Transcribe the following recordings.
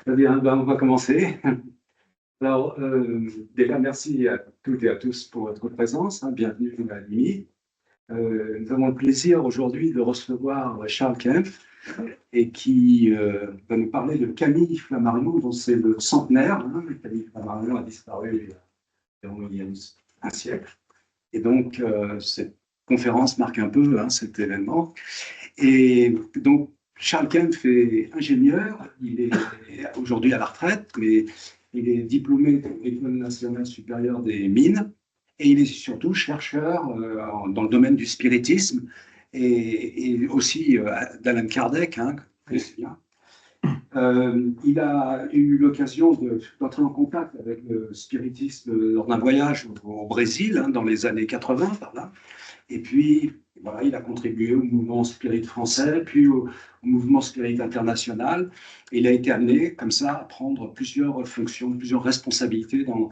Très bien, ben, on va commencer. Alors, déjà, merci à toutes et à tous pour votre présence. Bienvenue à l'AMI. Nous avons le plaisir aujourd'hui de recevoir Charles Kempf et qui va nous parler de Camille Flammarion, dont c'est le centenaire. Camille Flammarion a disparu il y a un siècle. Et donc, cette conférence marque un peu cet événement. Et donc, Charles Kempf est ingénieur, il est aujourd'hui à la retraite, mais il est diplômé de l'École nationale supérieure des mines et il est surtout chercheur dans le domaine du spiritisme et aussi d'Alan Kardec, bien. Il a eu l'occasion d'entrer en contact avec le spiritisme lors d'un voyage au Brésil dans les années 80, par là. Et puis, voilà, il a contribué au mouvement spirit français, puis au mouvement spirit international. Et il a été amené, comme ça, à prendre plusieurs fonctions, plusieurs responsabilités dans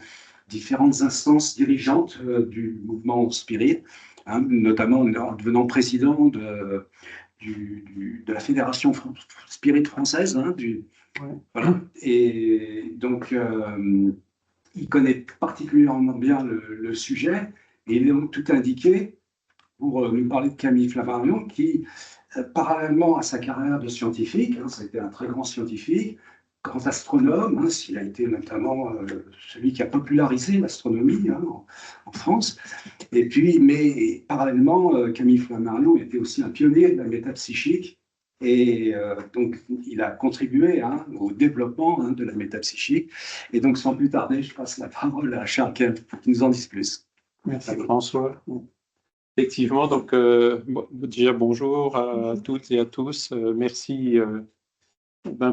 différentes instances dirigeantes du mouvement spirit, notamment en devenant président de la Fédération Spirit française. Voilà. Et donc, il connaît particulièrement bien le sujet et il est donc tout indiqué pour nous parler de Camille Flammarion, qui, parallèlement à sa carrière de scientifique, c'était un très grand scientifique, grand astronome, il a été notamment celui qui a popularisé l'astronomie en France. Et puis, mais parallèlement, Camille Flammarion était aussi un pionnier de la métapsychique. Et donc, il a contribué au développement de la métapsychique. Et donc, sans plus tarder, je passe la parole à Charles Kempf pour qu'il nous en dise plus. Merci François. Effectivement, donc déjà bonjour à toutes et à tous. Merci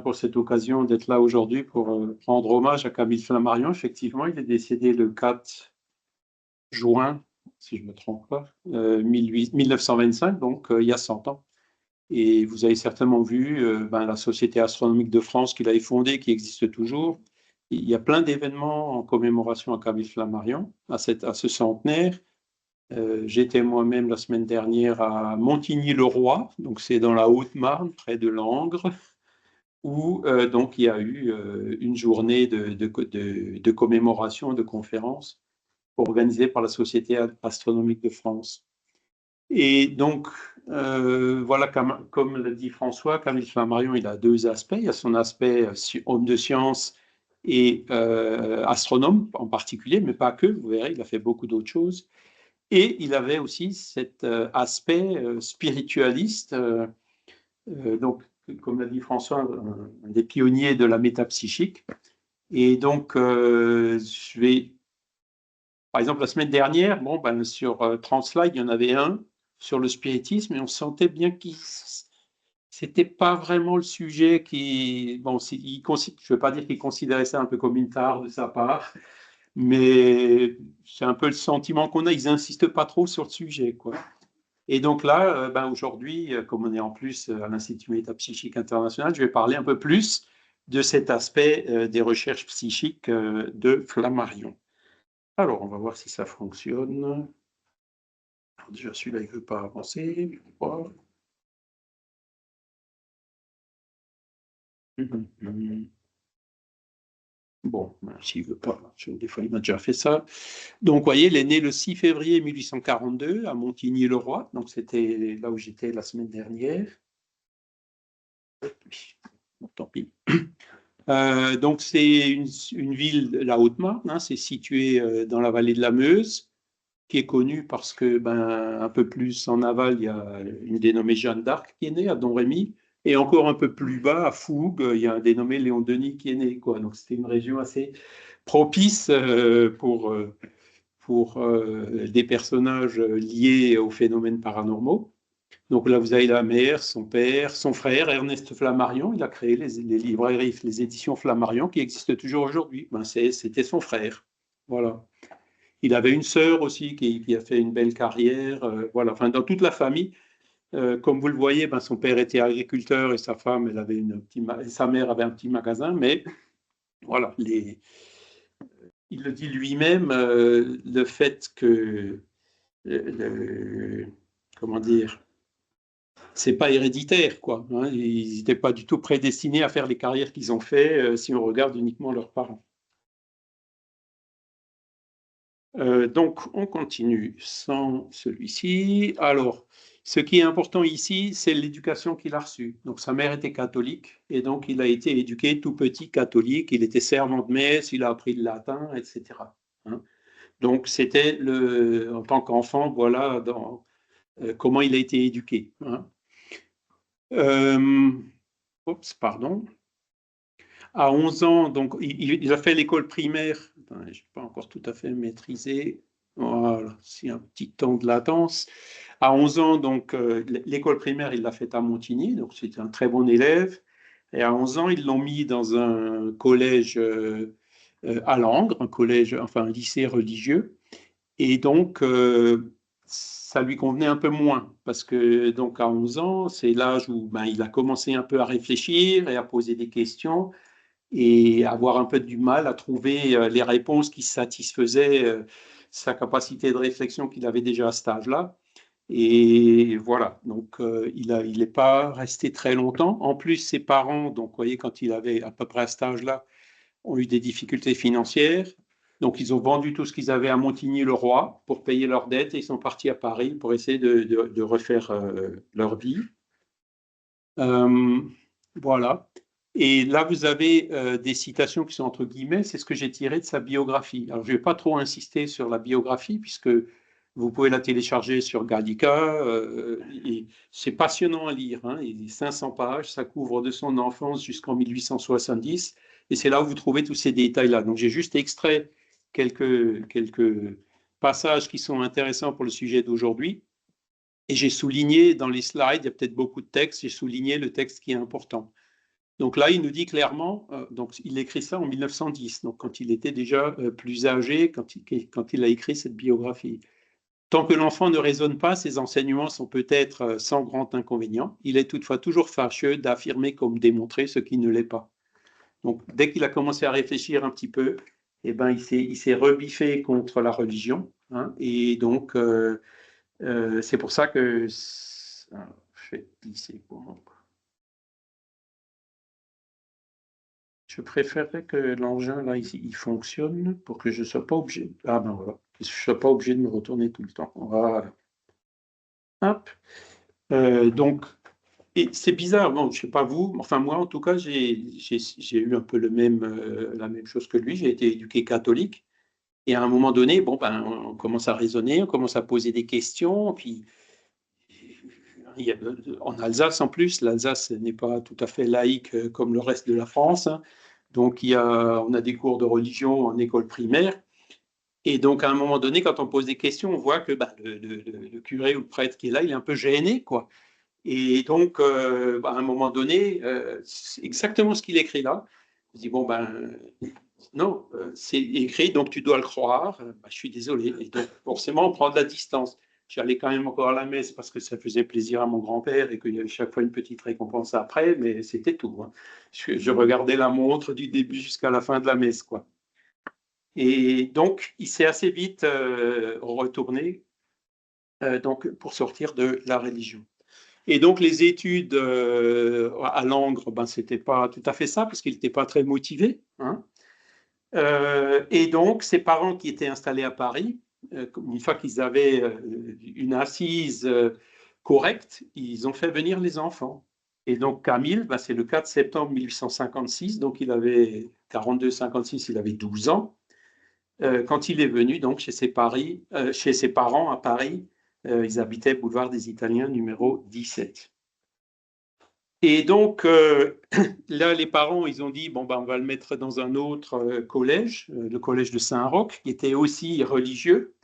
pour cette occasion d'être là aujourd'hui pour rendre hommage à Camille Flammarion. Effectivement, il est décédé le 4 juin, si je ne me trompe pas, 1925, donc il y a 100 ans. Et vous avez certainement vu la Société astronomique de France qu'il avait fondée, qui existe toujours. Il y a plein d'événements en commémoration à Camille Flammarion, à ce centenaire. J'étais moi-même la semaine dernière à Montigny-le-Roi, donc c'est dans la Haute-Marne, près de Langres, où donc il y a eu une journée de commémoration, de conférence organisée par la Société astronomique de France. Et donc, voilà, comme l'a dit François, Camille Flammarion, il a deux aspects. Il y a son aspect homme de science et astronome en particulier, mais pas que, vous verrez, il a fait beaucoup d'autres choses. Et il avait aussi cet aspect spiritualiste, donc, comme l'a dit François, un des pionniers de la métapsychique. Et donc, par exemple, la semaine dernière, sur Translide, il y en avait un sur le spiritisme, et on sentait bien que c'était pas vraiment le sujet qui... Bon, je ne veux pas dire qu'il considérait ça un peu comme une tare de sa part, mais c'est un peu le sentiment qu'on a, ils n'insistent pas trop sur le sujet, quoi. Et donc là, aujourd'hui, comme on est en plus à l'Institut métapsychique international, je vais parler un peu plus de cet aspect des recherches psychiques de Flammarion. Alors, on va voir si ça fonctionne. Alors, déjà, celui-là, il ne veut pas avancer. Bon, s'il ne veut pas, des fois, il m'a déjà fait ça. Donc, vous voyez, il est né le 6 février 1842 à Montigny-le-Roi. Donc, c'était là où j'étais la semaine dernière. Bon, tant pis. Donc, c'est une ville de la Haute-Marne. C'est situé dans la vallée de la Meuse, qui est connue parce que, un peu plus en aval, il y a une dénommée Jeanne d'Arc qui est née à Domrémy. Et encore un peu plus bas, à Fougue, il y a un dénommé Léon Denis qui est né, quoi. Donc, c'était une région assez propice pour des personnages liés aux phénomènes paranormaux. Donc là, vous avez la mère, son père, son frère, Ernest Flammarion. Il a créé les librairies, les éditions Flammarion qui existent toujours aujourd'hui. C'était son frère. Voilà. Il avait une sœur aussi qui a fait une belle carrière. Voilà. Enfin, dans toute la famille, comme vous le voyez, son père était agriculteur et sa femme, elle avait sa mère avait un petit magasin. Mais voilà, il le dit lui-même, le fait que comment dire, c'est pas héréditaire, quoi. Hein. Ils n'étaient pas du tout prédestinés à faire les carrières qu'ils ont fait si on regarde uniquement leurs parents. Donc, on continue sans celui-ci. Alors, ce qui est important ici, c'est l'éducation qu'il a reçue. Donc, sa mère était catholique et donc il a été éduqué tout petit catholique. Il était servant de messe, il a appris le latin, etc. Hein. Donc, c'était en tant qu'enfant, voilà comment il a été éduqué. Hein. Pardon. À 11 ans, donc, il a fait l'école primaire. Je n'ai pas encore tout à fait maîtrisé. Voilà, c'est un petit temps de latence. À 11 ans, donc, l'école primaire, il l'a faite à Montigny, donc c'était un très bon élève. Et à 11 ans, ils l'ont mis dans un collège à Langres, un lycée religieux. Et donc, ça lui convenait un peu moins, parce que donc à 11 ans, c'est l'âge où il a commencé un peu à réfléchir et à poser des questions et avoir un peu du mal à trouver les réponses qui satisfaisaient sa capacité de réflexion qu'il avait déjà à cet âge-là. Et voilà, donc il n'est pas resté très longtemps. En plus, ses parents, donc vous voyez, quand il avait à peu près à cet âge-là, ont eu des difficultés financières. Donc, ils ont vendu tout ce qu'ils avaient à Montigny-le-Roi pour payer leurs dettes et ils sont partis à Paris pour essayer de refaire leur vie. Voilà. Et là, vous avez des citations qui sont entre guillemets, c'est ce que j'ai tiré de sa biographie. Alors, je ne vais pas trop insister sur la biographie, puisque vous pouvez la télécharger sur Gallica. C'est passionnant à lire. Hein, il est 500 pages, ça couvre de son enfance jusqu'en 1870. Et c'est là où vous trouvez tous ces détails-là. Donc, j'ai juste extrait quelques passages qui sont intéressants pour le sujet d'aujourd'hui. Et j'ai souligné dans les slides, il y a peut-être beaucoup de textes, j'ai souligné le texte qui est important. Donc là, il nous dit clairement, donc il écrit ça en 1910, donc quand il était déjà plus âgé, quand il a écrit cette biographie. Tant que l'enfant ne raisonne pas, ses enseignements sont peut-être sans grand inconvénient. Il est toutefois toujours fâcheux d'affirmer comme démontrer ce qui ne l'est pas. Donc dès qu'il a commencé à réfléchir un petit peu, eh ben, il s'est rebiffé contre la religion. Hein, et donc, c'est pour ça que... je vais glisser pour moi. Je préférerais que l'engin, là, ici, il fonctionne pour que je ne sois pas obligé... Ah ben voilà, que je ne sois pas obligé de me retourner tout le temps. Voilà. Hop. Donc, et c'est bizarre, bon, je ne sais pas vous, enfin moi en tout cas, j'ai eu un peu la même chose que lui, j'ai été éduqué catholique, et à un moment donné, bon, on commence à raisonner, on commence à poser des questions, puis en Alsace en plus, l'Alsace n'est pas tout à fait laïque comme le reste de la France, hein. Donc on a des cours de religion en école primaire, et donc à un moment donné, quand on pose des questions, on voit que le curé ou le prêtre qui est là, il est un peu gêné, quoi. Et donc, à un moment donné, c'est exactement ce qu'il écrit là. Je dis, bon, non, c'est écrit, donc tu dois le croire. Je suis désolé. Et donc, forcément, on prend de la distance. J'allais quand même encore à la messe parce que ça faisait plaisir à mon grand-père et qu'il y avait chaque fois une petite récompense après, mais c'était tout. Hein. Je regardais la montre du début jusqu'à la fin de la messe, quoi. Et donc, il s'est assez vite retourné donc, pour sortir de la religion. Et donc, les études à Langres, c'était pas tout à fait ça, parce qu'il n'était pas très motivé. Hein. Et donc, ses parents qui étaient installés à Paris, une fois qu'ils avaient une assise correcte, ils ont fait venir les enfants. Et donc, Camille, c'est le 4 septembre 1856, donc il avait 42-56, il avait 12 ans, quand il est venu donc chez ses parents à Paris. Ils habitaient boulevard des Italiens, numéro 17. Et donc, là, les parents, ils ont dit, bon, on va le mettre dans un autre collège, le collège de Saint-Roch, qui était aussi religieux,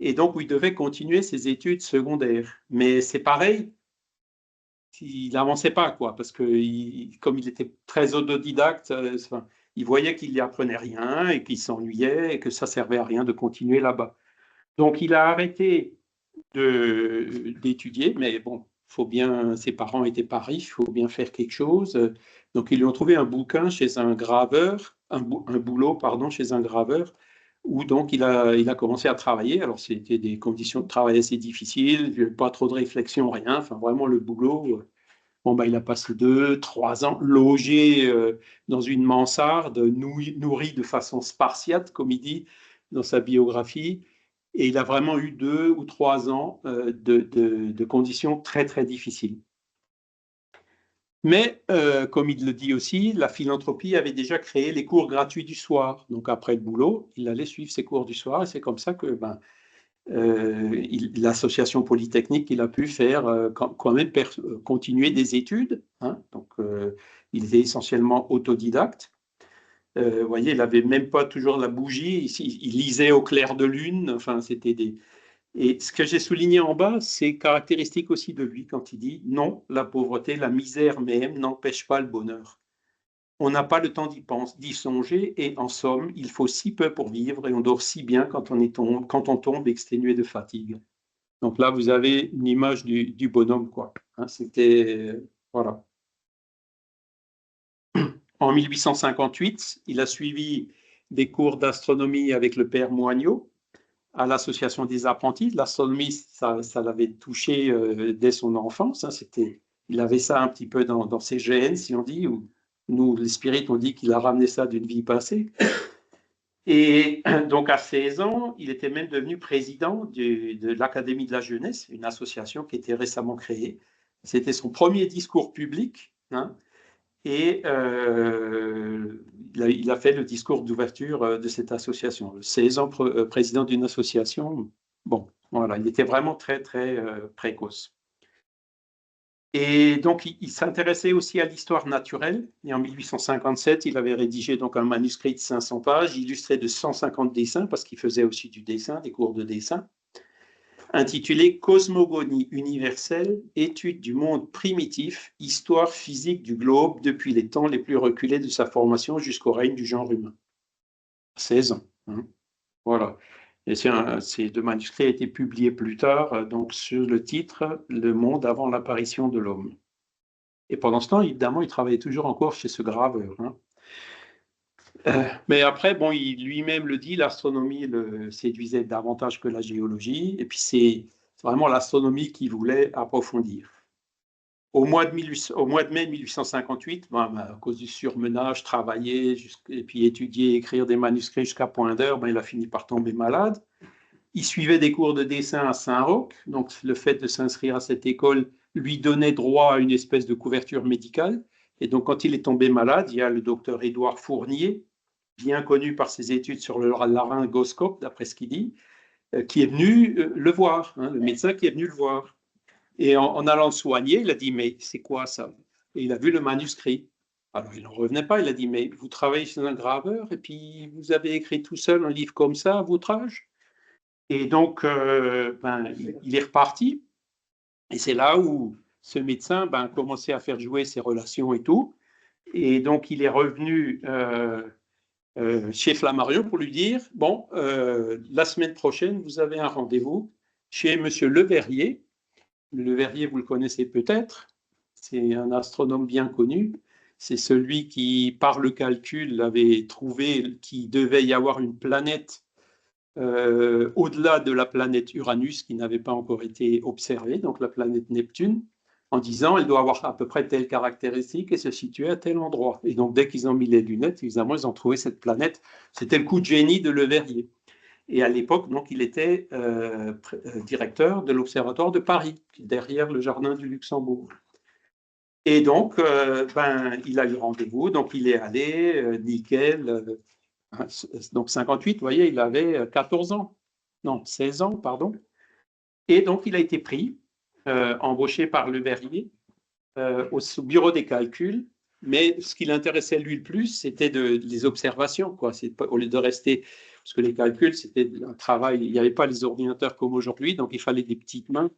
et donc où il devait continuer ses études secondaires. Mais c'est pareil, il n'avançait pas, quoi, parce que comme il était très autodidacte, il voyait qu'il n'y apprenait rien et qu'il s'ennuyait et que ça servait à rien de continuer là-bas. Donc, il a arrêté d'étudier, mais bon, ses parents n'étaient pas riches, il faut bien faire quelque chose. Donc, ils lui ont trouvé un bouquin chez un graveur, un boulot, pardon, chez un graveur, où donc il a commencé à travailler. Alors, c'était des conditions de travail assez difficiles, pas trop de réflexion, rien, enfin, vraiment le boulot. Bon, ben, il a passé 2, 3 ans logé dans une mansarde, nourri de façon spartiate, comme il dit dans sa biographie. Et il a vraiment eu 2 ou 3 ans de conditions très, très difficiles. Mais, comme il le dit aussi, la philanthropie avait déjà créé les cours gratuits du soir. Donc, après le boulot, il allait suivre ses cours du soir. Et c'est comme ça que l'association Polytechnique, il a pu faire quand même continuer des études. Hein. Donc, il était essentiellement autodidacte. Vous voyez, il n'avait même pas toujours la bougie. Il lisait au clair de lune. Enfin, c'était des... Et ce que j'ai souligné en bas, c'est caractéristique aussi de lui quand il dit « Non, la pauvreté, la misère même n'empêche pas le bonheur. On n'a pas le temps d'y songer et en somme, il faut si peu pour vivre et on dort si bien quand on tombe exténué de fatigue. » Donc là, vous avez une image du bonhomme, quoi. Hein, c'était... voilà. En 1858, il a suivi des cours d'astronomie avec le père Moignot à l'association des apprentis. L'astronomie, ça l'avait touché dès son enfance. Hein, il avait ça un petit peu dans ses gènes, si on dit. Ou, nous, les spirites, on dit qu'il a ramené ça d'une vie passée. Et donc, à 16 ans, il était même devenu président de l'Académie de la jeunesse, une association qui était récemment créée. C'était son premier discours public. Hein, et il a fait le discours d'ouverture de cette association. 16 ans président d'une association, bon, voilà, il était vraiment très, très précoce. Et donc, il s'intéressait aussi à l'histoire naturelle. Et en 1857, il avait rédigé donc un manuscrit de 500 pages, illustré de 150 dessins, parce qu'il faisait aussi du dessin, des cours de dessin, intitulé Cosmogonie universelle, étude du monde primitif, histoire physique du globe depuis les temps les plus reculés de sa formation jusqu'au règne du genre humain. 16 ans. Hein. Voilà. Et ces 2 manuscrits ont été publiés plus tard, donc sur le titre Le monde avant l'apparition de l'homme. Et pendant ce temps, évidemment, il travaillait toujours encore chez ce graveur. Hein. Mais après, bon, il lui-même le dit, l'astronomie le séduisait davantage que la géologie. Et puis, c'est vraiment l'astronomie qu'il voulait approfondir. Au mois de mai 1858, à cause du surmenage, travailler, et puis étudier, écrire des manuscrits jusqu'à point d'heure, il a fini par tomber malade. Il suivait des cours de dessin à Saint-Roch, donc le fait de s'inscrire à cette école lui donnait droit à une espèce de couverture médicale. Et donc, quand il est tombé malade, il y a le docteur Édouard Fournier, bien connu par ses études sur le laryngoscope, d'après ce qu'il dit, qui est venu le voir, hein, le médecin qui est venu le voir. Et en allant le soigner, il a dit, mais c'est quoi ça? Et il a vu le manuscrit. Alors, il n'en revenait pas, il a dit, mais vous travaillez chez un graveur et puis vous avez écrit tout seul un livre comme ça à votre âge? Et donc, il est reparti. Et c'est là où ce médecin a commencé à faire jouer ses relations et tout. Et donc, il est revenu chez Flammarion pour lui dire, bon, la semaine prochaine, vous avez un rendez-vous chez Monsieur Leverrier. Leverrier, vous le connaissez peut-être, c'est un astronome bien connu. C'est celui qui, par le calcul, avait trouvé qu'il devait y avoir une planète au-delà de la planète Uranus qui n'avait pas encore été observée, donc la planète Neptune, en disant elle doit avoir à peu près telle caractéristique et se situer à tel endroit. Et donc, dès qu'ils ont mis les lunettes, évidemment, ils ont trouvé cette planète. C'était le coup de génie de Leverrier. Et à l'époque, donc, il était directeur de l'Observatoire de Paris, derrière le jardin du Luxembourg. Et donc, il a eu rendez-vous, donc il est allé, nickel. Donc, 58, vous voyez, il avait 14 ans. Non, 16 ans, pardon. Et donc, il a été pris, embauché par Leverrier au bureau des calculs. Mais ce qui l'intéressait lui le plus, c'était les observations, quoi. Au lieu de rester, parce que les calculs, c'était un travail, il n'y avait pas les ordinateurs comme aujourd'hui, donc il fallait des petites mains.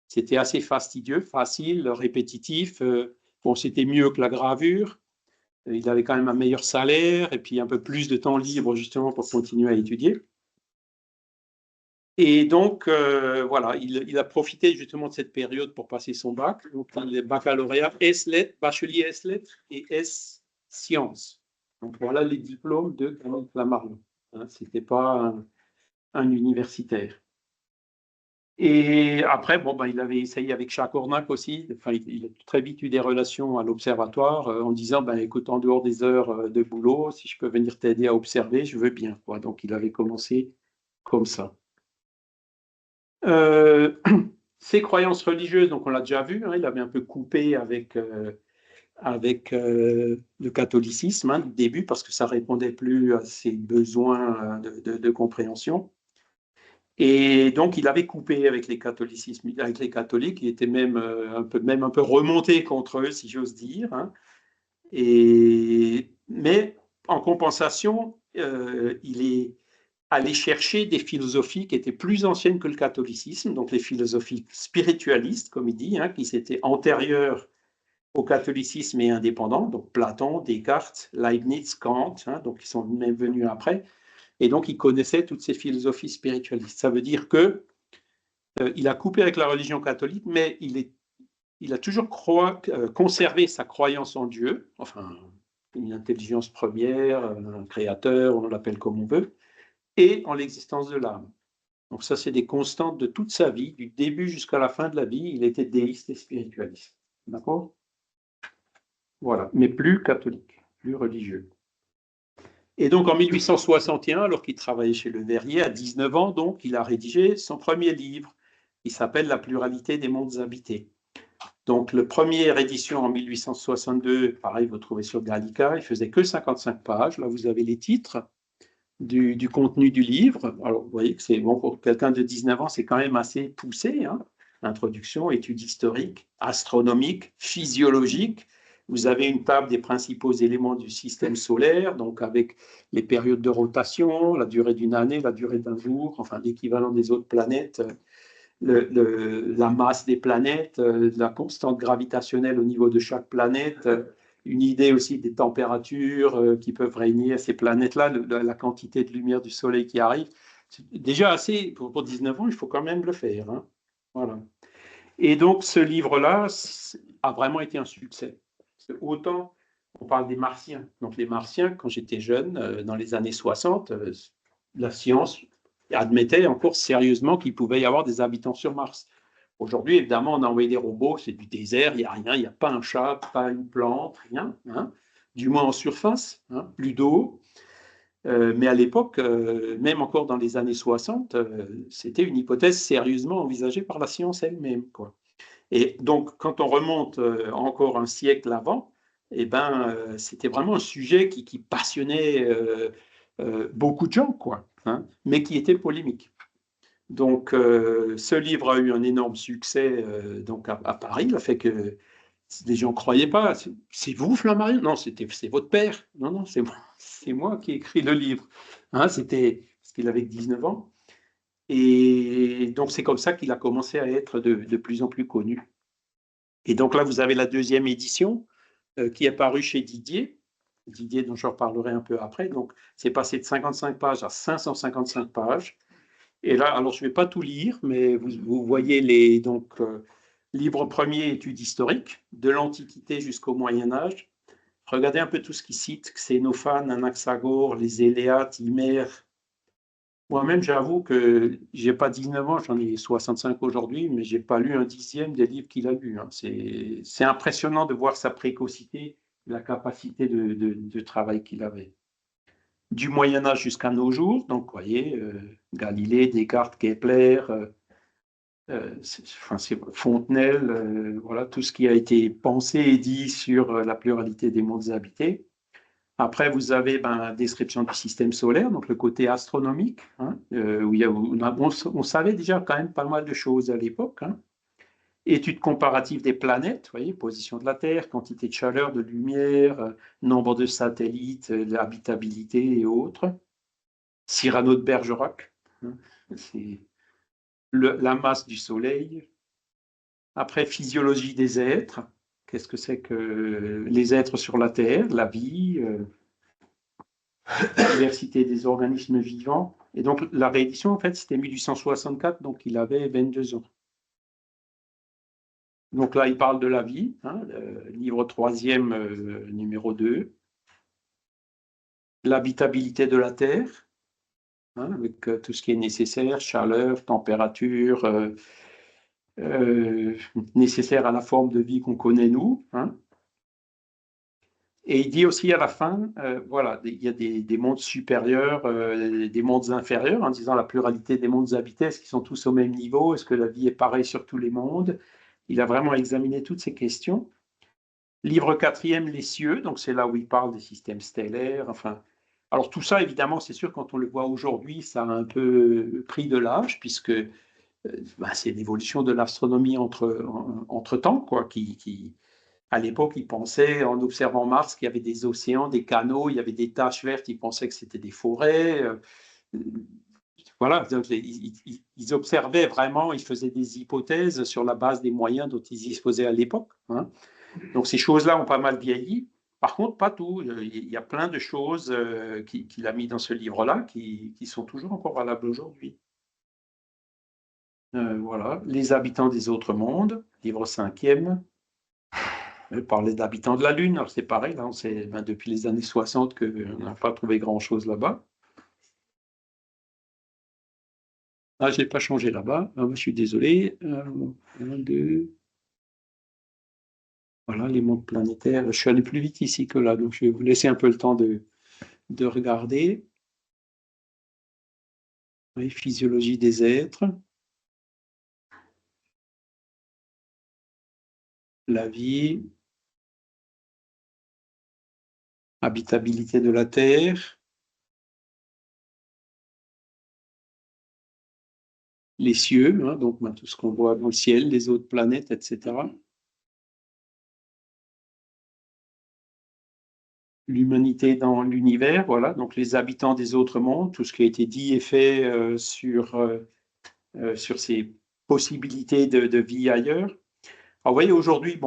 C'était assez fastidieux, facile, répétitif. Bon, c'était mieux que la gravure. Il avait quand même un meilleur salaire et puis un peu plus de temps libre justement pour continuer à étudier. Et donc, voilà, il a profité justement de cette période pour passer son bac. Donc, il est baccalauréat S-lettres, bachelier S-lettres et S-sciences. Donc, voilà les diplômes de Camille Flammarion. Hein, ce n'était pas un universitaire. Et après, bon, ben, il avait essayé avec Chacornac aussi. Enfin, il a très vite eu des relations à l'observatoire en disant, ben, écoute, en dehors des heures de boulot, si je peux venir t'aider à observer, je veux bien, quoi. Donc, il avait commencé comme ça. Ses croyances religieuses, donc on l'a déjà vu, hein, il avait un peu coupé avec le catholicisme au début parce que ça répondait plus à ses besoins de compréhension. Et donc, il avait coupé avec les catholicismes, avec les catholiques. Il était même un peu remonté contre eux, si j'ose dire. Hein. Mais en compensation, il est allé chercher des philosophies qui étaient plus anciennes que le catholicisme, donc les philosophies spiritualistes, comme il dit, hein, qui étaient antérieures au catholicisme et indépendants, donc Platon, Descartes, Leibniz, Kant, hein, donc ils sont même venus après. Et donc, il connaissait toutes ces philosophies spiritualistes. Ça veut dire que il a coupé avec la religion catholique, mais il a toujours conservé sa croyance en Dieu, enfin, une intelligence première, un créateur, on l'appelle comme on veut, et en l'existence de l'âme. Donc ça, c'est des constantes de toute sa vie, du début jusqu'à la fin de la vie, il était déiste et spiritualiste. D'accord? Voilà, mais plus catholique, plus religieux. Et donc en 1861, alors qu'il travaillait chez Le Verrier, à 19 ans, donc, il a rédigé son premier livre, qui s'appelle La pluralité des mondes habités. Donc, la première édition en 1862, pareil, vous trouvez sur Gallica, il faisait que 55 pages. Là, vous avez les titres du contenu du livre. Alors, vous voyez que c'est bon pour quelqu'un de 19 ans, c'est quand même assez poussé. Hein. Introduction, études historiques, astronomiques, physiologiques. Vous avez une table des principaux éléments du système solaire, donc avec les périodes de rotation, la durée d'une année, la durée d'un jour, enfin l'équivalent des autres planètes, la masse des planètes, la constante gravitationnelle au niveau de chaque planète, une idée aussi des températures qui peuvent régner à ces planètes-là, la quantité de lumière du Soleil qui arrive. C'est déjà assez, pour 19 ans, il faut quand même le faire. Hein. Voilà. Et donc, ce livre-là a vraiment été un succès. Autant, on parle des Martiens. Donc, les Martiens, quand j'étais jeune, dans les années 60, la science admettait encore sérieusement qu'il pouvait y avoir des habitants sur Mars. Aujourd'hui, évidemment, on a envoyé des robots, c'est du désert, il n'y a rien, il n'y a pas un chat, pas une plante, rien, hein, du moins en surface, hein, plus d'eau. Mais à l'époque, même encore dans les années 60, c'était une hypothèse sérieusement envisagée par la science elle-même, quoi. Et donc, quand on remonte encore un siècle avant, eh ben, c'était vraiment un sujet qui passionnait beaucoup de gens, quoi, hein, mais qui était polémique. Donc, ce livre a eu un énorme succès donc à Paris, le fait que les gens ne croyaient pas. C'est vous, Flammarion? Non, c'est votre père. Non, non, c'est moi qui ai écrit le livre. Hein, c'était parce qu'il avait 19 ans. Et donc, c'est comme ça qu'il a commencé à être de plus en plus connu. Et donc là, vous avez la deuxième édition qui est parue chez Didier. Didier, dont je reparlerai un peu après. Donc, c'est passé de 55 pages à 555 pages. Et là, alors je ne vais pas tout lire, mais vous voyez les livre premier, études historiques, de l'Antiquité jusqu'au Moyen Âge. Regardez un peu tout ce qu'il cite, Xénophane, Anaxagore, les Éléates, Hymère. Moi-même, j'avoue que j'ai pas 19 ans, j'en ai 65 aujourd'hui, mais j'ai pas lu un dixième des livres qu'il a lus. Hein. C'est impressionnant de voir sa précocité, la capacité de travail qu'il avait. Du Moyen Âge jusqu'à nos jours, donc vous voyez, Galilée, Descartes, Kepler, Fontenelle, voilà, tout ce qui a été pensé et dit sur la pluralité des mondes habités. Après, vous avez la description du système solaire, donc le côté astronomique, hein, où on savait déjà quand même pas mal de choses à l'époque. Hein. Étude comparative des planètes, vous voyez, position de la Terre, quantité de chaleur, de lumière, nombre de satellites, l'habitabilité et autres. Cyrano de Bergerac, hein, c'est la masse du Soleil. Après, physiologie des êtres. Qu'est-ce que c'est que les êtres sur la Terre, la vie, la diversité des organismes vivants. Et donc, la réédition, en fait, c'était 1864, donc il avait 22 ans. Donc là, il parle de la vie, hein, livre troisième, numéro 2. L'habitabilité de la Terre. hein, avec tout ce qui est nécessaire, chaleur, température, nécessaire à la forme de vie qu'on connaît nous. Hein. Et il dit aussi à la fin, voilà, il y a des mondes supérieurs, des mondes inférieurs, en disant la pluralité des mondes habités, est-ce qu'ils sont tous au même niveau? Est-ce que la vie est pareille sur tous les mondes? Il a vraiment examiné toutes ces questions. Livre 4e, les cieux, donc c'est là où il parle des systèmes stellaires. Enfin, alors tout ça, évidemment, c'est sûr, quand on le voit aujourd'hui, ça a un peu pris de l'âge, puisque c'est l'évolution de l'astronomie entre temps, quoi, à l'époque, ils pensaient, en observant Mars, qu'il y avait des océans, des canaux, il y avait des taches vertes, ils pensaient que c'était des forêts. Voilà, ils observaient vraiment, ils faisaient des hypothèses sur la base des moyens dont ils disposaient à l'époque. Hein. Donc ces choses-là ont pas mal vieilli. Par contre, pas tout. Il y a plein de choses qu'il a mis dans ce livre-là qui sont toujours encore valables aujourd'hui. Voilà, les habitants des autres mondes, livre 5e. Parler d'habitants de la Lune, alors c'est pareil, là, c'est depuis les années 60 qu'on n'a pas trouvé grand-chose là-bas. Ah, je n'ai pas changé là-bas, je suis désolé. 1, 2. Voilà, les mondes planétaires. Je suis allé plus vite ici que là, donc je vais vous laisser un peu le temps de regarder. Oui, physiologie des êtres. La vie. Habitabilité de la Terre. Les cieux, hein, donc tout ce qu'on voit dans le ciel, les autres planètes, etc. L'humanité dans l'univers, voilà, donc les habitants des autres mondes, tout ce qui a été dit et fait sur ces possibilités de vie ailleurs. Alors, vous voyez, aujourd'hui,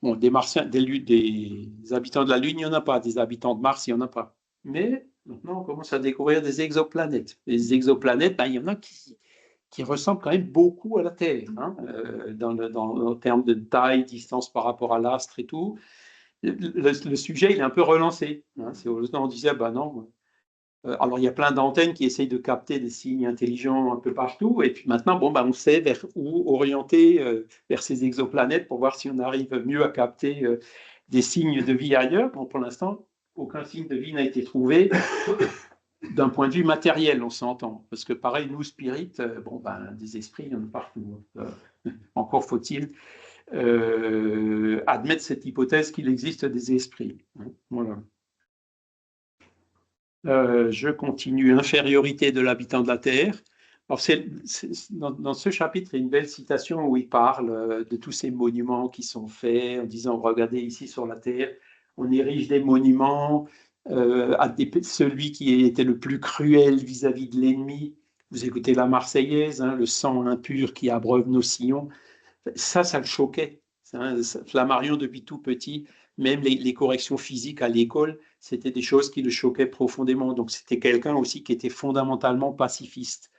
des Martiens, des habitants de la Lune, il n'y en a pas, des habitants de Mars, il n'y en a pas. Mais maintenant, on commence à découvrir des exoplanètes. Les exoplanètes, il y en a qui ressemblent quand même beaucoup à la Terre, hein, en termes de taille, distance par rapport à l'astre et tout. Le sujet, il est un peu relancé. Hein. On disait, non. Alors, il y a plein d'antennes qui essayent de capter des signes intelligents un peu partout. Et puis maintenant, on sait vers où orienter vers ces exoplanètes pour voir si on arrive mieux à capter des signes de vie ailleurs. Bon, pour l'instant, aucun signe de vie n'a été trouvé d'un point de vue matériel, on s'entend. Parce que pareil, nous, spirit, des esprits, il y en a partout. Encore faut-il admettre cette hypothèse qu'il existe des esprits. Voilà. Je continue. Infériorité de l'habitant de la Terre. Alors dans ce chapitre, il y a une belle citation où il parle de tous ces monuments qui sont faits en disant, regardez ici sur la Terre, on érige des monuments à celui qui était le plus cruel vis-à-vis de l'ennemi. Vous écoutez la Marseillaise, hein, le sang impur qui abreuve nos sillons. Ça le choquait. Flammarion, depuis tout petit, même les corrections physiques à l'école, c'était des choses qui le choquaient profondément. Donc, c'était quelqu'un aussi qui était fondamentalement pacifiste.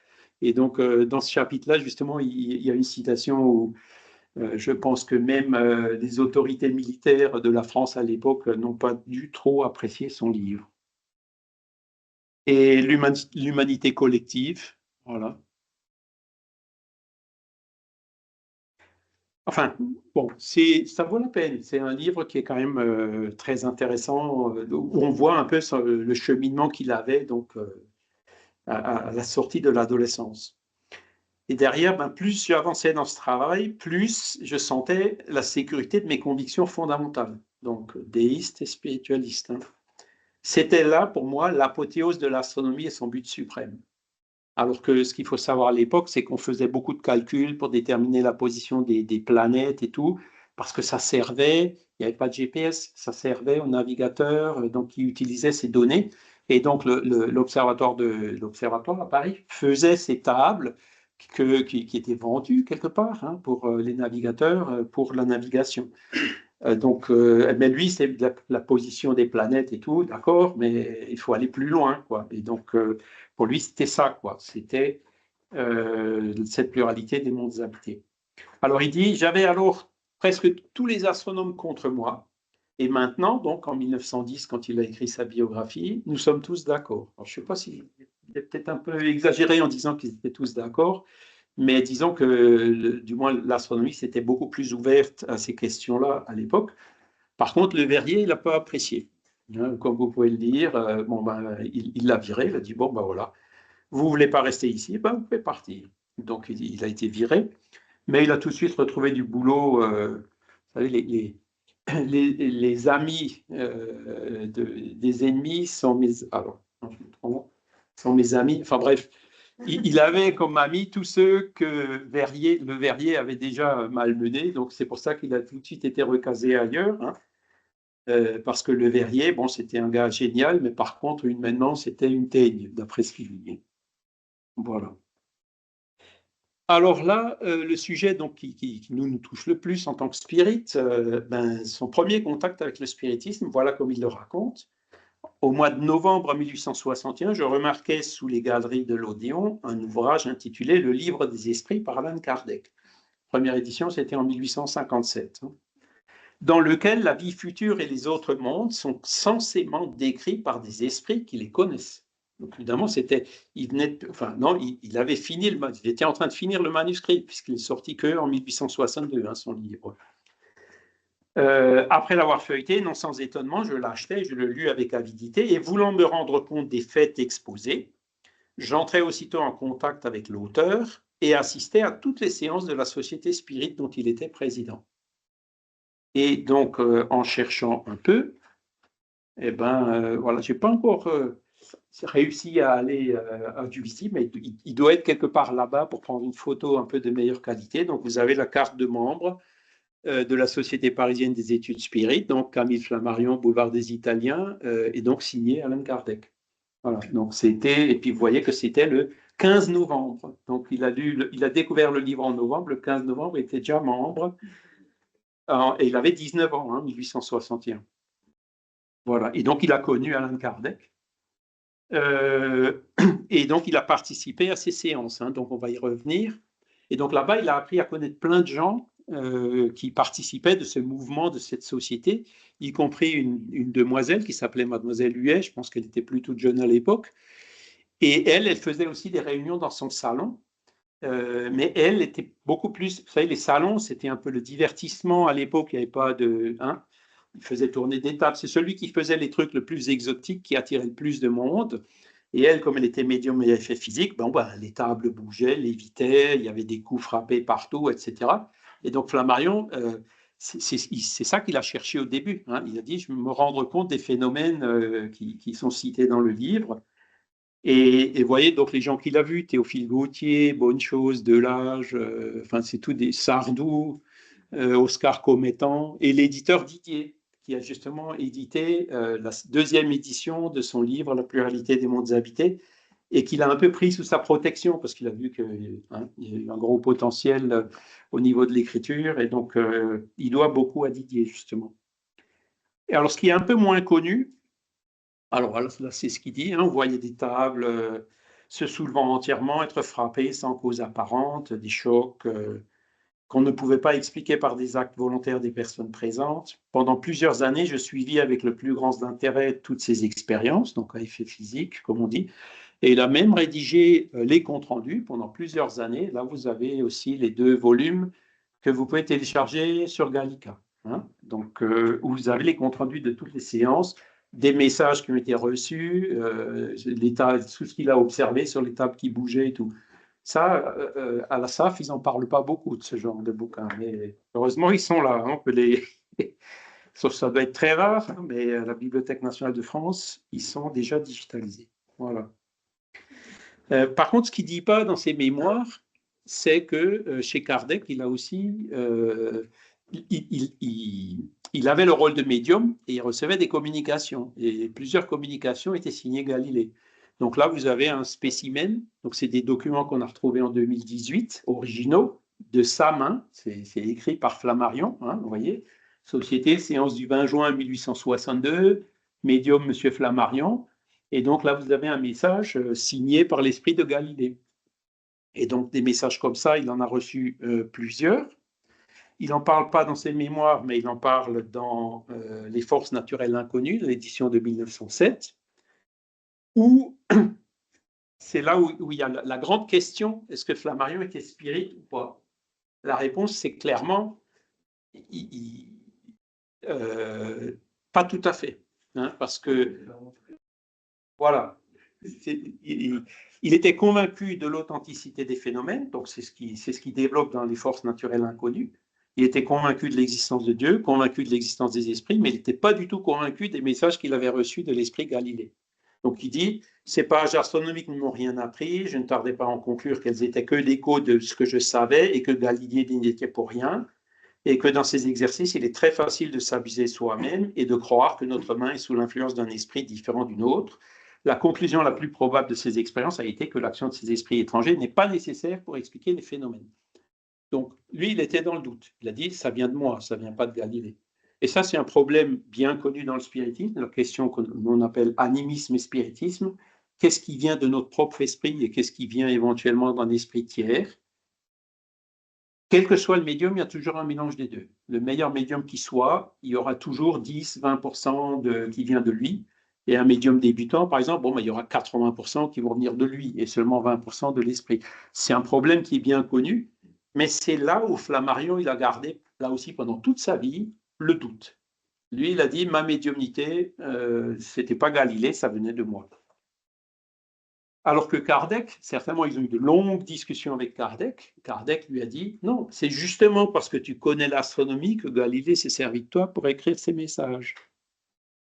Et donc, dans ce chapitre-là, justement, il y a une citation où je pense que même les autorités militaires de la France à l'époque n'ont pas dû trop apprécier son livre. Et l'humanité collective, voilà. Enfin, ça vaut la peine. C'est un livre qui est quand même très intéressant, où on voit un peu le cheminement qu'il avait donc, à la sortie de l'adolescence. Et derrière, plus j'avançais dans ce travail, plus je sentais la sécurité de mes convictions fondamentales, donc déiste et spiritualiste. Hein. C'était là, pour moi, l'apothéose de l'astronomie et son but suprême. Alors que ce qu'il faut savoir à l'époque, c'est qu'on faisait beaucoup de calculs pour déterminer la position des planètes et tout, parce que ça servait, il n'y avait pas de GPS, ça servait aux navigateurs, donc qui utilisaient ces données. Et donc l'observatoire à Paris faisait ces tables qui étaient vendues quelque part hein, pour les navigateurs, pour la navigation. Mais lui, c'est la position des planètes et tout, d'accord, mais il faut aller plus loin, quoi. Et donc, pour lui, c'était ça, quoi. C'était cette pluralité des mondes habités. Alors, il dit, j'avais alors presque tous les astronomes contre moi. Et maintenant, donc, en 1910, quand il a écrit sa biographie, nous sommes tous d'accord. Alors, je ne sais pas si c'était peut-être un peu exagéré en disant qu'ils étaient tous d'accord, mais disons que, du moins, l'astronomie s'était beaucoup plus ouverte à ces questions-là à l'époque. Par contre, le Verrier, il n'a pas apprécié. Hein, comme vous pouvez le dire, bon, ben, il l'a viré, il a dit, bon, ben voilà, vous ne voulez pas rester ici, ben, vous pouvez partir. Donc, il a été viré, mais il a tout de suite retrouvé du boulot. Vous savez, les amis des ennemis sont mes... Alors, sont mes amis. Enfin bref, il avait comme amis tous ceux que le Verrier avait déjà malmenés. Donc c'est pour ça qu'il a tout de suite été recasé ailleurs. Hein. Parce que le Verrier, bon, c'était un gars génial, mais par contre, humainement, c'était une teigne, d'après ce qu'il dit. Voilà. Alors là, le sujet donc, qui nous touche le plus en tant que spirit, ben, son premier contact avec le spiritisme, voilà comme il le raconte. Au mois de novembre 1861, je remarquais sous les galeries de l'Odéon un ouvrage intitulé Le Livre des Esprits par Allan Kardec. Première édition, c'était en 1857. Dans lequel la vie future et les autres mondes sont censément décrits par des esprits qui les connaissent. Donc évidemment, il avait fini, il était en train de finir le manuscrit, puisqu'il est sorti qu'en 1862, son livre. Après l'avoir feuilleté, non sans étonnement, je l'achetai, je le lus avec avidité, et voulant me rendre compte des faits exposés, j'entrai aussitôt en contact avec l'auteur et assistai à toutes les séances de la Société Spirit dont il était président. Et donc, en cherchant un peu, voilà, je n'ai pas encore réussi à aller à Juvisy, mais il doit être quelque part là-bas pour prendre une photo un peu de meilleure qualité. Donc, vous avez la carte de membre de la Société parisienne des études spirites, donc Camille Flammarion, boulevard des Italiens, et donc signé Allan Kardec. Voilà, donc c'était, et puis vous voyez que c'était le 15 novembre. Donc, il a découvert le livre en novembre, le 15 novembre, il était déjà membre. Et il avait 19 ans, 1861. Voilà. Et donc, il a connu Allan Kardec. Et donc, il a participé à ces séances. Donc, on va y revenir. Et donc, là-bas, il a appris à connaître plein de gens qui participaient de ce mouvement, de cette société, y compris une demoiselle qui s'appelait Mademoiselle Huet. Je pense qu'elle était plus toute jeune à l'époque. Et elle faisait aussi des réunions dans son salon. Mais elle était beaucoup plus. Vous savez, les salons, c'était un peu le divertissement à l'époque. Il n'y avait pas de. Il faisait tourner des tables. C'est celui qui faisait les trucs le plus exotiques qui attirait le plus de monde. Et elle, comme elle était médium et effet physique, les tables bougeaient, lévitaient, il y avait des coups frappés partout, etc. Et donc Flammarion, c'est ça qu'il a cherché au début. Il a dit, je vais me rendre compte des phénomènes qui sont cités dans le livre. Et vous voyez, donc les gens qu'il a vus, Théophile Gautier, Bonne-Chose, Delage, c'est tout des Sardou, Oscar Comettan, et l'éditeur Didier, qui a justement édité la deuxième édition de son livre La pluralité des mondes habités, et qu'il a un peu pris sous sa protection, parce qu'il a vu qu'il y a eu un gros potentiel au niveau de l'écriture, et donc il doit beaucoup à Didier, justement. Et alors, ce qui est un peu moins connu, alors là, c'est ce qu'il dit, on voyait des tables se soulevant entièrement, être frappées sans cause apparente, des chocs qu'on ne pouvait pas expliquer par des actes volontaires des personnes présentes. Pendant plusieurs années, je suivis avec le plus grand intérêt toutes ces expériences, donc à effet physique, comme on dit, et il a même rédigé les comptes rendus pendant plusieurs années. Là, vous avez aussi les 2 volumes que vous pouvez télécharger sur Gallica. Donc, où vous avez les comptes rendus de toutes les séances, des messages qui ont été reçus, tout ce qu'il a observé sur les tables qui bougeaient et tout. Ça, à la SAF, ils n'en parlent pas beaucoup de ce genre de bouquins, mais heureusement, ils sont là. On peut Sauf que ça doit être très rare, mais à la Bibliothèque nationale de France, ils sont déjà digitalisés. Voilà. Par contre, ce qu'il ne dit pas dans ses mémoires, c'est que chez Kardec, il a aussi... il avait le rôle de médium et il recevait des communications. Et plusieurs communications étaient signées Galilée. Donc là, vous avez un spécimen. Donc, c'est des documents qu'on a retrouvés en 2018, originaux, de sa main. C'est écrit par Flammarion, vous voyez. Société, séance du 20 juin 1862, médium M. Flammarion. Et donc là, vous avez un message signé par l'esprit de Galilée. Et donc, des messages comme ça, il en a reçu plusieurs. Il n'en parle pas dans ses mémoires, mais il en parle dans Les forces naturelles inconnues, l'édition de 1907, où c'est là où il y a la grande question, est-ce que Flammarion était spirit ou pas? La réponse, c'est clairement, pas tout à fait. Hein, parce que, voilà, il était convaincu de l'authenticité des phénomènes, donc c'est ce qui développe dans les forces naturelles inconnues. Il était convaincu de l'existence de Dieu, convaincu de l'existence des esprits, mais il n'était pas du tout convaincu des messages qu'il avait reçus de l'esprit Galilée. Donc il dit, ces pages astronomiques ne m'ont rien appris, je ne tardais pas à en conclure qu'elles étaient que l'écho de ce que je savais et que Galilée n'y était pour rien, et que dans ces exercices, il est très facile de s'abuser soi-même et de croire que notre main est sous l'influence d'un esprit différent d'une autre. La conclusion la plus probable de ces expériences a été que l'action de ces esprits étrangers n'est pas nécessaire pour expliquer les phénomènes. Donc, lui, il était dans le doute. Il a dit, ça vient de moi, ça ne vient pas de Galilée. Et ça, c'est un problème bien connu dans le spiritisme, la question qu'on appelle animisme et spiritisme. Qu'est-ce qui vient de notre propre esprit et qu'est-ce qui vient éventuellement d'un esprit tiers? Quel que soit le médium, il y a toujours un mélange des deux. Le meilleur médium qui soit, il y aura toujours 10-20% qui vient de lui. Et un médium débutant, par exemple, il y aura 80% qui vont venir de lui et seulement 20% de l'esprit. C'est un problème qui est bien connu, mais c'est là où Flammarion, il a gardé, là aussi pendant toute sa vie, le doute. Lui, il a dit, ma médiumnité, c'était pas Galilée, ça venait de moi. Alors que Kardec, certainement, ils ont eu de longues discussions avec Kardec. Kardec lui a dit, non, c'est justement parce que tu connais l'astronomie que Galilée s'est servi de toi pour écrire ses messages.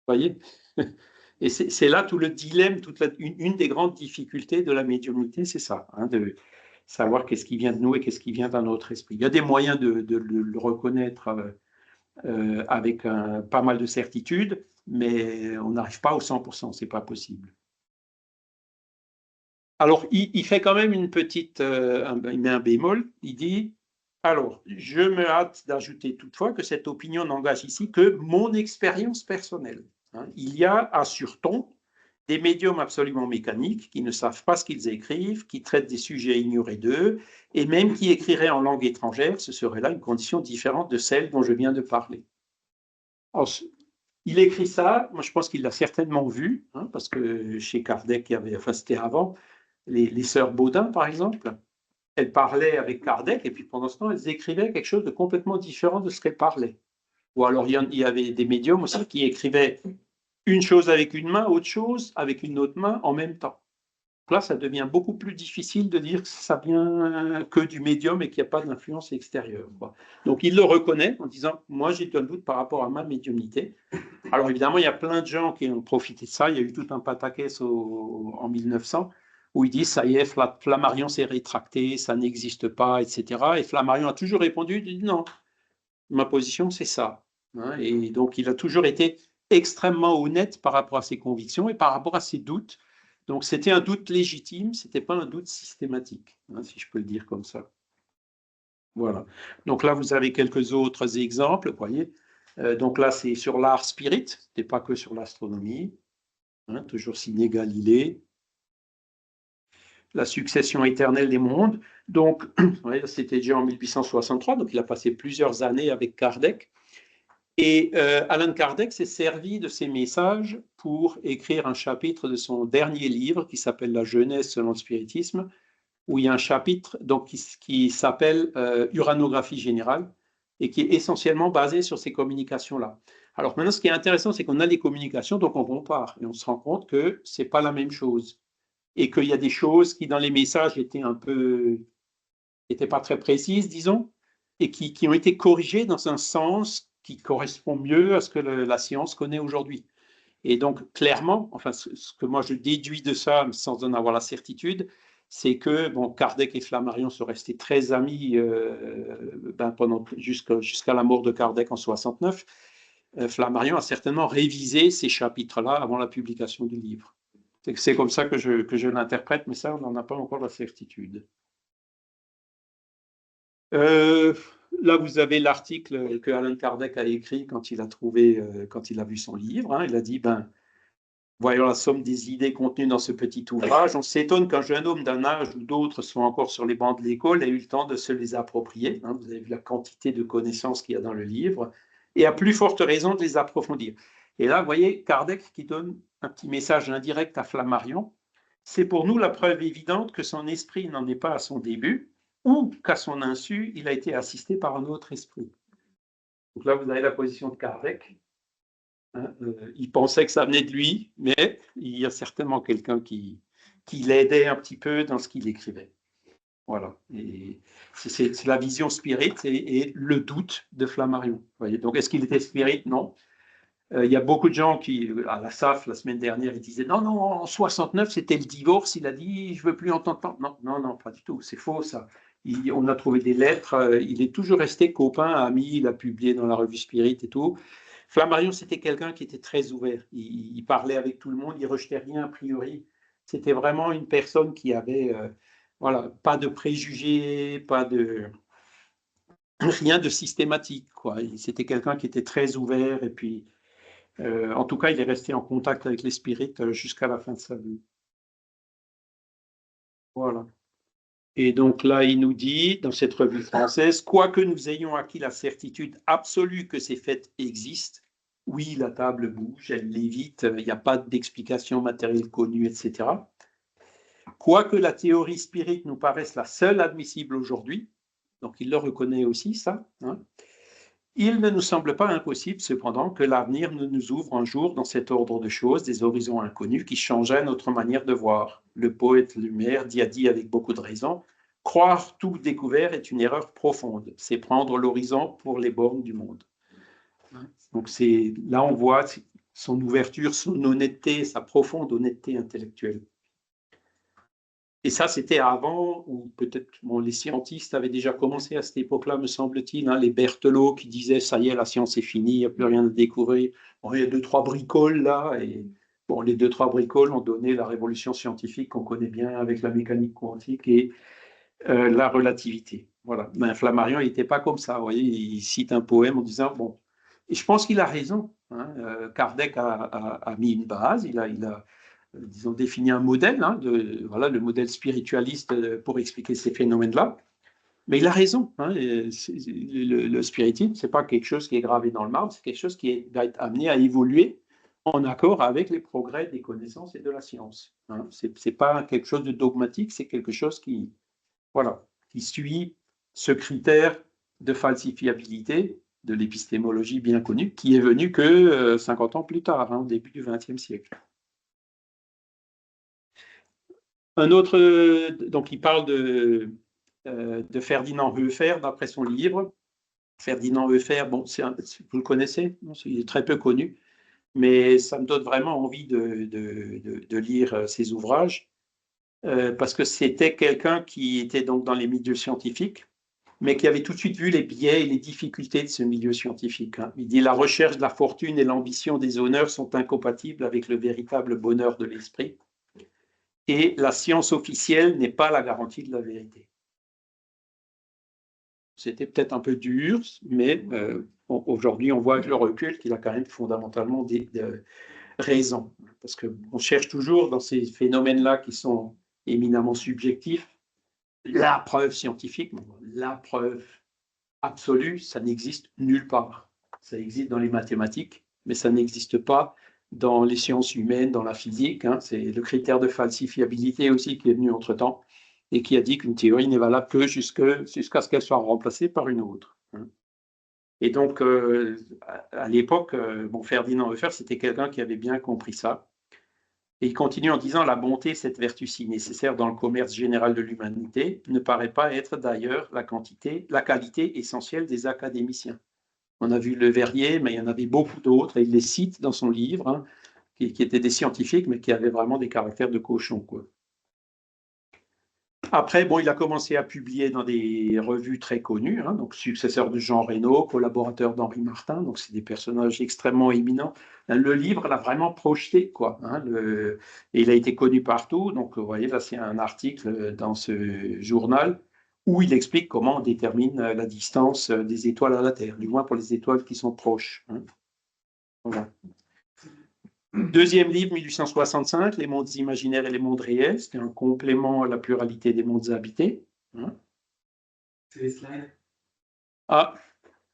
Vous voyez? Et c'est là tout le dilemme, une des grandes difficultés de la médiumnité, c'est ça, hein, de savoir qu'est-ce qui vient de nous et qu'est-ce qui vient d'un autre esprit. Il y a des moyens de le reconnaître avec pas mal de certitude, mais on n'arrive pas au 100%, c'est pas possible. Alors, il fait quand même une petite, il met un bémol, il dit, alors, je me hâte d'ajouter toutefois que cette opinion n'engage ici que mon expérience personnelle. Hein. Il y a, assure-t-on, des médiums absolument mécaniques qui ne savent pas ce qu'ils écrivent, qui traitent des sujets ignorés d'eux, et même qui écriraient en langue étrangère, ce serait là une condition différente de celle dont je viens de parler. Alors, il écrit ça, moi je pense qu'il l'a certainement vu, hein, parce que chez Kardec, c'était avant, les sœurs Baudin, par exemple, elles parlaient avec Kardec et puis pendant ce temps, elles écrivaient quelque chose de complètement différent de ce qu'elles parlaient. Ou alors, il y avait des médiums aussi qui écrivaient une chose avec une main, autre chose avec une autre main en même temps. Là, ça devient beaucoup plus difficile de dire que ça vient que du médium et qu'il n'y a pas d'influence extérieure. Donc, il le reconnaît en disant, moi, j'ai un doute par rapport à ma médiumnité. Alors, évidemment, il y a plein de gens qui ont profité de ça. Il y a eu tout un pataquès en 1900 où ils disent, ça y est, Flammarion s'est rétracté, ça n'existe pas, etc. Et Flammarion a toujours répondu, non, ma position, c'est ça. Hein, et donc, il a toujours été extrêmement honnête par rapport à ses convictions et par rapport à ses doutes. Donc, c'était un doute légitime, ce n'était pas un doute systématique, hein, si je peux le dire comme ça. Voilà. Donc là, vous avez quelques autres exemples, vous voyez. Donc là, c'est sur l'art spirit, ce n'était pas que sur l'astronomie. Hein, toujours signé Galilée. La succession éternelle des mondes. Donc, c'était déjà en 1863, donc il a passé plusieurs années avec Kardec. Et Allan Kardec s'est servi de ces messages pour écrire un chapitre de son dernier livre qui s'appelle La Genèse selon le spiritisme, où il y a un chapitre donc, qui s'appelle Uranographie générale et qui est essentiellement basé sur ces communications-là. Alors maintenant, ce qui est intéressant, c'est qu'on a les communications, donc on compare et on se rend compte que ce n'est pas la même chose et qu'il y a des choses qui, dans les messages, n'étaient pas très précises, disons, et qui ont été corrigées dans un sens qui correspond mieux à ce que la science connaît aujourd'hui. Et donc, clairement, enfin, ce que moi je déduis de ça, sans en avoir la certitude, c'est que Kardec et Flammarion sont restés très amis jusqu'à la mort de Kardec en 69. Flammarion a certainement révisé ces chapitres-là avant la publication du livre. C'est comme ça que je l'interprète, mais ça, on n'en a pas encore la certitude. Là, vous avez l'article que Allan Kardec a écrit quand il a vu son livre. Hein. Il a dit, voyons la somme des idées contenues dans ce petit ouvrage. On s'étonne qu'un jeune homme d'un âge ou d'autre soit encore sur les bancs de l'école ait eu le temps de se les approprier. Hein. Vous avez vu la quantité de connaissances qu'il y a dans le livre. Et à plus forte raison de les approfondir. Et là, vous voyez Kardec qui donne un petit message indirect à Flammarion. c'est pour nous la preuve évidente que son esprit n'en est pas à son début, ou qu'à son insu, il a été assisté par un autre esprit. Donc là, vous avez la position de Kardec. Il pensait que ça venait de lui, mais il y a certainement quelqu'un qui l'aidait un petit peu dans ce qu'il écrivait. Voilà. Et c'est la vision spirit et le doute de Flammarion. Vous voyez. Donc, est-ce qu'il était spirit? Non. Il y a beaucoup de gens qui, à la SAF, la semaine dernière, ils disaient non, non, en 69, c'était le divorce. Il a dit, je ne veux plus entendre parler. Non, non, non, pas du tout. C'est faux, ça. On a trouvé des lettres. Il est toujours resté copain, ami. Il a publié dans la revue Spirit et tout. Flammarion, c'était quelqu'un qui était très ouvert. Il parlait avec tout le monde. Il rejetait rien a priori. C'était vraiment une personne qui avait, voilà, pas de préjugés, pas de rien de systématique, quoi. C'était quelqu'un qui était très ouvert et puis. En tout cas, il est resté en contact avec les spirites jusqu'à la fin de sa vie. Voilà. Et donc là, il nous dit, dans cette revue française, quoique nous ayons acquis la certitude absolue que ces faits existent, oui, la table bouge, elle lévite, il n'y a pas d'explication matérielle connue, etc. Quoique la théorie spirit nous paraisse la seule admissible aujourd'hui, donc il le reconnaît aussi, ça, hein, il ne nous semble pas impossible, cependant, que l'avenir ne nous ouvre un jour dans cet ordre de choses des horizons inconnus qui changeraient notre manière de voir. Le poète Lumière dit avec beaucoup de raison, croire tout découvert est une erreur profonde, c'est prendre l'horizon pour les bornes du monde. Donc là on voit son ouverture, son honnêteté, sa profonde honnêteté intellectuelle. Et ça, c'était avant, ou peut-être les scientistes avaient déjà commencé à cette époque-là, me semble-t-il, hein, les Berthelot qui disaient, ça y est, la science est finie, il n'y a plus rien à découvrir. Bon, il y a 2-3 bricoles là, et bon, les 2-3 bricoles ont donné la révolution scientifique qu'on connaît bien avec la mécanique quantique et la relativité. Voilà. Mais Flammarion, il n'était pas comme ça, vous voyez, il cite un poème en disant, bon, et je pense qu'il a raison, hein, Kardec a mis une base, il a disons, défini un modèle, hein, voilà, le modèle spiritualiste pour expliquer ces phénomènes-là. Mais il a raison. Hein, le spiritisme, ce n'est pas quelque chose qui est gravé dans le marbre, c'est quelque chose qui va être amené à évoluer en accord avec les progrès des connaissances et de la science. Hein. Ce n'est pas quelque chose de dogmatique, c'est quelque chose qui, voilà, qui suit ce critère de falsifiabilité de l'épistémologie bien connue, qui est venu que 50 ans plus tard, hein, au début du XXe siècle. Un autre, donc il parle de Ferdinand Hoefer, d'après son livre. Ferdinand Hoefer, bon, vous le connaissez, il est très peu connu, mais ça me donne vraiment envie de lire ses ouvrages, parce que c'était quelqu'un qui était donc dans les milieux scientifiques, mais qui avait tout de suite vu les biais et les difficultés de ce milieu scientifique. Hein. Il dit « La recherche de la fortune et l'ambition des honneurs sont incompatibles avec le véritable bonheur de l'esprit. Et la science officielle n'est pas la garantie de la vérité. » C'était peut-être un peu dur, mais aujourd'hui, on voit avec le recul qu'il a quand même fondamentalement des raisons. Parce qu'on cherche toujours dans ces phénomènes-là qui sont éminemment subjectifs, la preuve scientifique, la preuve absolue, ça n'existe nulle part. Ça existe dans les mathématiques, mais ça n'existe pas dans les sciences humaines, dans la physique. Hein. C'est le critère de falsifiabilité aussi qui est venu entre-temps et qui a dit qu'une théorie n'est valable que jusqu'à ce qu'elle soit remplacée par une autre. Hein. Et donc, à l'époque, Ferdinand Hoefer, c'était quelqu'un qui avait bien compris ça. Et il continue en disant « La bonté, cette vertu si nécessaire dans le commerce général de l'humanité, ne paraît pas être d'ailleurs la qualité essentielle des académiciens. » On a vu Le Verrier, mais il y en avait beaucoup d'autres, et il les cite dans son livre, hein, qui étaient des scientifiques, mais qui avaient vraiment des caractères de cochon, quoi. Après, il a commencé à publier dans des revues très connues, hein, donc successeur de Jean Reynaud, collaborateur d'Henri Martin, donc c'est des personnages extrêmement éminents. Le livre l'a vraiment projeté, quoi. Hein, et il a été connu partout. Donc, vous voyez, là, c'est un article dans ce journal où il explique comment on détermine la distance des étoiles à la Terre, du moins pour les étoiles qui sont proches. Hein. Voilà. Deuxième livre, 1865, Les mondes imaginaires et les mondes réels. C'était un complément à la pluralité des mondes habités. Hein. C'est les slides. Ah,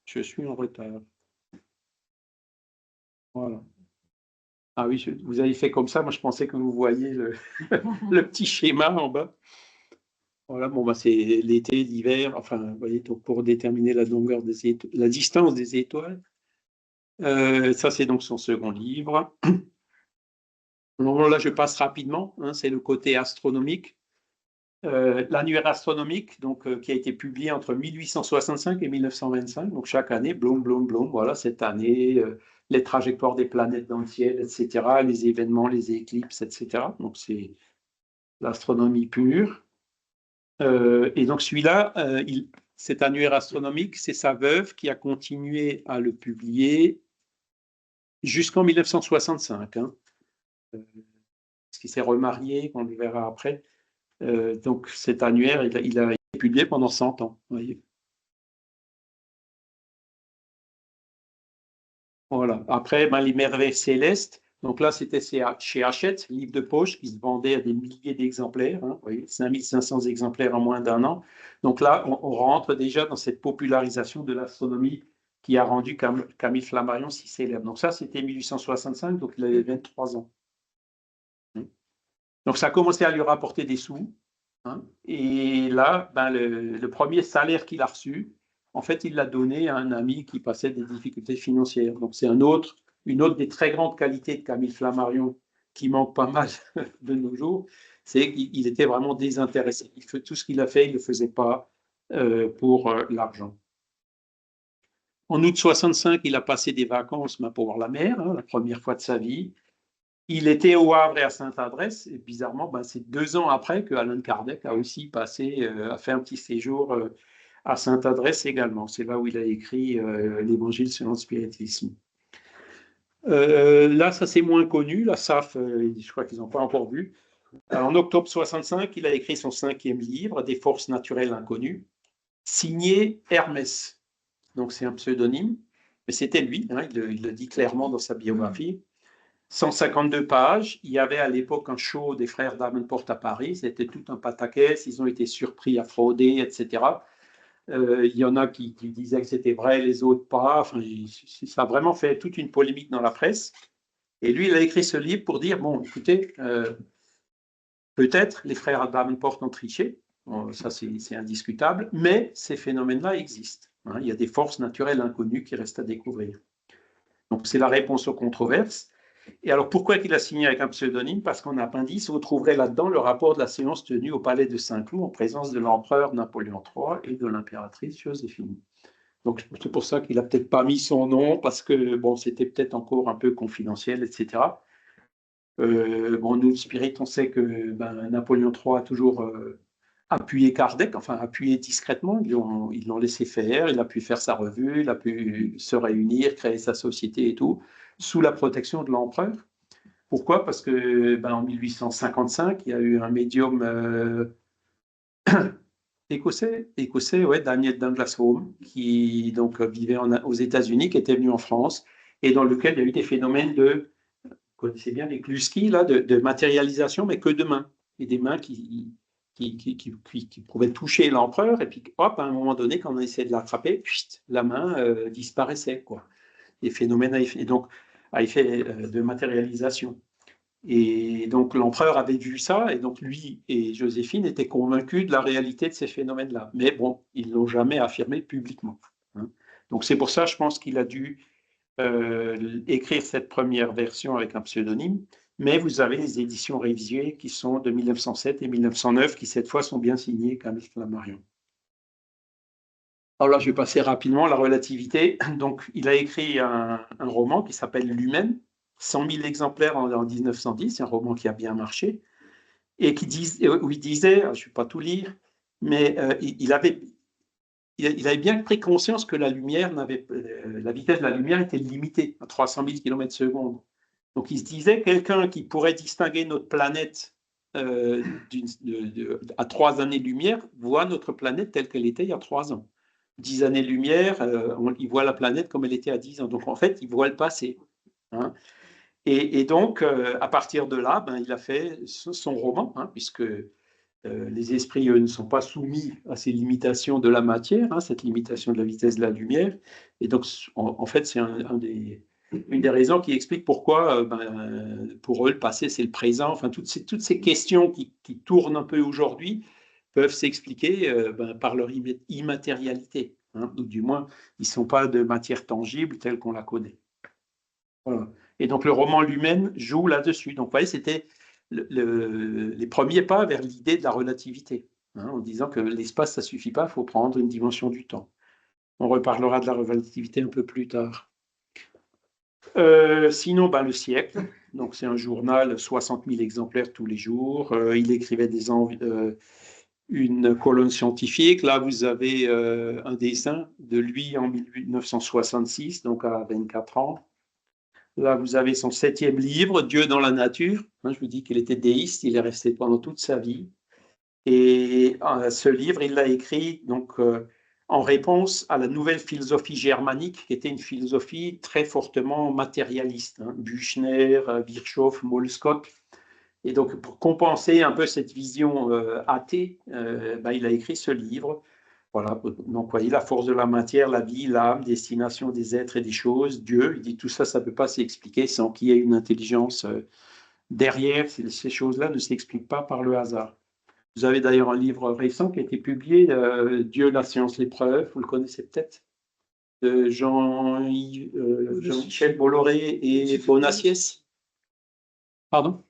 je suis en retard. Voilà. Ah oui, vous avez fait comme ça. Moi, je pensais que vous voyiez le petit schéma en bas. Voilà, bon, bah, c'est l'été, l'hiver, enfin, vous voyez, donc pour déterminer la longueur des étoiles, la distance des étoiles. Ça, c'est donc son second livre. Alors là, je passe rapidement, hein, c'est le côté astronomique. L'annuaire astronomique, donc, qui a été publié entre 1865 et 1925, donc chaque année, blum, blum, blum, voilà, cette année, les trajectoires des planètes dans le ciel, etc., les événements, les éclipses, etc. Donc, c'est l'astronomie pure. Et donc, celui-là, cet annuaire astronomique, c'est sa veuve qui a continué à le publier jusqu'en 1965. Hein. Parce qu'il s'est remarié, on le verra après. Donc cet annuaire, il a été publié pendant 100 ans. Voyez. Voilà. Après, ben, les merveilles célestes. Donc là, c'était chez Hachette, livre de poche qui se vendait à des milliers d'exemplaires. Hein, vous voyez, 5500 exemplaires en moins d'un an. Donc là, on rentre déjà dans cette popularisation de l'astronomie qui a rendu Camille Flammarion si célèbre. Donc ça, c'était 1865, donc il avait 23 ans. Donc ça a commencé à lui rapporter des sous. Hein, et là, ben, le premier salaire qu'il a reçu, en fait, il l'a donné à un ami qui passait des difficultés financières. Donc c'est une autre des très grandes qualités de Camille Flammarion qui manque pas mal de nos jours, c'est qu'il était vraiment désintéressé. Tout ce qu'il a fait, il ne le faisait pas pour l'argent. En août 65, il a passé des vacances pour voir la mer, hein, la première fois de sa vie. Il était au Havre et à Sainte-Adresse, et bizarrement, ben, c'est 2 ans après que Allan Kardec a aussi a fait un petit séjour à Sainte-Adresse également. C'est là où il a écrit l'Évangile selon le spiritisme. Là, ça c'est moins connu, la SAF, je crois qu'ils n'ont pas encore vu. Alors, en octobre 65, il a écrit son 5e livre, Des forces naturelles inconnues, signé Hermès. Donc c'est un pseudonyme, mais c'était lui, hein, il le dit clairement dans sa biographie. 152 pages. Il y avait à l'époque un show des frères Davenport à Paris. C'était tout un pataquès. Ils ont été surpris à frauder, etc. Il y en a qui disaient que c'était vrai, les autres pas. Enfin, ça a vraiment fait toute une polémique dans la presse. Et lui, il a écrit ce livre pour dire, bon, écoutez, peut-être les frères Davenport ont triché. Bon, ça, c'est indiscutable. Mais ces phénomènes-là existent. Hein. Il y a des forces naturelles inconnues qui restent à découvrir. Donc, c'est la réponse aux controverses. Et alors, pourquoi il a signé avec un pseudonyme? Parce qu'en appendice, vous trouverez là-dedans le rapport de la séance tenue au palais de Saint-Cloud en présence de l'empereur Napoléon III et de l'impératrice Joséphine. Donc, c'est pour ça qu'il n'a peut-être pas mis son nom, parce que, bon, c'était peut-être encore un peu confidentiel, etc. Bon, nous, le Spirit, on sait que Napoléon III a toujours appuyé Kardec, enfin, appuyé discrètement. Ils l'ont laissé faire, il a pu faire sa revue, il a pu se réunir, créer sa société et tout, sous la protection de l'empereur. Pourquoi? Parce que en 1855, il y a eu un médium écossais, ouais, Daniel Douglas Home, qui donc vivait aux États-Unis, qui était venu en France, et dans lequel il y a eu des phénomènes vous connaissez bien les Kluski, là, de matérialisation, mais que de mains, et des mains qui pouvaient toucher l'empereur, et puis hop, à un moment donné, quand on essayait de l'attraper, la main disparaissait, quoi. Des phénomènes à effet de matérialisation. Et donc l'empereur avait vu ça, et donc lui et Joséphine étaient convaincus de la réalité de ces phénomènes-là. Mais bon, ils ne l'ont jamais affirmé publiquement. Hein. Donc c'est pour ça, je pense qu'il a dû écrire cette première version avec un pseudonyme, mais vous avez les éditions révisées qui sont de 1907 et 1909, qui cette fois sont bien signées Camille Flammarion. Alors là, je vais passer rapidement la relativité. Donc, il a écrit un roman qui s'appelle L'Humaine, 100 000 exemplaires en 1910, c'est un roman qui a bien marché, et où il disait, je ne vais pas tout lire, mais il avait bien pris conscience que la vitesse de la lumière était limitée à 300 000 km/s. Donc il se disait, quelqu'un qui pourrait distinguer notre planète à 3 années-lumière voit notre planète telle qu'elle était il y a 3 ans. 10 années-lumière, il voit la planète comme elle était à 10 ans. Donc en fait, il voit le passé. Hein. Et donc, à partir de là, il a fait son roman, hein, puisque les esprits, eux, ne sont pas soumis à ces limitations de la matière, hein, cette limitation de la vitesse de la lumière. Et donc, en fait, c'est un des une des raisons qui explique pourquoi, pour eux, le passé, c'est le présent. Enfin, toutes ces questions qui tournent un peu aujourd'hui peuvent s'expliquer par leur immatérialité. Hein, ou du moins, ils ne sont pas de matière tangible telle qu'on la connaît. Voilà. Et donc, le roman lui-même joue là-dessus. Donc, vous voyez, c'était les premiers pas vers l'idée de la relativité, hein, en disant que l'espace, ça ne suffit pas, il faut prendre une dimension du temps. On reparlera de la relativité un peu plus tard. Sinon, le siècle. Donc, c'est un journal, 60 000 exemplaires tous les jours. Il écrivait une colonne scientifique. Là, vous avez un dessin de lui en 1966, donc à 24 ans. Là, vous avez son 7e livre, Dieu dans la nature. Je vous dis qu'il était déiste, il est resté pendant toute sa vie. Et ce livre, il l'a écrit donc, en réponse à la nouvelle philosophie germanique, qui était une philosophie très fortement matérialiste. Hein. Büchner, Virchow, Moleskop. Et donc, pour compenser un peu cette vision athée, il a écrit ce livre. Voilà, donc voyez la force de la matière, la vie, l'âme, destination des êtres et des choses, Dieu. Il dit tout ça, ça ne peut pas s'expliquer sans qu'il y ait une intelligence derrière. Ces choses-là ne s'expliquent pas par le hasard. Vous avez d'ailleurs un livre récent qui a été publié, Dieu, la science, l'épreuve, vous le connaissez peut-être, de Jean-Michel Bolloré et Bonacieux. Pardon?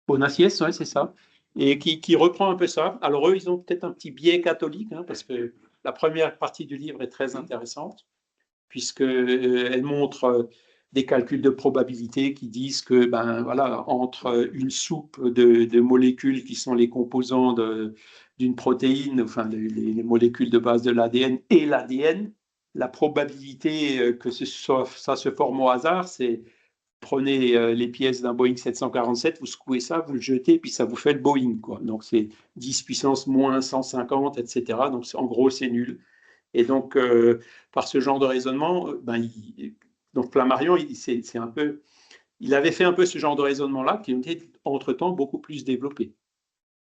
Bonacieux, oui, c'est ça. Et qui reprend un peu ça. Alors eux, ils ont peut-être un petit biais catholique, hein, parce que la première partie du livre est très intéressante, puisqu'elle montre des calculs de probabilité qui disent que, entre une soupe de molécules qui sont les composants d'une protéine, enfin les molécules de base de l'ADN et l'ADN, la probabilité que ça se forme au hasard, c'est prenez les pièces d'un Boeing 747, vous secouez ça, vous le jetez, puis ça vous fait le Boeing, quoi. Donc c'est 10 puissance moins 150, etc. Donc en gros, c'est nul. Et donc, par ce genre de raisonnement, donc Flammarion, il avait fait un peu ce genre de raisonnement-là, qui était entre-temps beaucoup plus développé.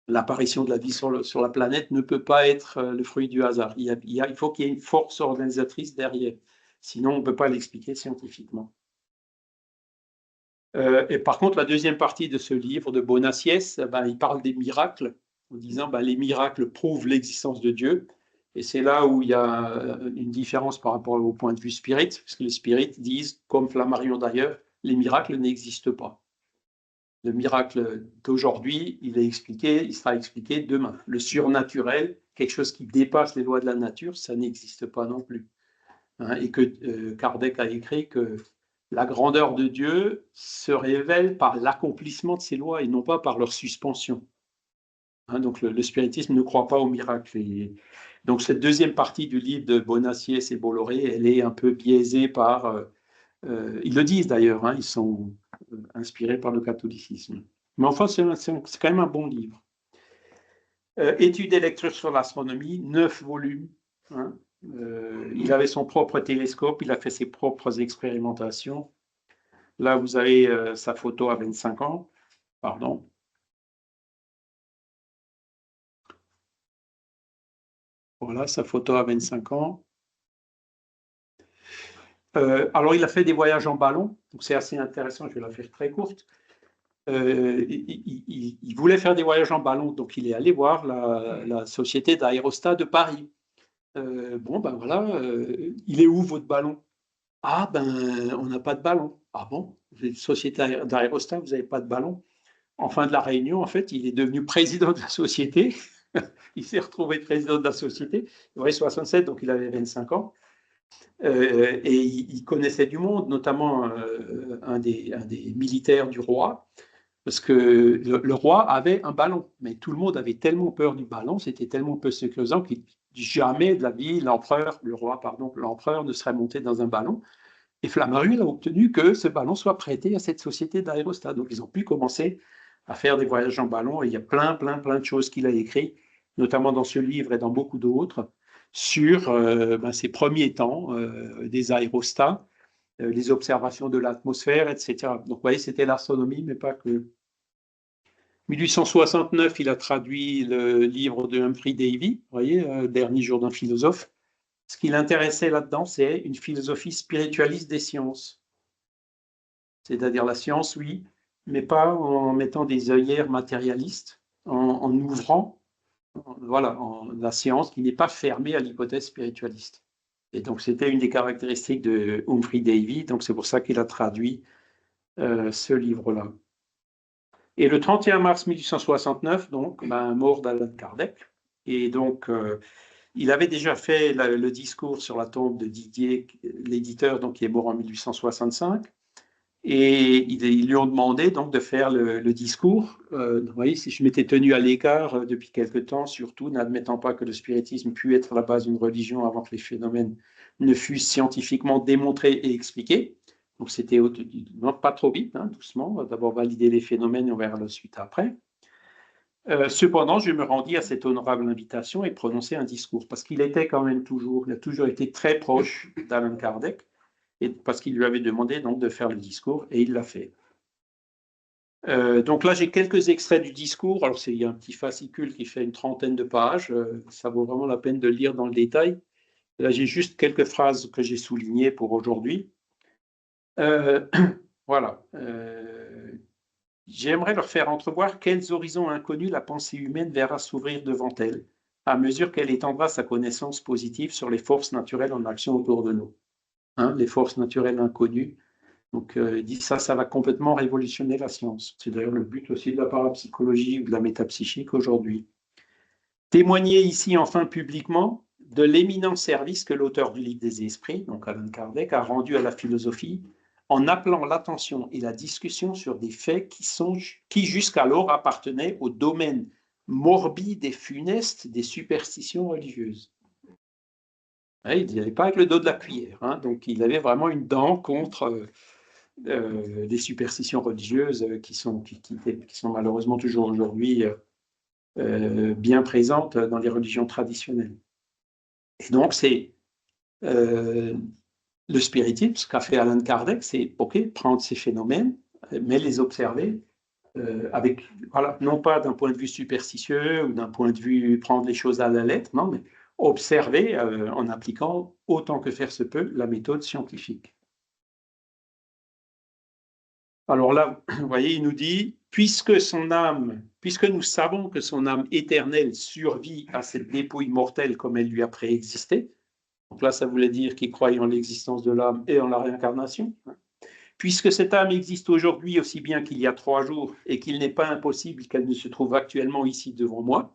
L'apparition de la vie sur la planète ne peut pas être le fruit du hasard. Il faut qu'il y ait une force organisatrice derrière. Sinon, on ne peut pas l'expliquer scientifiquement. Et par contre, la deuxième partie de ce livre de Bonacieux, il parle des miracles, en disant les miracles prouvent l'existence de Dieu. Et c'est là où il y a une différence par rapport au point de vue spirit, parce que les spirites disent, comme Flammarion d'ailleurs, les miracles n'existent pas. Le miracle d'aujourd'hui, il sera expliqué demain. Le surnaturel, quelque chose qui dépasse les lois de la nature, ça n'existe pas non plus. Hein, et que Kardec a écrit que la grandeur de Dieu se révèle par l'accomplissement de ses lois et non pas par leur suspension. Hein, donc le spiritisme ne croit pas au miracle. Et donc cette deuxième partie du livre de Bonacieux et Bolloré, elle est un peu biaisée par... ils le disent d'ailleurs, hein, ils sont inspirés par le catholicisme. Mais enfin, c'est quand même un bon livre. Études et lectures sur l'astronomie, 9 volumes. Hein. Il avait son propre télescope, il a fait ses propres expérimentations. Là, vous avez sa photo à 25 ans. Pardon. Voilà, sa photo à 25 ans. Alors, il a fait des voyages en ballon, donc c'est assez intéressant, je vais la faire très courte. Il voulait faire des voyages en ballon, donc il est allé voir la société d'aérostat de Paris. Il est où votre ballon? Ah, on n'a pas de ballon. Ah bon? Vous êtes une société d'aérostat, vous n'avez pas de ballon? En fin de la réunion, en fait, il est devenu président de la société. Il s'est retrouvé président de la société. Il avait 67, donc il avait 25 ans. Et il connaissait du monde, notamment un des militaires du roi, parce que le roi avait un ballon, mais tout le monde avait tellement peur du ballon, c'était tellement peu sécurisant que jamais de la vie, l'empereur ne serait monté dans un ballon. Et Flammarion a obtenu que ce ballon soit prêté à cette société d'aérostat. Donc ils ont pu commencer à faire des voyages en ballon, et il y a plein de choses qu'il a écrites, notamment dans ce livre et dans beaucoup d'autres, sur ces premiers temps des aérostats, les observations de l'atmosphère, etc. Donc, vous voyez, c'était l'astronomie, mais pas que. 1869, il a traduit le livre de Humphrey Davy, vous voyez, Dernier jour d'un philosophe. Ce qui l'intéressait là-dedans, c'est une philosophie spiritualiste des sciences. C'est-à-dire la science, oui, mais pas en mettant des œillères matérialistes, en ouvrant voilà, la science qui n'est pas fermée à l'hypothèse spiritualiste. Et donc, c'était une des caractéristiques de Humphrey Davy, donc c'est pour ça qu'il a traduit ce livre-là. Et le 31 mars 1869, donc, mort d'Alan Kardec, et donc, il avait déjà fait le discours sur la tombe de Didier, l'éditeur, donc, qui est mort en 1865, et ils lui ont demandé donc de faire le discours. Vous voyez, si je m'étais tenu à l'écart depuis quelque temps, surtout n'admettant pas que le spiritisme pût être la base d'une religion avant que les phénomènes ne fussent scientifiquement démontrés et expliqués. Donc c'était pas trop vite, hein, doucement, d'abord valider les phénomènes et on verra la suite après. Cependant, je me rendis à cette honorable invitation et prononçai un discours, parce qu'il était quand même il a toujours été très proche d'Alan Kardec, et parce qu'il lui avait demandé donc de faire le discours, et il l'a fait. Donc là, j'ai quelques extraits du discours. Alors, il y a un petit fascicule qui fait une trentaine de pages. Ça vaut vraiment la peine de le lire dans le détail. Là, j'ai juste quelques phrases que j'ai soulignées pour aujourd'hui. Voilà. J'aimerais leur faire entrevoir quels horizons inconnus la pensée humaine verra s'ouvrir devant elle, à mesure qu'elle étendra sa connaissance positive sur les forces naturelles en action autour de nous. Hein, les forces naturelles inconnues. Donc, il dit ça va complètement révolutionner la science. C'est d'ailleurs le but aussi de la parapsychologie ou de la métapsychique aujourd'hui. Témoigner ici enfin publiquement de l'éminent service que l'auteur du livre des esprits, donc Alan Kardec, a rendu à la philosophie en appelant l'attention et la discussion sur des faits qui jusqu'alors appartenaient au domaine morbide et funeste des superstitions religieuses. Il n'y avait pas avec le dos de la cuillère, hein, donc il avait vraiment une dent contre des superstitions religieuses qui sont malheureusement toujours aujourd'hui bien présentes dans les religions traditionnelles. Et donc, c'est le spiritisme, ce qu'a fait Alan Kardec, c'est prendre ces phénomènes, mais les observer avec, voilà, non pas d'un point de vue superstitieux ou d'un point de vue prendre les choses à la lettre, non, mais observer en appliquant autant que faire se peut la méthode scientifique. Alors là, vous voyez, il nous dit, puisque nous savons que son âme éternelle survit à cette dépouille mortelle comme elle lui a préexisté, donc là, ça voulait dire qu'il croyait en l'existence de l'âme et en la réincarnation, puisque cette âme existe aujourd'hui aussi bien qu'il y a 3 jours et qu'il n'est pas impossible qu'elle ne se trouve actuellement ici devant moi,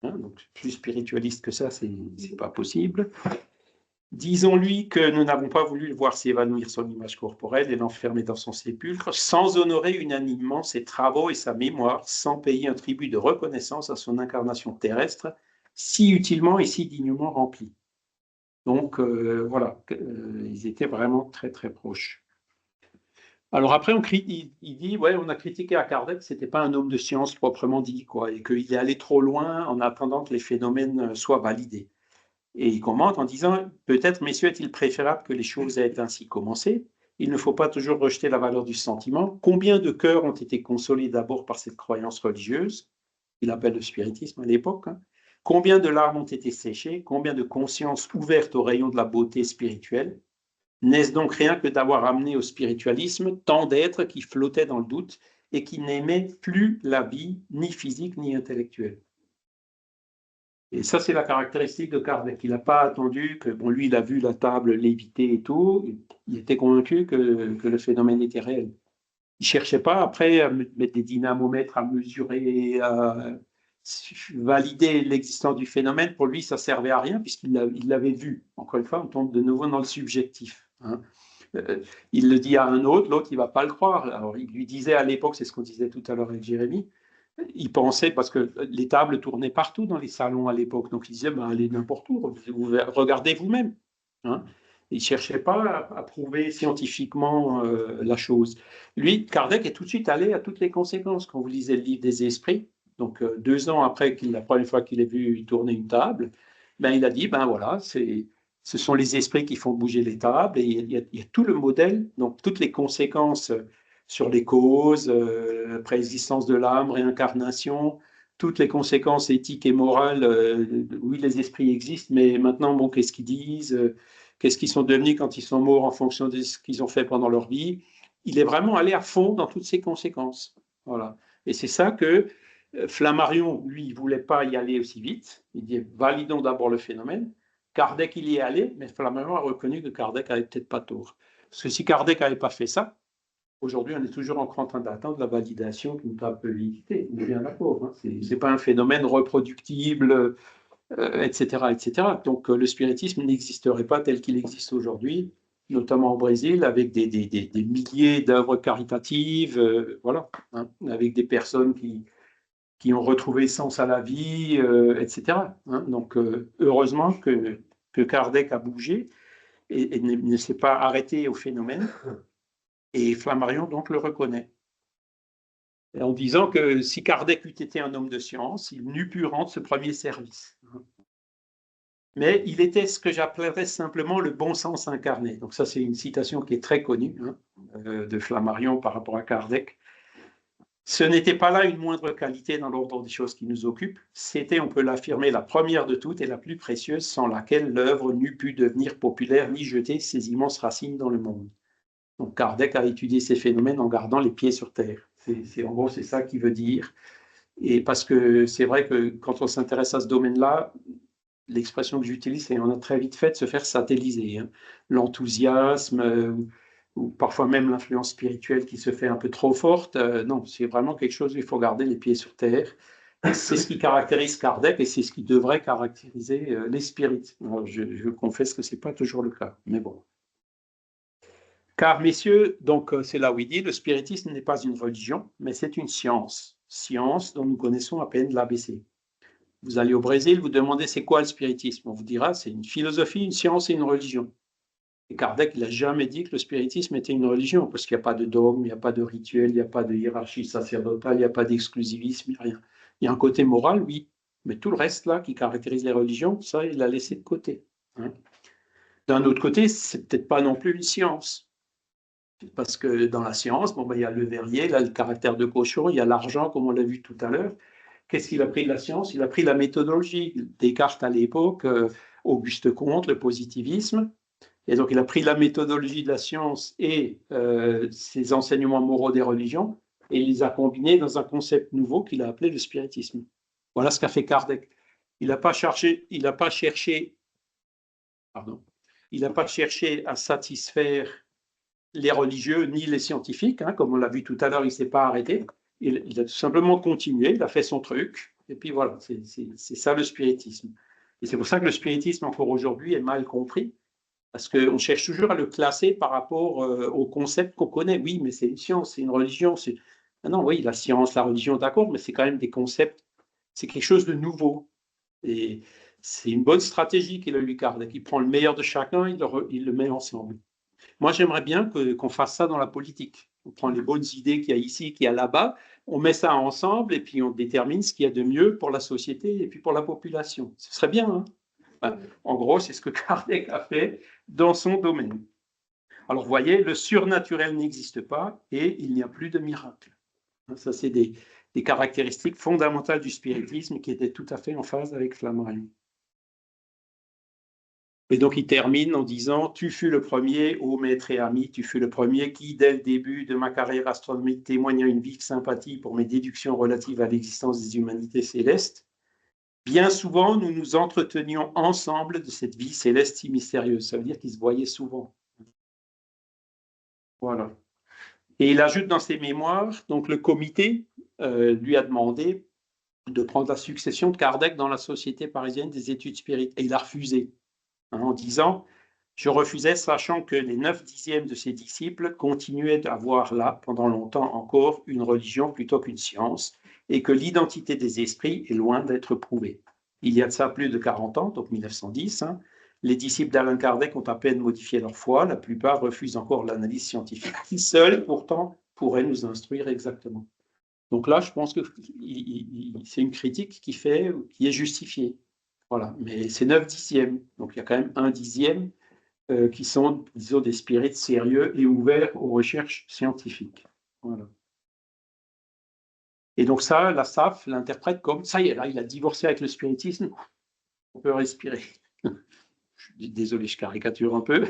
donc plus spiritualiste que ça, c'est pas possible. Disons-lui que nous n'avons pas voulu le voir s'évanouir son image corporelle et l'enfermer dans son sépulcre, sans honorer unanimement ses travaux et sa mémoire, sans payer un tribut de reconnaissance à son incarnation terrestre, si utilement et si dignement remplie. Donc voilà, ils étaient vraiment très très proches. Alors après, il dit, ouais, on a critiqué à Kardec, c'était pas un homme de science proprement dit, quoi, et qu'il est allé trop loin en attendant que les phénomènes soient validés. Et il commente en disant, peut-être, messieurs, est-il préférable que les choses aient ainsi commencé? Il ne faut pas toujours rejeter la valeur du sentiment. Combien de cœurs ont été consolés d'abord par cette croyance religieuse, qu'il appelle le spiritisme à l'époque, hein? Combien de larmes ont été séchées? Combien de consciences ouvertes aux rayons de la beauté spirituelle? N'est-ce donc rien que d'avoir amené au spiritualisme tant d'êtres qui flottaient dans le doute et qui n'aimaient plus la vie, ni physique, ni intellectuelle? Et ça, c'est la caractéristique de Kardec. Il n'a pas attendu que, bon, lui, il a vu la table léviter et tout, il était convaincu que le phénomène était réel. Il ne cherchait pas après à mettre des dynamomètres, à mesurer, à valider l'existence du phénomène. Pour lui, ça ne servait à rien puisqu'il l'avait vu. Encore une fois, on tombe de nouveau dans le subjectif, hein. Il le dit à un autre, l'autre, il ne va pas le croire. Alors, il lui disait à l'époque, c'est ce qu'on disait tout à l'heure avec Jérémy, il pensait, parce que les tables tournaient partout dans les salons à l'époque, donc il disait, allez n'importe où, regardez vous-même, hein. Il ne cherchait pas à prouver scientifiquement la chose. Lui, Kardec est tout de suite allé à toutes les conséquences. Quand vous lisez le livre des esprits, donc 2 ans après la première fois qu'il ait vu tourner une table, il a dit, voilà, ce sont les esprits qui font bouger les tables, et il y a tout le modèle, donc toutes les conséquences sur les causes, préexistence de l'âme, réincarnation, toutes les conséquences éthiques et morales. Oui, les esprits existent, mais maintenant, bon, qu'est-ce qu'ils disent, qu'est-ce qu'ils sont devenus quand ils sont morts en fonction de ce qu'ils ont fait pendant leur vie. Il est vraiment allé à fond dans toutes ces conséquences. Voilà. Et c'est ça que Flammarion, lui, il ne voulait pas y aller aussi vite. Il dit, validons d'abord le phénomène. Kardec, il y est allé, mais Flammarion a reconnu que Kardec n'avait peut-être pas tort. Parce que si Kardec n'avait pas fait ça, aujourd'hui, on est toujours en train d'attendre la validation d'une probabilité. On est bien d'accord. Hein. Ce n'est pas un phénomène reproductible, etc., etc. Donc, le spiritisme n'existerait pas tel qu'il existe aujourd'hui, notamment au Brésil, avec des milliers d'œuvres caritatives, voilà, hein, avec des personnes qui ont retrouvé sens à la vie, etc. Hein. Donc, heureusement que Kardec a bougé et ne s'est pas arrêté au phénomène. Et Flammarion, donc, le reconnaît. En disant que si Kardec eût été un homme de science, il n'eût pu rendre ce premier service. Mais il était ce que j'appellerais simplement le bon sens incarné. Donc ça, c'est une citation qui est très connue de Flammarion par rapport à Kardec. Ce n'était pas là une moindre qualité dans l'ordre des choses qui nous occupent. C'était, on peut l'affirmer, la première de toutes et la plus précieuse, sans laquelle l'œuvre n'eût pu devenir populaire ni jeter ses immenses racines dans le monde. Donc Kardec a étudié ces phénomènes en gardant les pieds sur terre. En gros, c'est ça qu'il veut dire. Et parce que c'est vrai que quand on s'intéresse à ce domaine-là, l'expression que j'utilise, c'est on a très vite fait de se faire satelliser. Hein. L'enthousiasme, ou parfois même l'influence spirituelle qui se fait un peu trop forte. Non, c'est vraiment quelque chose où il faut garder les pieds sur terre. C'est ce qui caractérise Kardec et c'est ce qui devrait caractériser les spirites. Alors, je confesse que ce n'est pas toujours le cas, mais bon. Car, messieurs, donc c'est là où il dit, le spiritisme n'est pas une religion, mais c'est une science. Science dont nous connaissons à peine l'ABC. Vous allez au Brésil, vous demandez c'est quoi le spiritisme. On vous dira c'est une philosophie, une science et une religion. Et Kardec, il n'a jamais dit que le spiritisme était une religion, parce qu'il n'y a pas de dogme, il n'y a pas de rituel, il n'y a pas de hiérarchie sacerdotale, il n'y a pas d'exclusivisme, il n'y a rien. Il y a un côté moral, oui, mais tout le reste là qui caractérise les religions, ça, il l'a laissé de côté. Hein. D'un autre côté, c'est peut-être pas non plus une science. Parce que dans la science, bon, ben, il y a le verrier, là, le caractère de cochon, il y a l'argent, comme on l'a vu tout à l'heure. Qu'est-ce qu'il a pris de la science? Il a pris la méthodologie. Descartes à l'époque, Auguste Comte, le positivisme. Et donc, il a pris la méthodologie de la science et ses enseignements moraux des religions et il les a combinés dans un concept nouveau qu'il a appelé le spiritisme. Voilà ce qu'a fait Kardec. Il n'a pas cherché à satisfaire les religieux ni les scientifiques, hein, comme on l'a vu tout à l'heure, il ne s'est pas arrêté. Il a tout simplement continué, il a fait son truc, et puis voilà, c'est ça le spiritisme. Et c'est pour ça que le spiritisme, encore aujourd'hui, est mal compris, parce qu'on cherche toujours à le classer par rapport au concept qu'on connaît. Oui, mais c'est une science, c'est une religion. Ah non, oui, la science, la religion, d'accord, mais c'est quand même des concepts, c'est quelque chose de nouveau. Et c'est une bonne stratégie qu'il a eu, Kardec. Il prend le meilleur de chacun, il le met ensemble. Moi, j'aimerais bien qu'on fasse ça dans la politique. On prend les bonnes idées qu'il y a ici, qu'il y a là-bas, on met ça ensemble et puis on détermine ce qu'il y a de mieux pour la société et puis pour la population. Ce serait bien, hein? Enfin, en gros, c'est ce que Kardec a fait dans son domaine. Alors, vous voyez, le surnaturel n'existe pas et il n'y a plus de miracle. Ça, c'est des caractéristiques fondamentales du spiritisme qui étaient tout à fait en phase avec Flammarion. Et donc, il termine en disant « Tu fus le premier, ô maître et ami, tu fus le premier qui, dès le début de ma carrière astronomique, témoigna une vive sympathie pour mes déductions relatives à l'existence des humanités célestes. Bien souvent, nous nous entretenions ensemble de cette vie céleste si mystérieuse. » Ça veut dire qu'ils se voyaient souvent. Voilà. Et il ajoute dans ses mémoires, donc le comité lui a demandé de prendre la succession de Kardec dans la Société parisienne des études spirites. Et il a refusé, hein, en disant « Je refusais, sachant que les 9/10 de ses disciples continuaient à voir là, pendant longtemps encore, une religion plutôt qu'une science, et que l'identité des esprits est loin d'être prouvée. » Il y a de ça plus de 40 ans, donc 1910, hein, les disciples d'Allan Kardec ont à peine modifié leur foi, la plupart refusent encore l'analyse scientifique, qui seule, pourtant, pourrait nous instruire exactement. Donc là, je pense que c'est une critique qui est justifiée. Voilà, mais c'est 9/10, donc il y a quand même 1/10 qui sont, disons, des spirites sérieux et ouverts aux recherches scientifiques. Voilà. Et donc ça, la SAF l'interprète comme, ça y est, là, il a divorcé avec le spiritisme, on peut respirer. Désolé, je caricature un peu.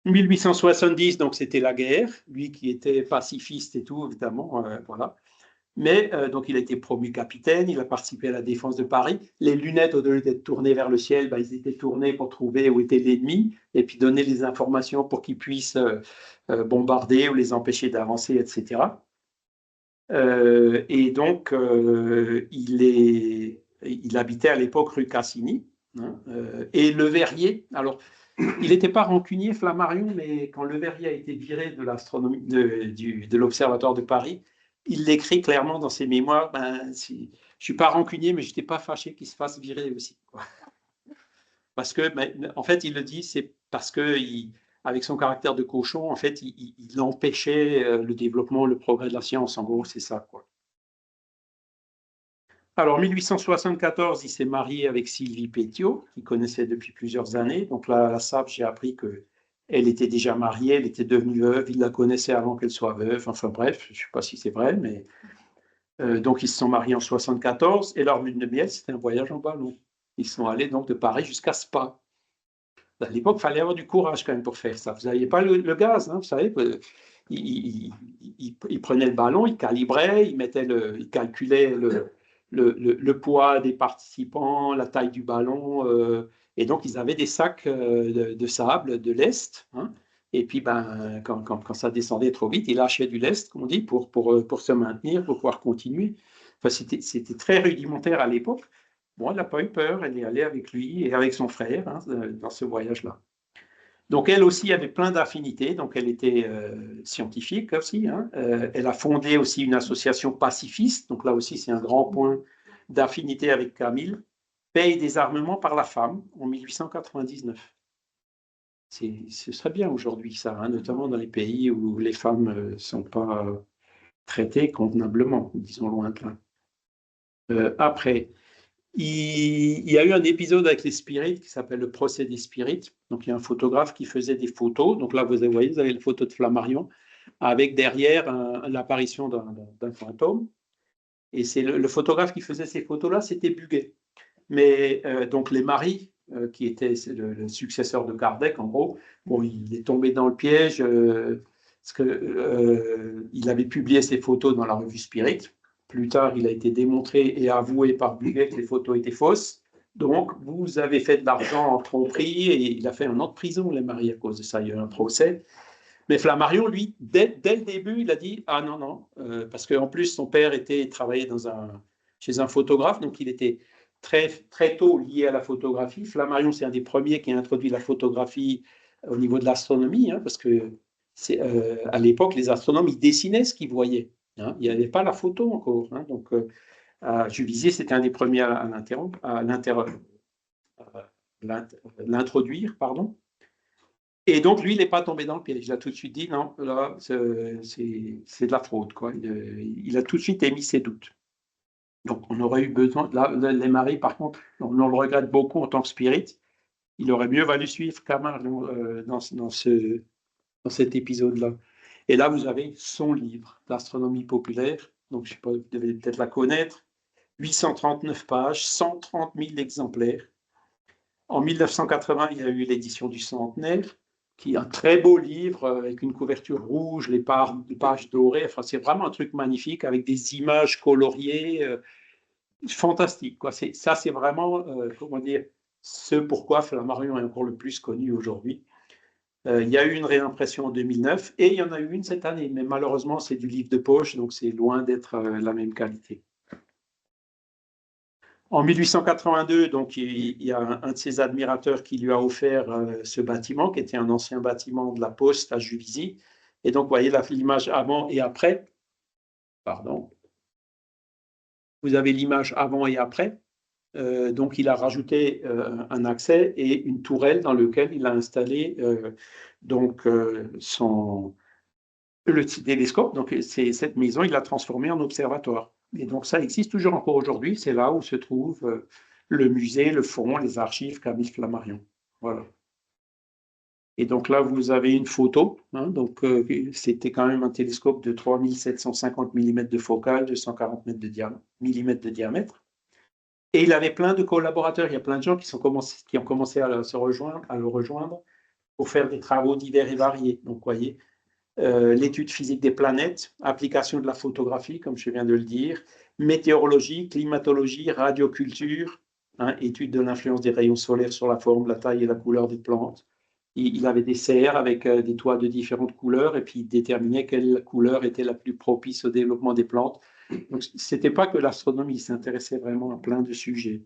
1870, donc c'était la guerre, lui qui était pacifiste et tout, évidemment, voilà. Mais donc il a été promu capitaine, il a participé à la défense de Paris. Les lunettes, au lieu d'être tournées vers le ciel, ben, ils étaient tournées pour trouver où était l'ennemi et puis donner les informations pour qu'ils puissent bombarder ou les empêcher d'avancer, etc. Et donc il habitait à l'époque rue Cassini, hein, et Le Verrier. Alors, il n'était pas rancunier, Flammarion, mais quand Le Verrier a été viré de l'astronomie de l'Observatoire de Paris, il l'écrit clairement dans ses mémoires, ben, si, je ne suis pas rancunier, mais je n'étais pas fâché qu'il se fasse virer aussi, quoi. Parce que, ben, en fait, il le dit, c'est parce que, avec son caractère de cochon, en fait, il empêchait le développement, le progrès de la science. En gros, c'est ça, quoi. Alors, 1874, il s'est marié avec Sylvie Pétiot, qu'il connaissait depuis plusieurs années. Donc là, à la SAP, j'ai appris qu'elle était déjà mariée, elle était devenue veuve, il la connaissait avant qu'elle soit veuve. Enfin bref, je ne sais pas si c'est vrai, mais donc ils se sont mariés en 74 et leur lune de miel, c'était un voyage en ballon. Ils sont allés donc de Paris jusqu'à Spa. À l'époque, il fallait avoir du courage quand même pour faire ça. Vous n'aviez pas le gaz, hein, vous savez. Il prenait le ballon, il calibrait, il calculait le poids des participants, la taille du ballon. Et donc, ils avaient des sacs de sable, de lest. Hein, et puis, ben, quand ça descendait trop vite, ils lâchaient du lest, comme on dit, pour se maintenir, pour pouvoir continuer. Enfin, c'était très rudimentaire à l'époque. Bon, elle n'a pas eu peur, elle est allée avec lui et avec son frère, hein, dans ce voyage-là. Donc elle aussi avait plein d'affinités, donc elle était scientifique aussi, hein. Elle a fondé aussi une association pacifiste, donc là aussi c'est un grand point d'affinité avec Camille, paye des armements par la femme en 1899. Ce serait bien aujourd'hui ça, hein, notamment dans les pays où les femmes ne sont pas traitées convenablement, disons lointain. Après, il y a eu un épisode avec les spirites qui s'appelle le procès des spirites. Donc, il y a un photographe qui faisait des photos. Donc là, vous voyez, vous avez une photo de Flammarion avec derrière l'apparition d'un fantôme. Et c'est le photographe qui faisait ces photos-là, c'était Buguet. Mais donc les maris, qui étaient le successeur de Kardec, en gros, bon, il est tombé dans le piège parce que il avait publié ses photos dans la revue Spirit. Plus tard, il a été démontré et avoué par Buguet que les photos étaient fausses. Donc, vous avez fait de l'argent en tromperie et il a fait un an de prison, les maris, à cause de ça. Il y a eu un procès. Mais Flammarion, lui, dès le début, il a dit « Ah non, non », parce qu'en plus, son père travaillait chez un photographe, donc il était très, très tôt lié à la photographie. Flammarion, c'est un des premiers qui a introduit la photographie au niveau de l'astronomie, hein, parce que à l'époque, les astronomes, ils dessinaient ce qu'ils voyaient. Hein, il n'y avait pas la photo encore. Hein, donc, Juvisy, c'était un des premiers à l'introduire, pardon. Et donc, lui, il n'est pas tombé dans le piège. Il a tout de suite dit, non, là, c'est de la fraude, quoi. Il a tout de suite émis ses doutes. Donc, on aurait eu besoin, là, les maris, par contre, on le regrette beaucoup en tant que spirit. Il aurait mieux valu suivre Camargue dans cet épisode-là. Et là, vous avez son livre, L'astronomie populaire. Donc, je ne sais pas, vous devez peut-être la connaître. 839 pages, 130 000 exemplaires. En 1980, il y a eu l'édition du centenaire, qui est un très beau livre avec une couverture rouge, les pages dorées. Enfin, c'est vraiment un truc magnifique avec des images coloriées, fantastique, quoi. Ça, c'est vraiment, comment dire, ce pourquoi Flammarion est encore le plus connu aujourd'hui. Il y a eu une réimpression en 2009 et il y en a eu une cette année, mais malheureusement, c'est du livre de poche, donc c'est loin d'être la même qualité. En 1882, donc, il y a un de ses admirateurs qui lui a offert ce bâtiment, qui était un ancien bâtiment de la Poste à Juvisy. Et donc, vous voyez l'image avant et après. Pardon. Vous avez l'image avant et après. Donc, il a rajouté un accès et une tourelle dans laquelle il a installé le télescope. Donc, cette maison, il l'a transformée en observatoire. Et donc, ça existe toujours encore aujourd'hui. C'est là où se trouve le musée, le fonds, les archives Camille Flammarion. Voilà. Et donc là, vous avez une photo. Hein, donc, c'était quand même un télescope de 3750 mm de focale, 240 mm de diamètre. Et il avait plein de collaborateurs. Il y a plein de gens qui ont commencé à le rejoindre pour faire des travaux divers et variés. Donc, vous voyez, l'étude physique des planètes, application de la photographie, comme je viens de le dire, météorologie, climatologie, radioculture, hein, étude de l'influence des rayons solaires sur la forme, la taille et la couleur des plantes. Il avait des serres avec des toits de différentes couleurs et puis il déterminait quelle couleur était la plus propice au développement des plantes. Donc, ce n'était pas que l'astronomie, il s'intéressait vraiment à plein de sujets.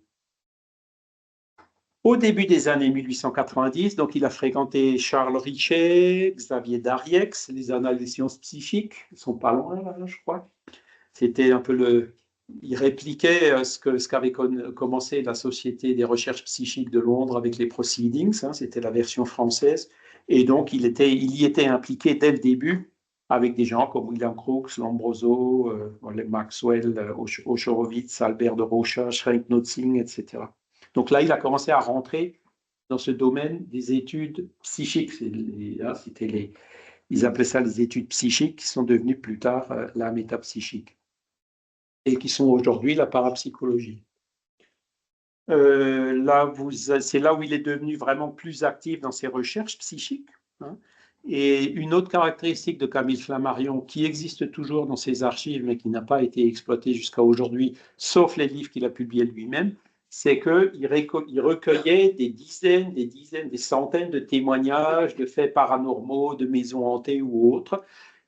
Au début des années 1890, donc il a fréquenté Charles Richet, Xavier Dariex, les annales des sciences psychiques, ils ne sont pas loin là, je crois. C'était un peu il répliquait ce qu'avait commencé la Société des recherches psychiques de Londres avec les Proceedings, hein, c'était la version française, et donc il y était impliqué dès le début avec des gens comme William Crookes, Lombroso, Maxwell, Oshorowitz, Albert de Rocha, Schrenk-Notzing, etc. Donc là, il a commencé à rentrer dans ce domaine des études psychiques. Ils appelaient ça les études psychiques, qui sont devenues plus tard la métapsychique et qui sont aujourd'hui la parapsychologie. C'est là où il est devenu vraiment plus actif dans ses recherches psychiques. Hein. Et une autre caractéristique de Camille Flammarion, qui existe toujours dans ses archives, mais qui n'a pas été exploitée jusqu'à aujourd'hui, sauf les livres qu'il a publiés lui-même, c'est qu'il recueillait des dizaines, des centaines de témoignages de faits paranormaux, de maisons hantées ou autres.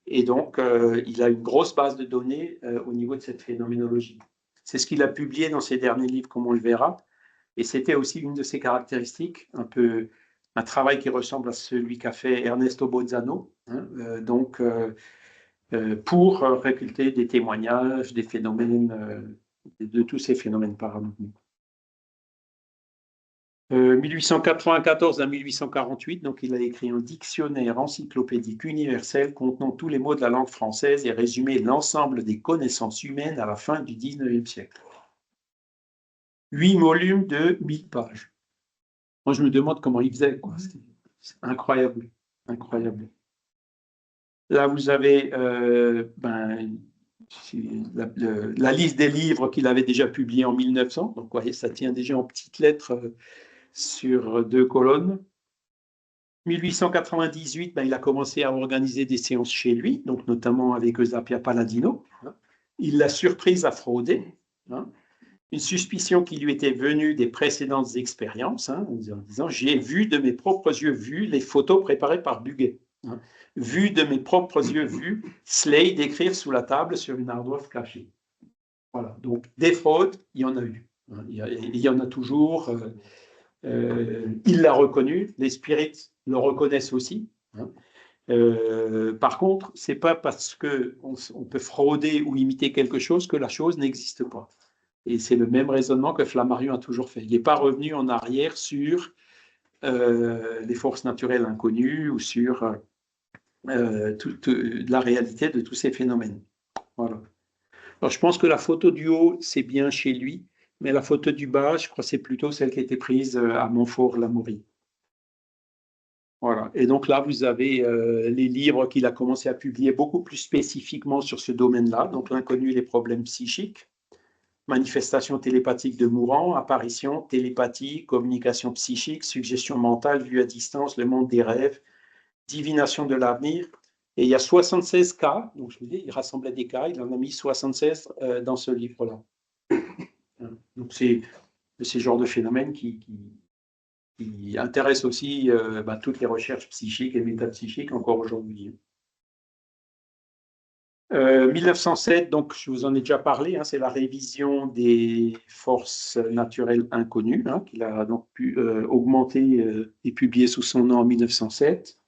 Et donc, il a une grosse base de données au niveau de cette phénoménologie. C'est ce qu'il a publié dans ses derniers livres, comme on le verra. Et c'était aussi une de ses caractéristiques, un travail qui ressemble à celui qu'a fait Ernesto Bozzano, hein, pour récolter des témoignages, des phénomènes, de tous ces phénomènes paranormaux. 1894 à 1848, donc il a écrit un dictionnaire encyclopédique universel contenant tous les mots de la langue française et résumé l'ensemble des connaissances humaines à la fin du XIXe siècle. 8 volumes de 1000 pages. Moi, je me demande comment il faisait, quoi. C'est incroyable, incroyable. Là, vous avez la liste des livres qu'il avait déjà publiés en 1900. Donc, vous voyez, ça tient déjà en petites lettres sur 2 colonnes. 1898, il a commencé à organiser des séances chez lui, donc notamment avec Eusapia Palladino. Il l'a surprise à frauder. Hein. Une suspicion qui lui était venue des précédentes expériences, hein, en disant « J'ai vu de mes propres yeux les photos préparées par Bugey. Hein. Vu de mes propres yeux Slade écrire sous la table sur une ardoise cachée. » Voilà, donc des fraudes, il y en a eu. Hein. Il y en a toujours. Il l'a reconnu, les spirites le reconnaissent aussi. Hein. Par contre, ce n'est pas parce qu'on peut frauder ou imiter quelque chose que la chose n'existe pas. Et c'est le même raisonnement que Flammarion a toujours fait. Il n'est pas revenu en arrière sur les forces naturelles inconnues ou sur la réalité de tous ces phénomènes. Voilà. Alors, je pense que la photo du haut, c'est bien chez lui, mais la photo du bas, je crois que c'est plutôt celle qui a été prise à Montfort-l'Amaury. Voilà. Et donc là, vous avez les livres qu'il a commencé à publier beaucoup plus spécifiquement sur ce domaine-là, donc l'inconnu et les problèmes psychiques. Manifestation télépathique de mourants, apparition, télépathie, communication psychique, suggestion mentale, vue à distance, le monde des rêves, divination de l'avenir. Et il y a 76 cas, donc je vous dis, il rassemblait des cas, il en a mis 76 dans ce livre-là. Donc c'est ce genre de phénomène qui intéresse aussi toutes les recherches psychiques et métapsychiques encore aujourd'hui. 1907, donc je vous en ai déjà parlé, hein, c'est la révision des forces naturelles inconnues, hein, qu'il a donc pu augmenter et publier sous son nom en 1907.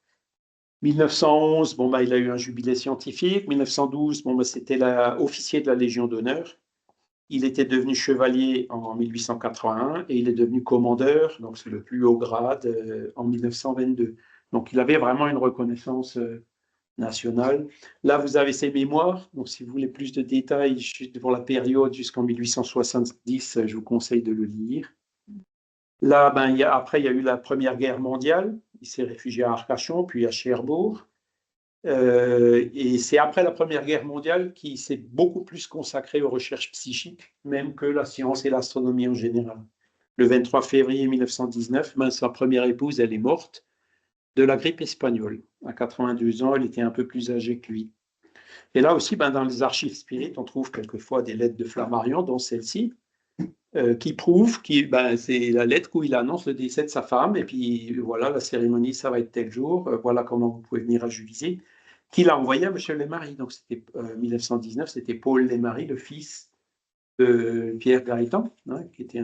1911, il a eu un jubilé scientifique. 1912, c'était officier de la Légion d'honneur. Il était devenu chevalier en 1881 et il est devenu commandeur, donc c'est le plus haut grade, en 1922. Donc il avait vraiment une reconnaissance nationale. Là, vous avez ses mémoires. Donc, si vous voulez plus de détails pour la période jusqu'en 1870, je vous conseille de le lire. Là, après, il y a eu la Première Guerre mondiale. il s'est réfugié à Arcachon, puis à Cherbourg. Et c'est après la Première Guerre mondiale qu'il s'est beaucoup plus consacré aux recherches psychiques, même que la science et l'astronomie en général. Le 23 février 1919, sa première épouse, elle est morte de la grippe espagnole. À 92 ans, elle était un peu plus âgée que lui. Et là aussi, dans les archives spirites, on trouve quelquefois des lettres de Flammarion, dont celle-ci, qui prouve que c'est la lettre où il annonce le décès de sa femme, et puis voilà, la cérémonie, ça va être tel jour, voilà comment vous pouvez venir à Juvisy, qu'il a envoyé à M. Lemarie. Donc c'était 1919, c'était Paul Lemarie, le fils de Pierre Garitan, hein, qui était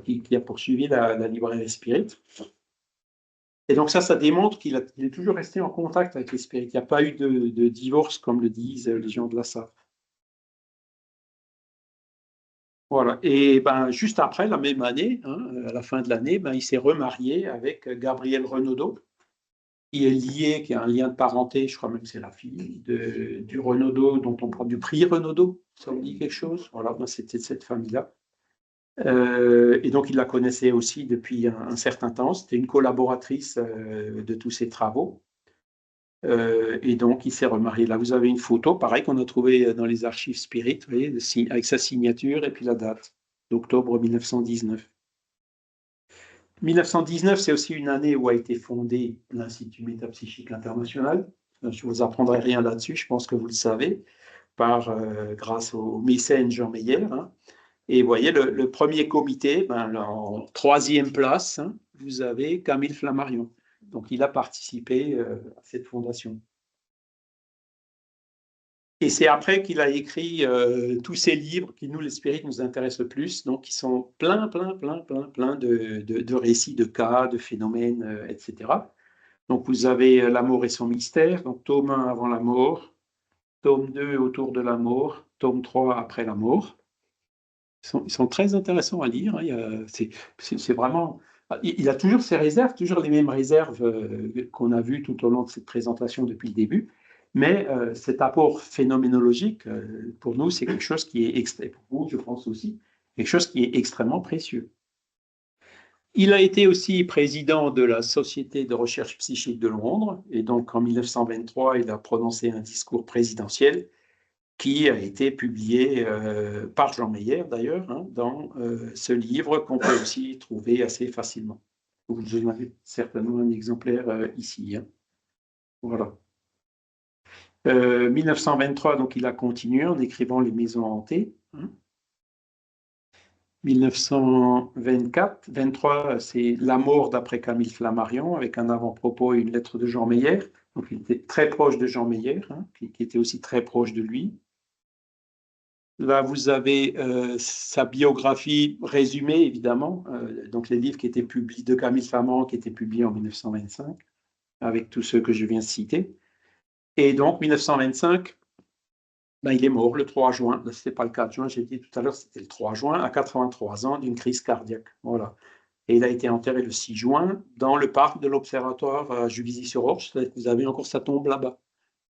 qui a poursuivi la librairie Spirit. Et donc ça démontre qu'il est toujours resté en contact avec les spirites. Il n'y a pas eu de divorce, comme le disent les gens de la SAF. Voilà. Et juste après, la même année, hein, à la fin de l'année, il s'est remarié avec Gabrielle Renaudot, qui est liée, qui a un lien de parenté, je crois même que c'est la fille du Renaudot, dont on parle du prix Renaudot. Ça vous dit quelque chose? Voilà, c'était de cette famille-là. Et donc, il la connaissait aussi depuis un certain temps. C'était une collaboratrice de tous ses travaux. Et donc, il s'est remarié. Là, vous avez une photo, pareil, qu'on a trouvée dans les archives Spirit, vous voyez, avec sa signature et puis la date d'octobre 1919. 1919, c'est aussi une année où a été fondé l'Institut Métapsychique International. Je ne vous apprendrai rien là-dessus, je pense que vous le savez, grâce au mécène Jean Meyer. Hein. Et vous voyez, le premier comité, en troisième place, hein, vous avez Camille Flammarion. Donc, il a participé à cette fondation. Et c'est après qu'il a écrit tous ces livres qui, nous, les spirites, nous intéressent le plus, donc qui sont plein de récits, de cas, de phénomènes, etc. Donc, vous avez L'amour et son mystère, donc tome 1 avant la mort, tome 2 autour de la mort, tome 3 après la mort. Ils sont très intéressants à lire. Hein. C'est vraiment... Il a toujours ses réserves, toujours les mêmes réserves qu'on a vues tout au long de cette présentation depuis le début. Mais cet apport phénoménologique, pour nous, c'est quelque chose qui est, pour vous, je pense aussi, quelque chose qui est extrêmement précieux. Il a été aussi président de la Société de recherche psychique de Londres, et donc en 1923, il a prononcé un discours présidentiel qui a été publié par Jean Meyer, d'ailleurs, hein, dans ce livre qu'on peut aussi trouver assez facilement. Vous en avez certainement un exemplaire ici. Hein. Voilà. 1923, donc il a continué en écrivant Les Maisons hantées. Hein. 1924, 23, c'est La mort d'après Camille Flammarion, avec un avant-propos et une lettre de Jean Meyer. Donc il était très proche de Jean Meyer, hein, qui était aussi très proche de lui. Là, vous avez sa biographie résumée, évidemment, donc les livres qui étaient publiés de Camille Flammarion, qui étaient publiés en 1925, avec tous ceux que je viens de citer. Et donc, 1925, il est mort le 3 juin. Ce n'était pas le 4 juin, j'ai dit tout à l'heure, c'était le 3 juin, à 83 ans, d'une crise cardiaque. Voilà. Et il a été enterré le 6 juin dans le parc de l'Observatoire à Juvisy-sur-Orge. Vous avez encore sa tombe là-bas,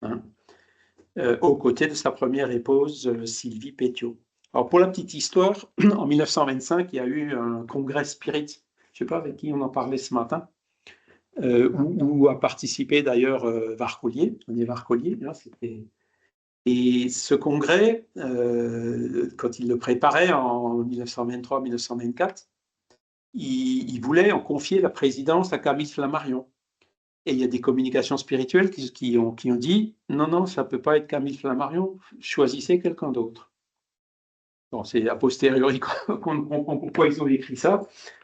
hein, aux côtés de sa première épouse, Sylvie Pétiot. Alors, pour la petite histoire, en 1925, il y a eu un congrès spirit. Je ne sais pas avec qui on en parlait ce matin, où a participé d'ailleurs Varcollier, René Varcollier. Hein, et ce congrès, quand il le préparait en 1923-1924, il voulait en confier la présidence à Camille Flammarion. Et il y a des communications spirituelles qui ont dit « Non, ça ne peut pas être Camille Flammarion, choisissez quelqu'un d'autre. » Bon, c'est a posteriori qu'on comprend pourquoi ils ont écrit ça.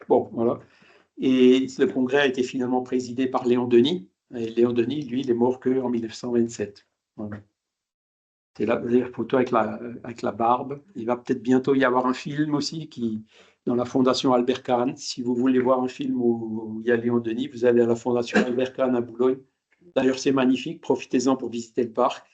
Bon, voilà. Et le congrès a été finalement présidé par Léon Denis. Et Léon Denis, lui, il est mort qu'en 1927. Voilà. C'est là, la photo avec la barbe. Il va peut-être bientôt y avoir un film aussi dans la Fondation Albert Kahn. Si vous voulez voir un film où il y a Léon Denis, vous allez à la Fondation Albert Kahn à Boulogne. D'ailleurs, c'est magnifique. Profitez-en pour visiter le parc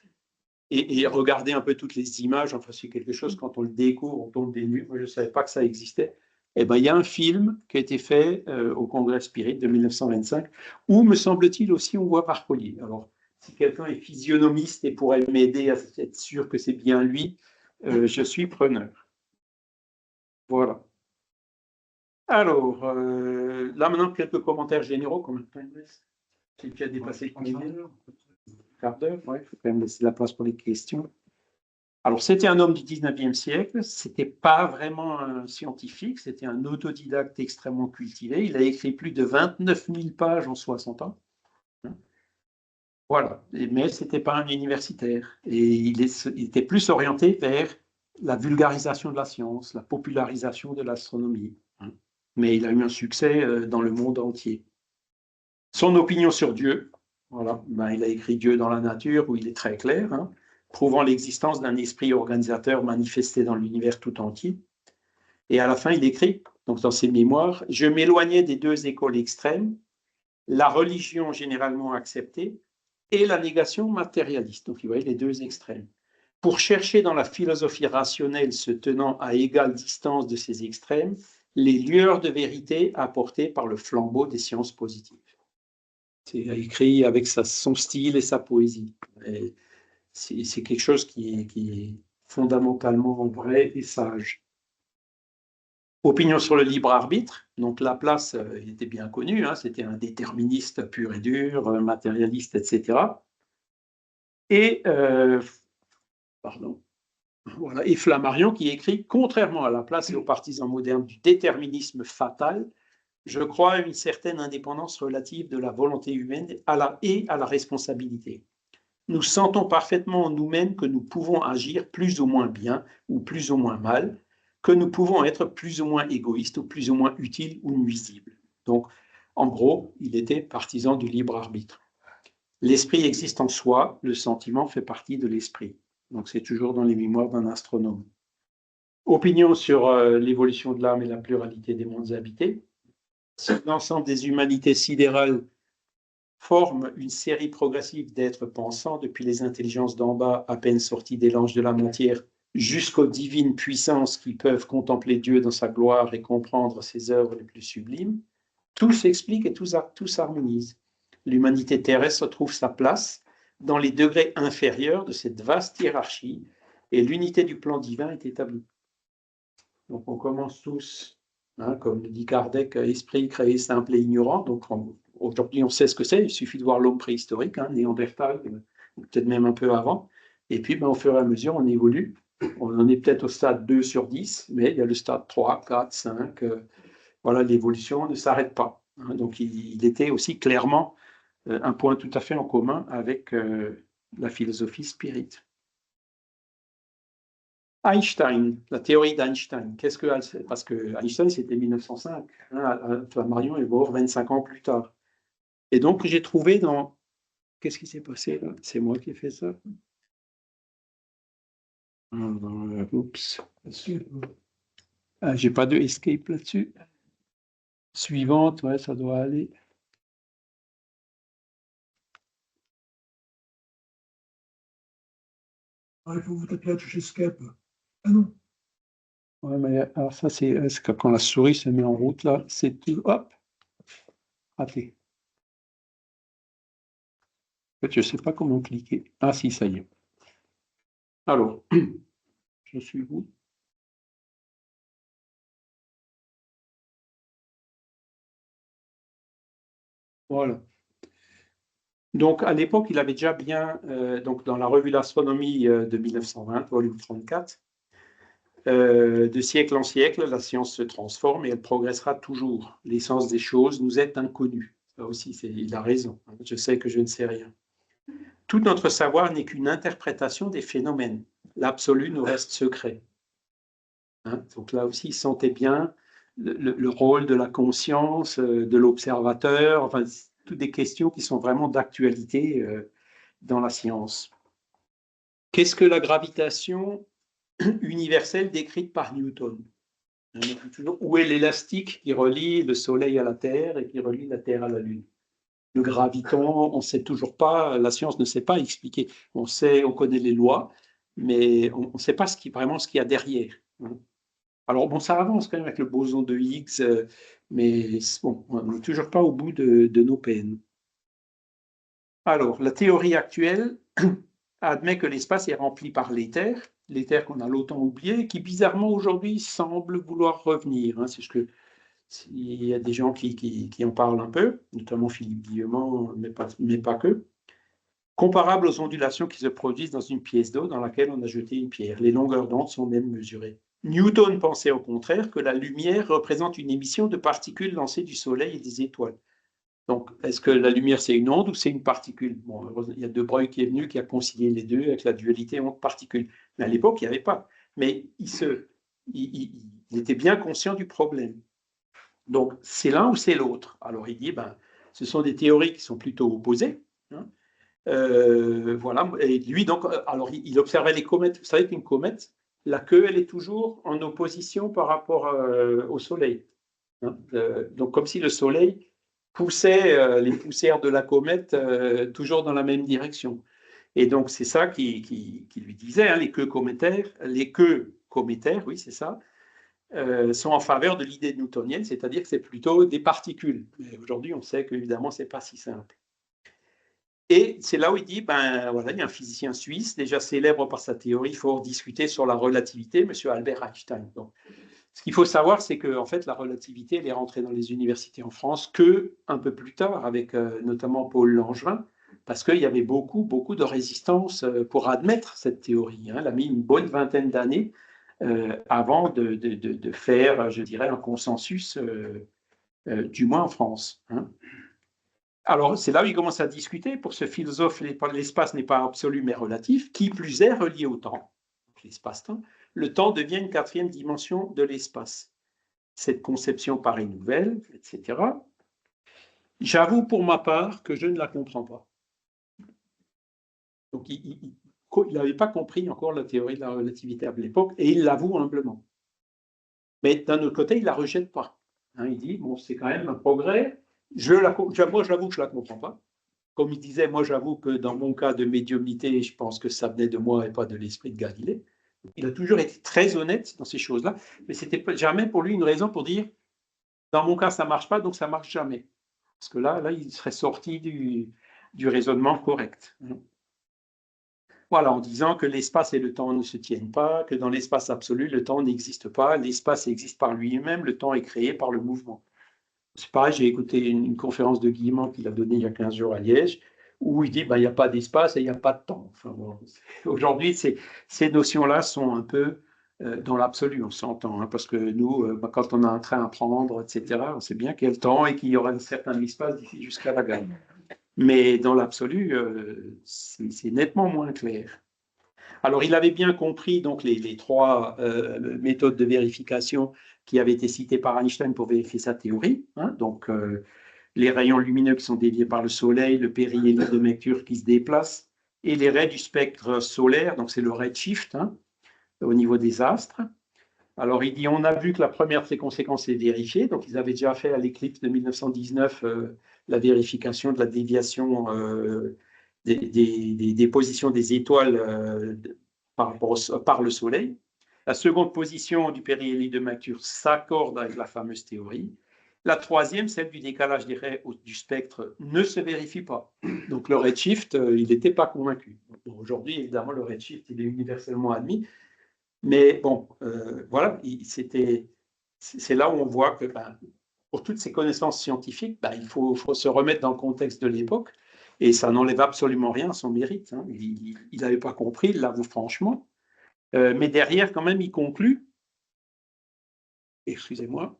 et regardez un peu toutes les images. Enfin, c'est quelque chose, quand on le découvre, on tombe des nues. Moi, je ne savais pas que ça existait. Eh ben, il y a un film qui a été fait au Congrès Spirit de 1925 où, me semble-t-il, aussi on voit Varcollier. Alors, si quelqu'un est physionomiste et pourrait m'aider à être sûr que c'est bien lui, je suis preneur. Voilà. Alors, là maintenant, quelques commentaires généraux. Combien de temps il reste? J'ai déjà dépassé le quart d'heure. Ouais, il faut quand même laisser la place pour les questions. Alors, c'était un homme du 19e siècle. C'était pas vraiment un scientifique. C'était un autodidacte extrêmement cultivé. Il a écrit plus de 29 000 pages en 60 ans. Voilà. Mais c'était pas un universitaire. Et il était plus orienté vers la vulgarisation de la science, la popularisation de l'astronomie. Mais il a eu un succès dans le monde entier. Son opinion sur Dieu, voilà, ben, il a écrit Dieu dans la nature, où il est très clair, hein, prouvant l'existence d'un esprit organisateur manifesté dans l'univers tout entier. Et à la fin, il écrit, donc dans ses mémoires, je m'éloignais des deux écoles extrêmes, la religion généralement acceptée et la négation matérialiste. Donc, vous voyez les deux extrêmes. Pour chercher dans la philosophie rationnelle se tenant à égale distance de ces extrêmes, les lueurs de vérité apportées par le flambeau des sciences positives. C'est écrit avec son style et sa poésie. C'est quelque chose qui est fondamentalement vrai et sage. Opinion sur le libre arbitre. Donc Laplace, il était bien connu, hein, c'était un déterministe pur et dur, matérialiste, etc. Et, voilà, et Flammarion qui écrit, contrairement à Laplace et aux partisans modernes du déterminisme fatal, je crois à une certaine indépendance relative de la volonté humaine et à la responsabilité. Nous sentons parfaitement en nous-mêmes que nous pouvons agir plus ou moins bien ou plus ou moins mal, que nous pouvons être plus ou moins égoïstes ou plus ou moins utiles ou nuisibles. Donc, en gros, il était partisan du libre arbitre. L'esprit existe en soi, le sentiment fait partie de l'esprit. Donc, c'est toujours dans les mémoires d'un astronome. Opinion sur l'évolution de l'âme et la pluralité des mondes habités. Si l'ensemble des humanités sidérales forme une série progressive d'êtres pensants, depuis les intelligences d'en bas, à peine sorties des langes de la matière, jusqu'aux divines puissances qui peuvent contempler Dieu dans sa gloire et comprendre ses œuvres les plus sublimes, tout s'explique et tout s'harmonise. L'humanité terrestre trouve sa place dans les degrés inférieurs de cette vaste hiérarchie et l'unité du plan divin est établie. Donc on commence tous, hein, comme le dit Kardec, esprit créé simple et ignorant. Donc aujourd'hui on sait ce que c'est, il suffit de voir l'homme préhistorique, hein, Néandertal, peut-être même un peu avant. Et puis au fur et à mesure on évolue. On en est peut-être au stade 2 sur 10, mais il y a le stade 3, 4, 5. Voilà, l'évolution ne s'arrête pas. Hein. Donc il était aussi clairement un point tout à fait en commun avec la philosophie spirit. Einstein, la théorie d'Einstein. Qu'est-ce que parce que Einstein c'était 1905, hein, Flammarion est mort 25 ans plus tard. Et donc j'ai trouvé dans qu'est-ce qui s'est passé là? C'est moi qui ai fait ça. Oups. Ah, j'ai pas de escape là-dessus. Suivante, ouais, ça doit aller. Ah, il faut vous taper la touche escape. Ah non. Ouais, mais alors ça, c'est quand la souris se met en route, là, c'est tout. Hop! Raté. En fait, je ne sais pas comment cliquer. Ah si, ça y est. Alors, je suis où? Voilà. Donc, à l'époque, il avait déjà bien, donc dans la revue d'astronomie de 1920, volume 34, de siècle en siècle, la science se transforme et elle progressera toujours. L'essence des choses nous est inconnue. Ça aussi, il a raison. Je sais que je ne sais rien. Tout notre savoir n'est qu'une interprétation des phénomènes. L'absolu nous reste secret. Hein, donc là aussi, il sentait bien le rôle de la conscience, de l'observateur, enfin, toutes des questions qui sont vraiment d'actualité dans la science. Qu'est-ce que la gravitation universelle décrite par Newton? Où est l'élastique qui relie le Soleil à la Terre et qui relie la Terre à la Lune? Le graviton, on ne sait toujours pas, la science ne sait pas expliquer. On connaît les lois, mais on ne sait pas vraiment ce qu'il y a derrière. Alors, bon, ça avance quand même avec le boson de Higgs, mais bon, on n'est toujours pas au bout de nos peines. Alors, la théorie actuelle admet que l'espace est rempli par l'éther qu'on a longtemps oublié, qui bizarrement aujourd'hui semble vouloir revenir. Hein, c'est ce que il y a des gens qui en parlent un peu, notamment Philippe Guillemont, mais pas que. Comparable aux ondulations qui se produisent dans une pièce d'eau dans laquelle on a jeté une pierre. Les longueurs d'onde sont même mesurées. Newton pensait au contraire que la lumière représente une émission de particules lancées du Soleil et des étoiles. Donc, est-ce que la lumière, c'est une onde ou c'est une particule? Bon, il y a De Broglie qui est venu, qui a concilié les deux avec la dualité onde-particule. Mais à l'époque, il n'y avait pas. Mais il était bien conscient du problème. Donc, c'est l'un ou c'est l'autre. Alors, il dit, ce sont des théories qui sont plutôt opposées. Hein. Voilà. Et lui, donc, alors, il observait les comètes. Vous savez qu'une comète, la queue, elle est toujours en opposition par rapport au Soleil. Hein. Donc, comme si le Soleil poussait les poussières de la comète toujours dans la même direction. Et donc, c'est ça qui lui disait, hein, les queues cométaires, oui, c'est ça, sont en faveur de l'idée newtonienne, c'est-à-dire que c'est plutôt des particules. Mais aujourd'hui, on sait qu'évidemment, ce n'est pas si simple. Et c'est là où il dit, voilà, il y a un physicien suisse, déjà célèbre par sa théorie fort discutée sur la relativité, M. Albert Einstein. Donc, ce qu'il faut savoir, c'est que en fait, la relativité, elle est rentrée dans les universités en France qu'un peu plus tard, avec notamment Paul Langevin, parce qu'il y avait beaucoup de résistance pour admettre cette théorie. Hein. Elle a mis une bonne vingtaine d'années avant de faire, je dirais, un consensus, du moins en France. Hein. Alors, c'est là où il commence à discuter. Pour ce philosophe, l'espace n'est pas absolu mais relatif, qui plus est relié au temps, l'espace-temps. Le temps devient une quatrième dimension de l'espace. Cette conception paraît nouvelle, etc. J'avoue pour ma part que je ne la comprends pas. Donc, il n'avait pas compris encore la théorie de la relativité à l'époque, et il l'avoue humblement. Mais d'un autre côté, il ne la rejette pas. Hein, il dit, bon, c'est quand même un progrès. Moi, j'avoue que je ne la comprends pas. Comme il disait, moi, j'avoue que dans mon cas de médiumnité, je pense que ça venait de moi et pas de l'esprit de Galilée. Il a toujours été très honnête dans ces choses-là, mais ce n'était jamais pour lui une raison pour dire, dans mon cas, ça ne marche pas, donc ça ne marche jamais. Parce que là, il serait sorti du raisonnement correct. Voilà, en disant que l'espace et le temps ne se tiennent pas, que dans l'espace absolu, le temps n'existe pas, l'espace existe par lui-même, le temps est créé par le mouvement. C'est pareil, j'ai écouté une conférence de Guillemot qu'il a donnée il y a 15 jours à Liège, où il dit il n'y a pas d'espace et il n'y a pas de temps. Enfin, bon, aujourd'hui, ces notions-là sont un peu dans l'absolu, on s'entend, hein, parce que nous, quand on a un train à prendre, etc., on sait bien qu'il y a le temps et qu'il y aura un certain espace d'ici jusqu'à la gare. Mais dans l'absolu, c'est nettement moins clair. Alors, il avait bien compris donc, les trois méthodes de vérification qui avaient été citées par Einstein pour vérifier sa théorie. Hein, donc, les rayons lumineux qui sont déviés par le Soleil, le périhélie de Mercure qui se déplace, et les raies du spectre solaire, donc c'est le redshift, hein, au niveau des astres. Alors, il dit, on a vu que la première de ces conséquences est vérifiée. Donc, ils avaient déjà fait à l'éclipse de 1919 la vérification de la déviation des positions des étoiles par le Soleil. La seconde position du périhélie de Mercure s'accorde avec la fameuse théorie. La troisième, celle du décalage des raies du spectre, ne se vérifie pas. Donc le redshift, il n'était pas convaincu. Bon, aujourd'hui, évidemment, le redshift, il est universellement admis. Mais bon, voilà, c'est là où on voit que pour toutes ces connaissances scientifiques, il faut se remettre dans le contexte de l'époque. Et ça n'enlève absolument rien à son mérite. Hein. Il n'avait pas compris, il l'avoue franchement. Mais derrière, quand même, il conclut. Excusez-moi.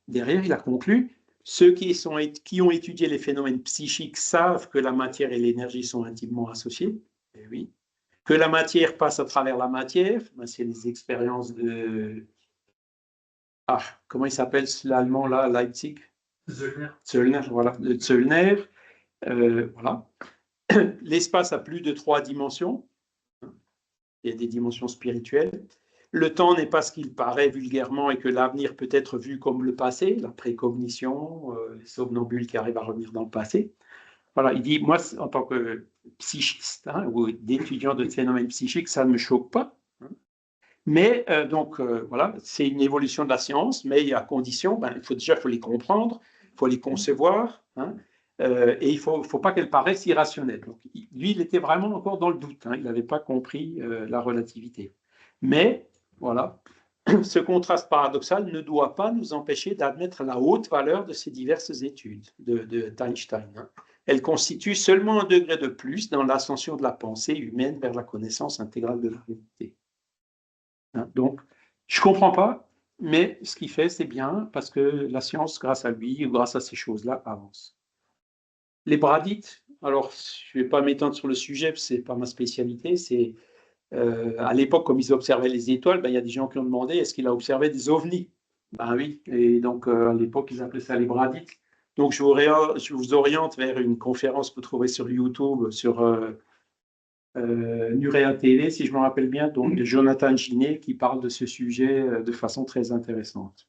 Derrière, il a conclu. Ceux qui ont étudié les phénomènes psychiques savent que la matière et l'énergie sont intimement associées. Et oui. Que la matière passe à travers la matière. C'est les expériences de. Ah, comment il s'appelle l'allemand là, Leipzig? Zöllner, voilà. De Zöllner. Voilà. L'espace a plus de 3 dimensions. Il y a des dimensions spirituelles. Le temps n'est pas ce qu'il paraît vulgairement et que l'avenir peut être vu comme le passé, la précognition, les somnambules qui arrivent à revenir dans le passé. Voilà, il dit, moi, en tant que psychiste ou d'étudiant de phénomènes psychiques, ça ne me choque pas. Mais voilà, c'est une évolution de la science, mais à condition, il faut les comprendre, il faut les concevoir, hein, et il ne faut pas qu'elles paraissent irrationnelles. Donc, lui, il était vraiment encore dans le doute, hein, il n'avait pas compris la relativité. Mais Voilà. Ce contraste paradoxal ne doit pas nous empêcher d'admettre la haute valeur de ces diverses études d'Einstein. Elles constituent seulement un degré de plus dans l'ascension de la pensée humaine vers la connaissance intégrale de la réalité. Donc, je ne comprends pas, mais ce qu'il fait, c'est bien, parce que la science, grâce à lui, ou grâce à ces choses-là, avance. Les bradites, alors, je ne vais pas m'étendre sur le sujet, ce n'est pas ma spécialité, c'est à l'époque, comme ils observaient les étoiles, il y a des gens qui ont demandé est-ce qu'il a observé des ovnis? Ben oui, et donc à l'époque, ils appelaient ça les bradites. Donc je vous oriente vers une conférence que vous trouverez sur YouTube, sur Nurea TV, si je me rappelle bien, donc de Jonathan Ginet, qui parle de ce sujet de façon très intéressante.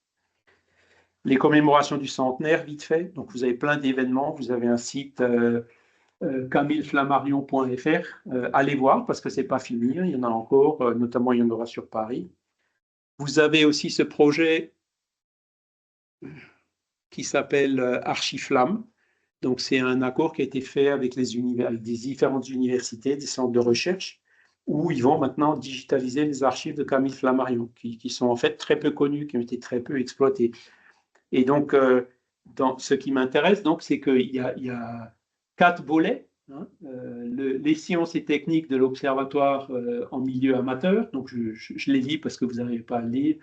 Les commémorations du centenaire, vite fait. Donc vous avez plein d'événements, vous avez un site camilleflammarion.fr. Allez voir parce que c'est pas fini, il y en a encore, notamment il y en aura sur Paris. Vous avez aussi ce projet qui s'appelle Archiflamme. Donc c'est un accord qui a été fait avec avec des différentes universités, des centres de recherche, où ils vont maintenant digitaliser les archives de Camille Flammarion, qui sont en fait très peu connues, qui ont été très peu exploitées. Et donc, dans ce qui m'intéresse, c'est qu'il y a 4 volets. Les sciences et techniques de l'Observatoire en milieu amateur, donc je les lis parce que vous n'arrivez pas à le lire.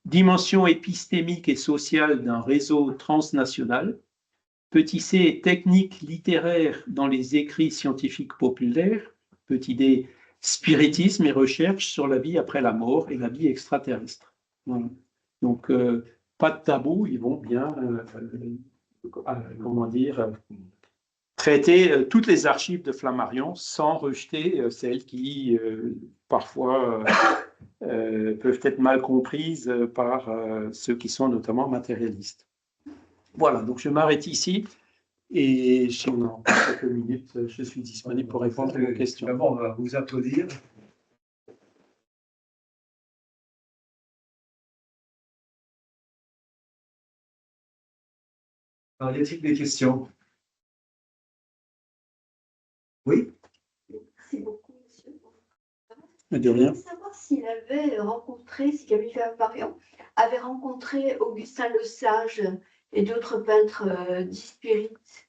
Dimension épistémique et sociale d'un réseau transnational. Petit c, technique littéraire dans les écrits scientifiques populaires. Petit d, spiritisme et recherche sur la vie après la mort et la vie extraterrestre. Voilà. Donc, pas de tabou, ils vont bien, traiter toutes les archives de Flammarion sans rejeter celles qui, parfois, peuvent être mal comprises par ceux qui sont notamment matérialistes. Voilà, donc je m'arrête ici et si on a encore quelques minutes, je suis disponible pour répondre à vos questions. D'abord, on va vous applaudir. Alors, y a-t-il des questions? Oui? Merci beaucoup, monsieur. De rien. Je voulais savoir s'il avait rencontré, si Camille Flammarion avait rencontré Augustin Lesage et d'autres peintres dits spirites.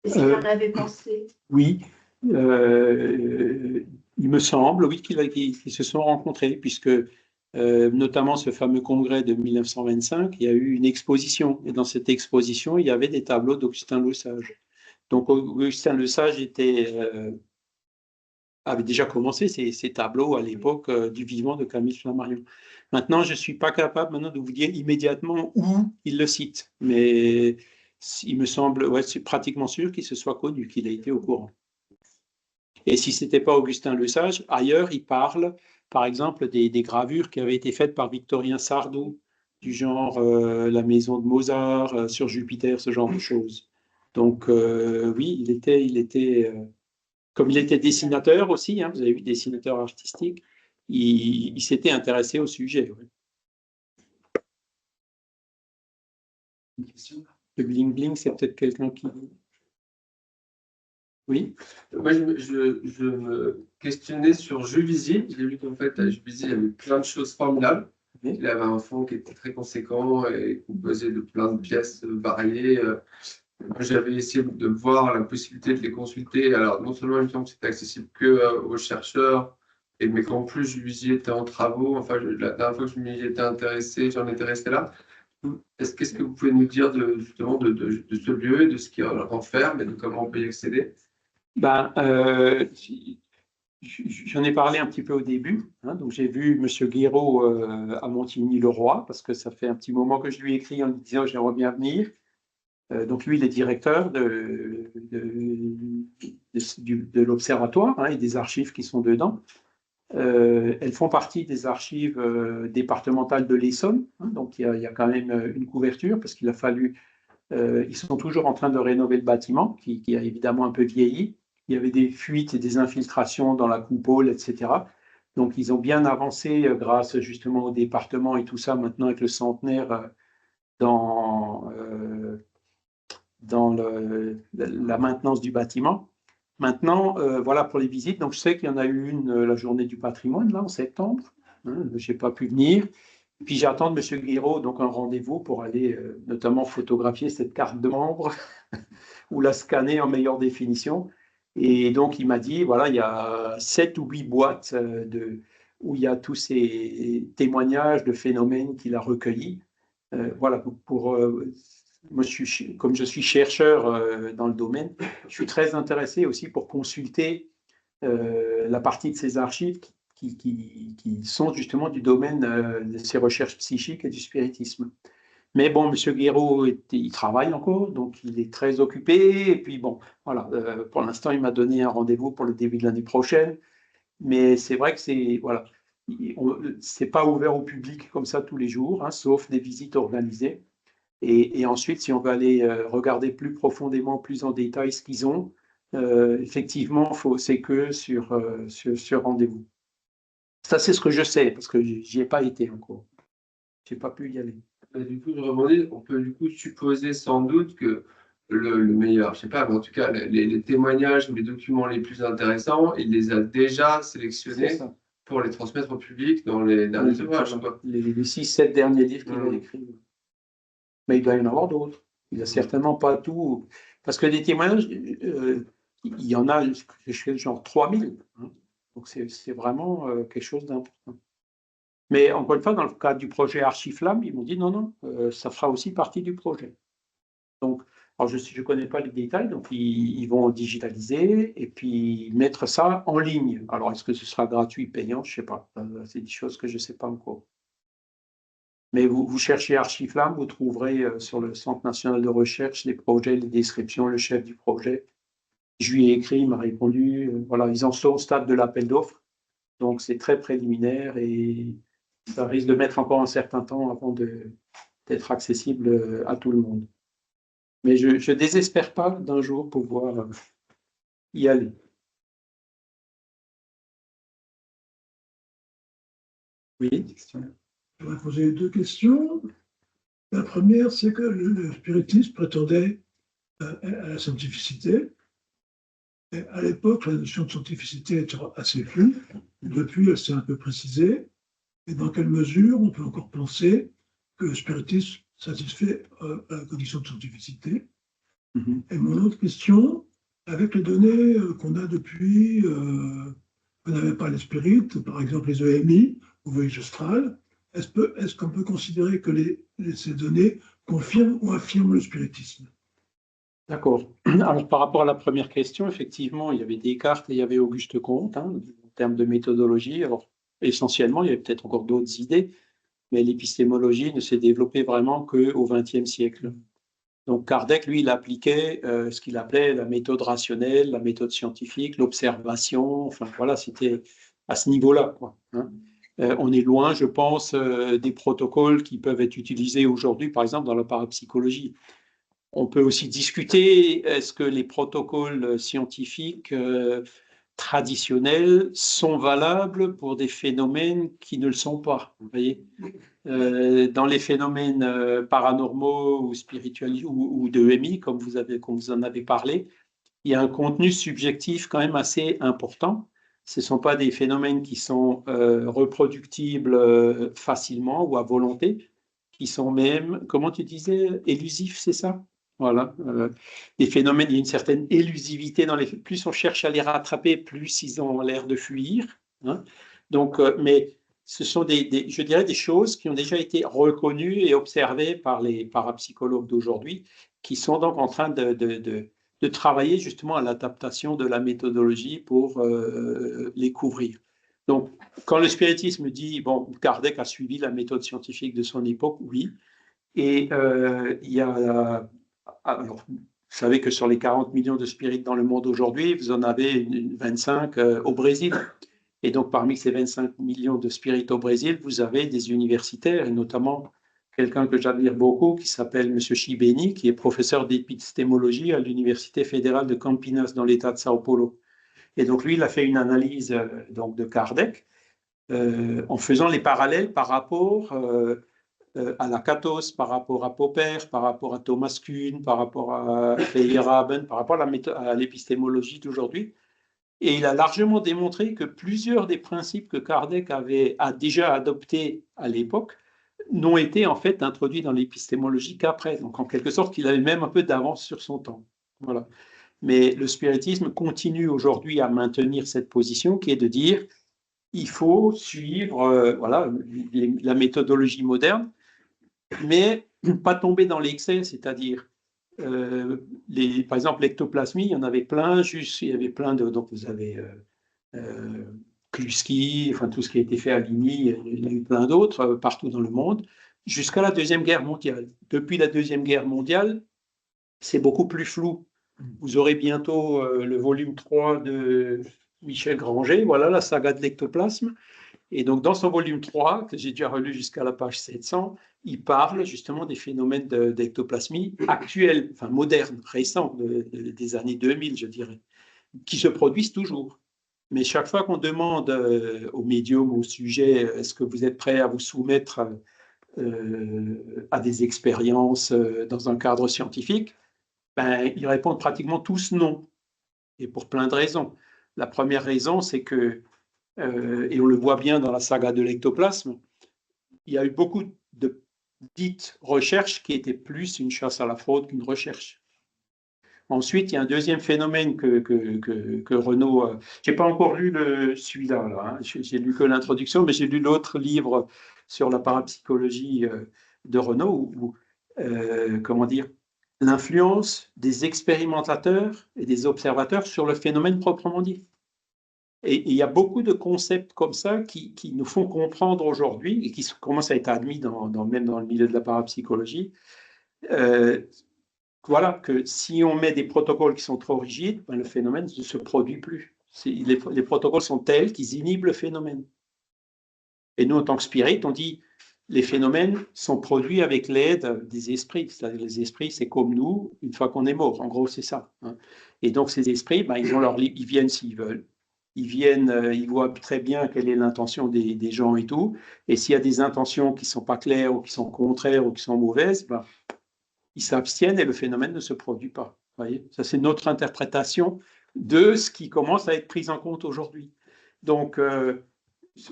Est-ce qu'il en avait pensé? Oui, il me semble, oui, qu'ils se sont rencontrés, puisque notamment ce fameux congrès de 1925, il y a eu une exposition, et dans cette exposition, il y avait des tableaux d'Augustin Lesage. Donc Augustin Lesage avait déjà commencé ces tableaux à l'époque du vivant de Camille Flammarion. Maintenant, je ne suis pas capable maintenant de vous dire immédiatement où il le cite, mais il me semble, ouais, c'est pratiquement sûr qu'il se soit connu, qu'il ait été au courant. Et si ce n'était pas Augustin Lesage, ailleurs, il parle, par exemple, des gravures qui avaient été faites par Victorien Sardou, du genre la maison de Mozart, sur Jupiter, ce genre de choses. Donc, oui, il était comme il était dessinateur aussi, vous avez vu, dessinateur artistique, il s'était intéressé au sujet. Oui. Une question? Le bling-bling, c'est peut-être quelqu'un qui... Oui. Moi, je me questionnais sur Juvisy. J'ai vu qu'en fait, à Juvisy, il y avait plein de choses formidables. Oui. Il avait un fond qui était très conséquent et composé de plein de pièces variées. J'avais essayé de voir la possibilité de les consulter. Alors, non seulement il me semble que c'était accessible qu'aux chercheurs, mais qu'en plus, Juvisy était en travaux. Enfin, la dernière fois que je m'y étais intéressé, j'en étais resté là. Qu'est-ce que vous pouvez nous dire justement de ce lieu et de ce qu'il renferme et de comment on peut y accéder? J'en ai parlé un petit peu au début. Donc j'ai vu M. Guéraud à Montigny-le-Roi, parce que ça fait un petit moment que je lui ai écrit en lui disant que j'aimerais bien venir. Donc lui, il est directeur de l'observatoire et des archives qui sont dedans. Elles font partie des archives départementales de l'Essonne. Donc il y a quand même une couverture, parce qu'il a fallu... ils sont toujours en train de rénover le bâtiment, qui a évidemment un peu vieilli. Il y avait des fuites et des infiltrations dans la coupole, etc. Donc, ils ont bien avancé grâce justement au département et tout ça, maintenant avec le centenaire, dans la maintenance du bâtiment. Maintenant, voilà pour les visites. Donc, je sais qu'il y en a eu une la journée du patrimoine, là, en septembre. hein, je n'ai pas pu venir. Puis j'attends de M. Guiraud donc un rendez-vous pour aller notamment photographier cette carte de membre ou la scanner en meilleure définition. Et donc il m'a dit, voilà, il y a 7 ou 8 boîtes où il y a tous ces témoignages de phénomènes qu'il a recueillis. Voilà, moi, comme je suis chercheur dans le domaine, je suis très intéressé aussi pour consulter la partie de ces archives qui sont justement du domaine de ces recherches psychiques et du spiritisme. Mais bon, M. Guiraud, il travaille encore, donc il est très occupé. Et puis bon, voilà, pour l'instant, il m'a donné un rendez-vous pour le début de l'année prochaine. Mais c'est vrai que c'est pas ouvert au public comme ça tous les jours, hein, sauf des visites organisées. Et ensuite, si on veut aller regarder plus profondément, plus en détail ce qu'ils ont, effectivement, c'est que sur rendez-vous. Ça, c'est ce que je sais, parce que j'y ai pas été encore. Je n'ai pas pu y aller. Du coup, je rebondis, on peut du coup supposer sans doute que le meilleur, je sais pas, mais en tout cas, les témoignages ou les documents les plus intéressants, il les a déjà sélectionnés pour les transmettre au public dans les derniers ouvrages. Les 6-7 derniers livres qu'il a écrits. Mais il doit y en avoir d'autres. Il n'a certainement pas tout. Parce que des témoignages, il y en a genre 3000. Hein. Donc c'est vraiment quelque chose d'important. Mais encore une fois, dans le cadre du projet Archiflamme, ils m'ont dit non, ça fera aussi partie du projet. Donc, alors je ne connais pas les détails, donc ils vont digitaliser et puis mettre ça en ligne. Alors, est-ce que ce sera gratuit, payant? Je ne sais pas. C'est des choses que je ne sais pas encore. Mais vous cherchez Archiflamme, vous trouverez sur le Centre national de recherche les projets, les descriptions, le chef du projet. Je lui ai écrit, il m'a répondu. Voilà, ils en sont au stade de l'appel d'offres. Donc, c'est très préliminaire et ça risque de mettre encore un certain temps avant d'être accessible à tout le monde. Mais je ne désespère pas d'un jour pouvoir y aller. Oui. Je voudrais poser 2 questions. La première, c'est que le spiritisme prétendait à la scientificité. Et à l'époque, la notion de scientificité était assez floue. Depuis, elle s'est un peu précisée. Et dans quelle mesure on peut encore penser que le spiritisme satisfait à la condition de scientificité? Et mon autre question, avec les données qu'on a depuis, qu'on n'avait pas les spirites, par exemple les EMI ou voyages astrales, est-ce qu'on peut considérer que ces données confirment ou affirment le spiritisme? D'accord. Alors, par rapport à la première question, effectivement, il y avait Descartes et il y avait Auguste Comte, hein, en termes de méthodologie. Alors, essentiellement, il y avait peut-être encore d'autres idées, mais l'épistémologie ne s'est développée vraiment qu'au XXe siècle. Donc, Kardec, lui, il appliquait ce qu'il appelait la méthode rationnelle, la méthode scientifique, l'observation. Enfin, voilà, c'était à ce niveau-là, quoi, hein. On est loin, je pense, des protocoles qui peuvent être utilisés aujourd'hui, par exemple, dans la parapsychologie. On peut aussi discuter, est-ce que les protocoles scientifiques traditionnels sont valables pour des phénomènes qui ne le sont pas, vous voyez? Dans les phénomènes paranormaux ou spirituels ou de EMI, comme vous en avez parlé, il y a un contenu subjectif quand même assez important. Ce ne sont pas des phénomènes qui sont reproductibles facilement ou à volonté, qui sont même, comment tu disais, élusifs, c'est ça? Voilà. Des phénomènes, il y a une certaine élusivité dans les. Plus on cherche à les rattraper, plus ils ont l'air de fuir, hein. Donc, mais ce sont je dirais des choses qui ont déjà été reconnues et observées par les parapsychologues d'aujourd'hui, qui sont donc en train de travailler justement à l'adaptation de la méthodologie pour les couvrir. Donc, quand le spiritisme dit, bon, Kardec a suivi la méthode scientifique de son époque, oui, et il y a, alors, vous savez que sur les 40 millions de spirites dans le monde aujourd'hui, vous en avez 25 au Brésil. Et donc, parmi ces 25 millions de spirites au Brésil, vous avez des universitaires, et notamment quelqu'un que j'admire beaucoup, qui s'appelle M. Chibeni, qui est professeur d'épistémologie à l'Université fédérale de Campinas, dans l'État de Sao Paulo. Et donc, lui, il a fait une analyse donc, de Kardec, en faisant les parallèles par rapport à la Cathos, par rapport à Popper, par rapport à Thomas Kuhn, par rapport à Feyerabend, par rapport à l'épistémologie d'aujourd'hui. Et il a largement démontré que plusieurs des principes que Kardec a déjà adoptés à l'époque n'ont été en fait introduits dans l'épistémologie qu'après. Donc en quelque sorte, il avait même un peu d'avance sur son temps. Voilà. Mais le spiritisme continue aujourd'hui à maintenir cette position qui est de dire il faut suivre voilà, la méthodologie moderne, mais pas tomber dans l'excès, c'est-à-dire par exemple l'ectoplasmie, il y en avait plein, juste il y avait plein de, donc vous avez Kluski, enfin tout ce qui a été fait à Ligny, il y en a eu plein d'autres partout dans le monde, jusqu'à la Deuxième Guerre mondiale. Depuis la Deuxième Guerre mondiale, c'est beaucoup plus flou. Vous aurez bientôt le volume 3 de Michel Granger, voilà la saga de l'ectoplasme. Et donc, dans son volume 3, que j'ai déjà relu jusqu'à la page 700, il parle justement des phénomènes d'ectoplasmie actuels, enfin modernes, récents, des années 2000, je dirais, qui se produisent toujours. Mais chaque fois qu'on demande aux médiums, au sujet, est-ce que vous êtes prêt à vous soumettre à des expériences dans un cadre scientifique, ben, ils répondent pratiquement tous non, et pour plein de raisons. La première raison, c'est que et on le voit bien dans la saga de l'ectoplasme, il y a eu beaucoup de dites recherches qui étaient plus une chasse à la fraude qu'une recherche. Ensuite, il y a un deuxième phénomène que Renaud... je n'ai pas encore lu celui-là, là, hein. J'ai lu que l'introduction, mais j'ai lu l'autre livre sur la parapsychologie de Renaud, où comment dire, l'influence des expérimentateurs et des observateurs sur le phénomène proprement dit. Et il y a beaucoup de concepts comme ça qui nous font comprendre aujourd'hui et qui commencent à être admis même dans le milieu de la parapsychologie, voilà, que si on met des protocoles qui sont trop rigides, ben, le phénomène ne se produit plus. Les protocoles sont tels qu'ils inhibent le phénomène. Et nous, en tant que spirit, on dit les phénomènes sont produits avec l'aide des esprits. C'est-à-dire les esprits, c'est comme nous, une fois qu'on est mort. En gros, c'est ça. Hein. Et donc, ces esprits, ben, ils viennent s'ils veulent. Ils viennent, ils voient très bien quelle est l'intention des gens et tout. Et s'il y a des intentions qui ne sont pas claires ou qui sont contraires ou qui sont mauvaises, ben, ils s'abstiennent et le phénomène ne se produit pas. Voyez, ça, c'est notre interprétation de ce qui commence à être pris en compte aujourd'hui. Donc,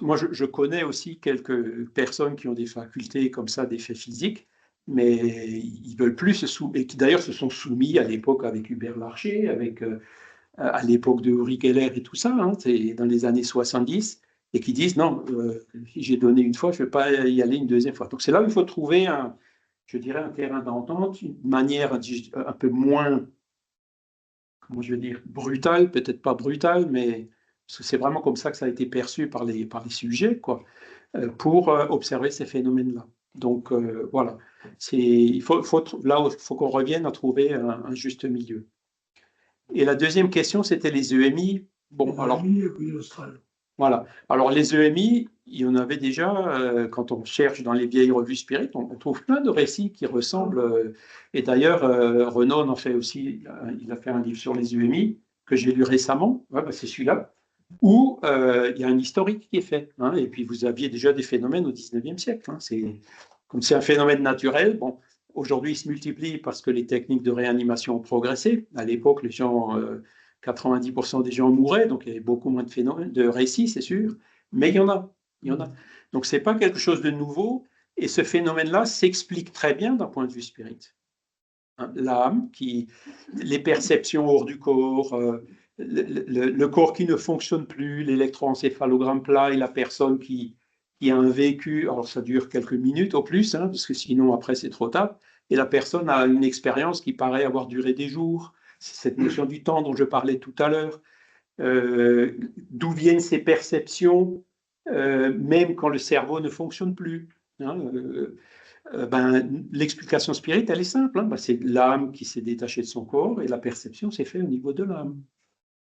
moi, je connais aussi quelques personnes qui ont des facultés comme ça, d'effets physiques, mais ils ne veulent plus se soumettre, et qui d'ailleurs se sont soumis à l'époque avec Hubert Larcher, à l'époque de Uri Geller et tout ça, hein, c'est dans les années 70, et qui disent non, j'ai donné une fois, je ne vais pas y aller une deuxième fois. Donc c'est là où il faut trouver je dirais, un terrain d'entente, une manière un peu moins, comment je veux dire, brutale, peut-être pas brutale, mais parce que c'est vraiment comme ça que ça a été perçu par les sujets, quoi, pour observer ces phénomènes-là. Donc voilà, là, il faut qu'on revienne à trouver un juste milieu. Et la deuxième question, c'était les EMI. Bon, alors, voilà. Alors, les EMI, il y en avait déjà, quand on cherche dans les vieilles revues spirites, on trouve plein de récits qui ressemblent. Et d'ailleurs, Renaud en fait aussi, il a fait un livre sur les EMI que j'ai lu récemment, ouais, bah, c'est celui-là, où il y a un historique qui est fait. Hein, et puis, vous aviez déjà des phénomènes au 19e siècle. Hein, comme c'est un phénomène naturel, bon, aujourd'hui, il se multiplie parce que les techniques de réanimation ont progressé. À l'époque, les gens, 90% des gens mouraient, donc il y avait beaucoup moins de phénomènes, de récits, c'est sûr, mais il y en a. Donc, ce n'est pas quelque chose de nouveau, et ce phénomène-là s'explique très bien d'un point de vue spirit. Hein, l'âme, les perceptions hors du corps, le corps qui ne fonctionne plus, l'électroencéphalogramme plat et la personne qui a un vécu, alors ça dure quelques minutes au plus, hein, parce que sinon après c'est trop tard, et la personne a une expérience qui paraît avoir duré des jours. C'est cette notion du temps dont je parlais tout à l'heure. D'où viennent ces perceptions, même quand le cerveau ne fonctionne plus, hein, l'explication spirituelle, elle est simple. Hein, ben, c'est l'âme qui s'est détachée de son corps et la perception s'est faite au niveau de l'âme.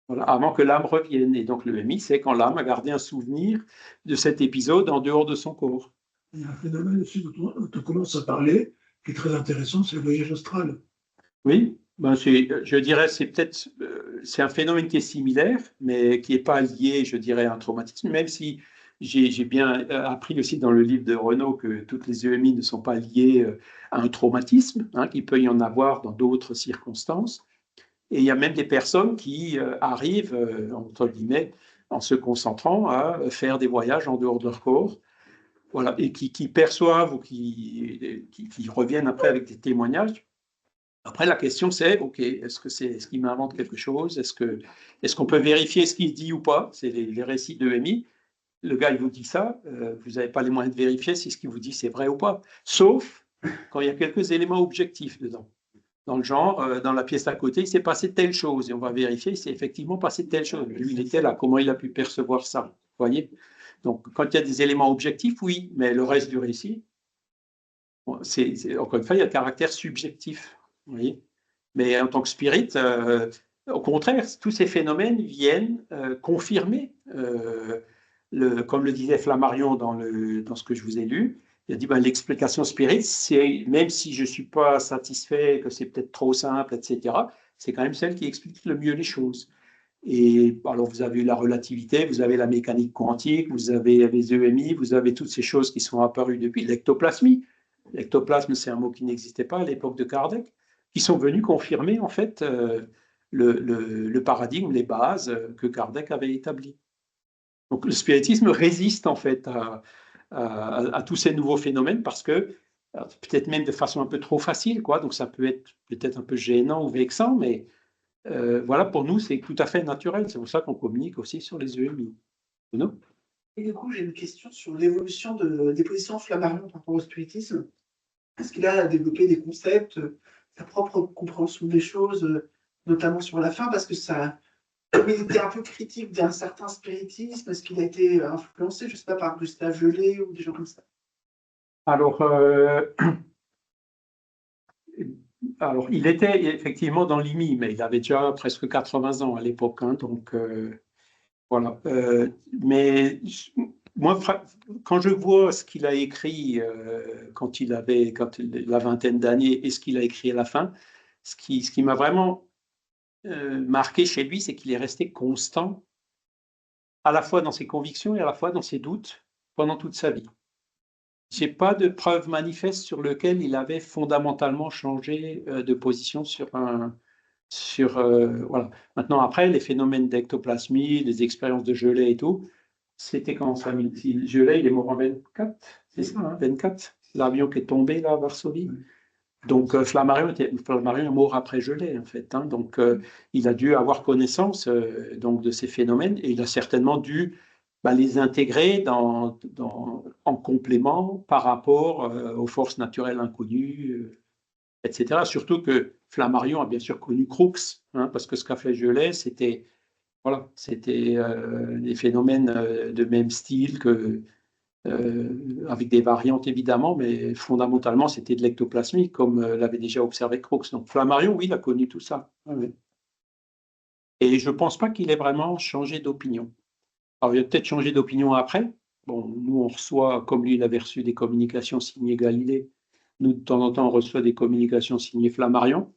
Voilà, avant que l'âme revienne. Et donc, le MI, c'est quand l'âme a gardé un souvenir de cet épisode en dehors de son corps. Il y a un phénomène aussi dont on commence à parler, qui est très intéressant, c'est le voyage astral. Oui, ben je dirais c'est un phénomène qui est similaire, mais qui n'est pas lié, je dirais, à un traumatisme, même si j'ai bien appris aussi dans le livre de Renaud que toutes les EMI ne sont pas liées à un traumatisme, hein, qu'il peut y en avoir dans d'autres circonstances. Et il y a même des personnes qui arrivent, entre guillemets, en se concentrant à faire des voyages en dehors de leur corps, voilà, et qui perçoivent ou qui reviennent après avec des témoignages. Après, la question c'est, OK, est-ce qu'il m'invente quelque chose? Est-ce qu'on peut vérifier ce qu'il dit ou pas? C'est les récits de EMI. Le gars, il vous dit ça, vous n'avez pas les moyens de vérifier si ce qu'il vous dit c'est vrai ou pas. Sauf quand il y a quelques éléments objectifs dedans. Dans le genre, dans la pièce à côté, il s'est passé telle chose, et on va vérifier, il s'est effectivement passé telle chose. Lui, il était là, comment il a pu percevoir ça? Vous voyez? Donc, quand il y a des éléments objectifs, oui, mais le reste du récit, encore une fois, il y a le caractère subjectif. Vous voyez? Mais en tant que spirit, au contraire, tous ces phénomènes viennent confirmer, comme le disait Flammarion dans ce que je vous ai lu, il a dit ben, l'explication spirit, c'est même si je ne suis pas satisfait, que c'est peut-être trop simple, etc., c'est quand même celle qui explique le mieux les choses. Et alors, vous avez la relativité, vous avez la mécanique quantique, vous avez les EMI, vous avez toutes ces choses qui sont apparues depuis l'ectoplasmie. L'ectoplasme, c'est un mot qui n'existait pas à l'époque de Kardec, qui sont venus confirmer, en fait, le paradigme, les bases que Kardec avait établies. Donc, le spiritisme résiste, en fait, à tous ces nouveaux phénomènes parce que, peut-être même de façon un peu trop facile, quoi, donc ça peut être peut-être un peu gênant ou vexant, mais voilà, pour nous, c'est tout à fait naturel. C'est pour ça qu'on communique aussi sur les EMI. Non? Et du coup, j'ai une question sur l'évolution des positions Flammarion par rapport au spiritisme. Est-ce qu'il a développé des concepts, sa propre compréhension des choses, notamment sur la fin, parce que il était un peu critique d'un certain spiritisme, est-ce qu'il a été influencé, je ne sais pas, par Gustave Gelé ou des gens comme ça? Alors, il était effectivement dans l'IMI, mais il avait déjà presque 80 ans à l'époque, hein, donc voilà. Mais moi, quand je vois ce qu'il a écrit quand il avait la vingtaine d'années et ce qu'il a écrit à la fin, ce qui m'a vraiment marqué chez lui, c'est qu'il est resté constant, à la fois dans ses convictions et à la fois dans ses doutes pendant toute sa vie. Je n'ai pas de preuve manifeste sur lequel il avait fondamentalement changé de position voilà. Maintenant, après, les phénomènes d'ectoplasmie, les expériences de Gelée et tout, c'était quand ça, Gelée, il est mort en 24, c'est ça, hein, 24, l'avion qui est tombé là à Varsovie. Donc, Flammarion est mort après Gelée, en fait. Hein, donc, il a dû avoir connaissance donc, de ces phénomènes et il a certainement dû les intégrer en complément par rapport aux forces naturelles inconnues, etc. Surtout que Flammarion a bien sûr connu Crookes, hein, parce que ce qu'a fait Gelée, c'était voilà, des phénomènes de même style avec des variantes évidemment, mais fondamentalement c'était de l'ectoplasmie, comme l'avait déjà observé Crookes. Donc Flammarion, oui, il a connu tout ça. Oui. Et je ne pense pas qu'il ait vraiment changé d'opinion. Alors, il a peut-être changé d'opinion après. Bon, nous, on reçoit, comme lui, il avait reçu des communications signées Galilée. Nous, de temps en temps, on reçoit des communications signées Flammarion,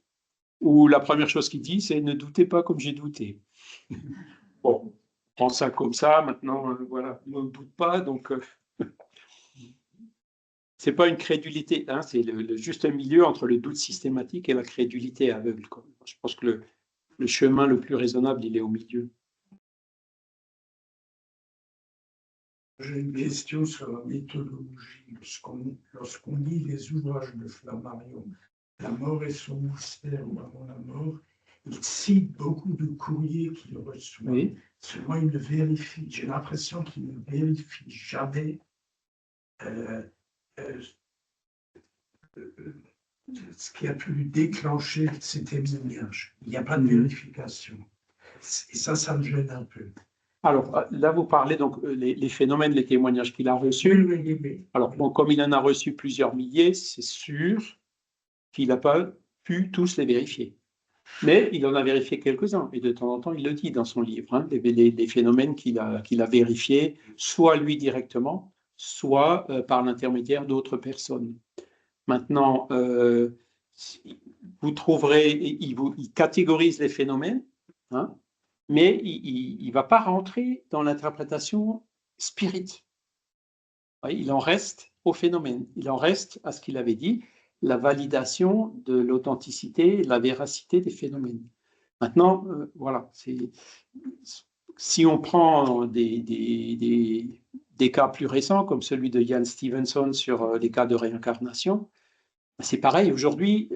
où la première chose qu'il dit, c'est « ne doutez pas comme j'ai douté ». Bon, on prend ça comme ça. Maintenant, voilà, on ne doute pas. Donc, ce n'est pas une crédulité. Hein, c'est le juste milieu entre le doute systématique et la crédulité aveugle. Quoi. Je pense que le chemin le plus raisonnable, il est au milieu. J'ai une question sur la mythologie. Lorsqu'on lit les ouvrages de Flammarion, La mort et son mystère ou Avant la mort, il cite beaucoup de courriers qu'il reçoit. Oui. Seulement, il ne vérifie. J'ai l'impression qu'il ne vérifie jamais ce qui a pu déclencher ces témoignages. Il n'y a pas de vérification. Et ça me gêne un peu. Alors là, vous parlez donc les phénomènes, les témoignages qu'il a reçus. Oui. Alors, bon, comme il en a reçu plusieurs milliers, c'est sûr qu'il n'a pas pu tous les vérifier. Mais il en a vérifié quelques-uns, et de temps en temps, il le dit dans son livre, hein, les phénomènes qu'il a vérifiés, soit lui directement, soit par l'intermédiaire d'autres personnes. Maintenant, vous trouverez, il catégorise les phénomènes, hein, mais il ne va pas rentrer dans l'interprétation spirit. Il en reste au phénomène, il en reste à ce qu'il avait dit, la validation de l'authenticité et de la véracité des phénomènes. Maintenant, voilà, si on prend des cas plus récents, comme celui de Ian Stevenson sur les cas de réincarnation, c'est pareil. Aujourd'hui,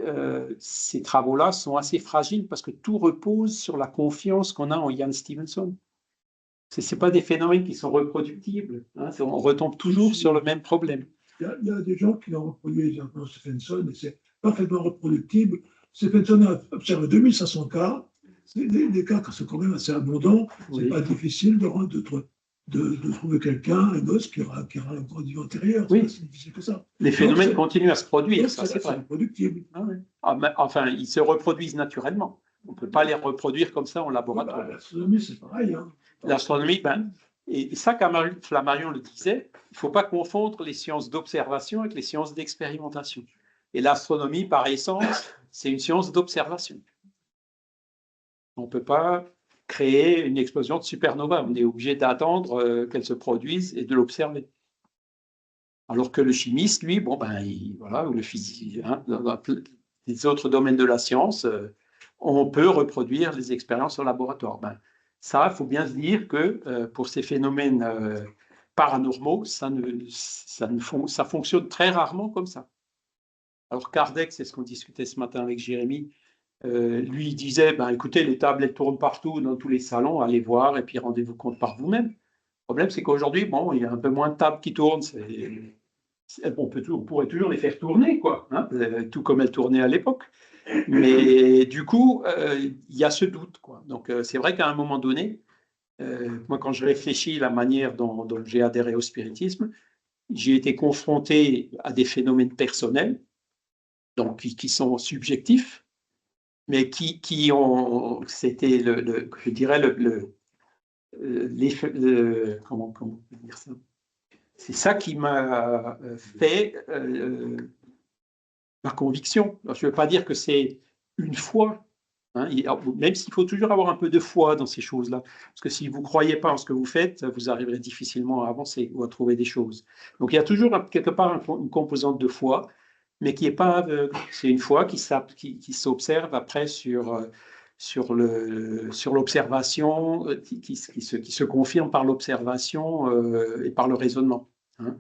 ces travaux-là sont assez fragiles parce que tout repose sur la confiance qu'on a en Ian Stevenson. Ce ne sont pas des phénomènes qui sont reproductibles. Hein, on retombe toujours sur le même problème. Il y a des gens qui ont reproduit exactement Stephenson et c'est parfaitement reproductible. Stephenson a observé 2500 cas. C'est des cas qui sont quand même assez abondants. Ce n'est pas difficile de trouver quelqu'un, un gosse qui aura un produit antérieur. Oui. C'est pas si difficile que ça. Les phénomènes continuent à se produire, ça c'est vrai. Reproductible. Enfin, ils se reproduisent naturellement. On ne peut pas les reproduire comme ça en laboratoire. L'astronomie, c'est pareil. Hein. L'astronomie, et ça, comme Flammarion le disait, il ne faut pas confondre les sciences d'observation avec les sciences d'expérimentation. Et l'astronomie, par essence, c'est une science d'observation. On ne peut pas créer une explosion de supernova. On est obligé d'attendre qu'elle se produise et de l'observer. Alors que le chimiste, lui, voilà, ou le physicien, dans les autres domaines de la science, on peut reproduire les expériences au laboratoire. Ça, il faut bien se dire que pour ces phénomènes paranormaux, ça fonctionne très rarement comme ça. Alors Kardec, c'est ce qu'on discutait ce matin avec Jérémy, lui il disait, écoutez, les tables, elles tournent partout dans tous les salons, allez voir et puis rendez-vous compte par vous-même. Le problème, c'est qu'aujourd'hui, il y a un peu moins de tables qui tournent. On pourrait toujours les faire tourner, quoi, hein, tout comme elles tournaient à l'époque. Mais du coup, il y a ce doute, quoi. Donc, c'est vrai qu'à un moment donné, moi, quand je réfléchis à la manière dont j'ai adhéré au spiritisme, j'ai été confronté à des phénomènes personnels, donc qui sont subjectifs, mais qui ont, c'était je dirais comment dire ça? C'est ça qui m'a fait ma conviction. Alors, je ne veux pas dire que c'est une foi, hein, même s'il faut toujours avoir un peu de foi dans ces choses-là. Parce que si vous ne croyez pas en ce que vous faites, vous arriverez difficilement à avancer ou à trouver des choses. Donc il y a toujours quelque part une composante de foi, mais qui n'est pas aveugle. C'est une foi qui s'observe après sur l'observation, qui se confirme par l'observation et par le raisonnement. Hein.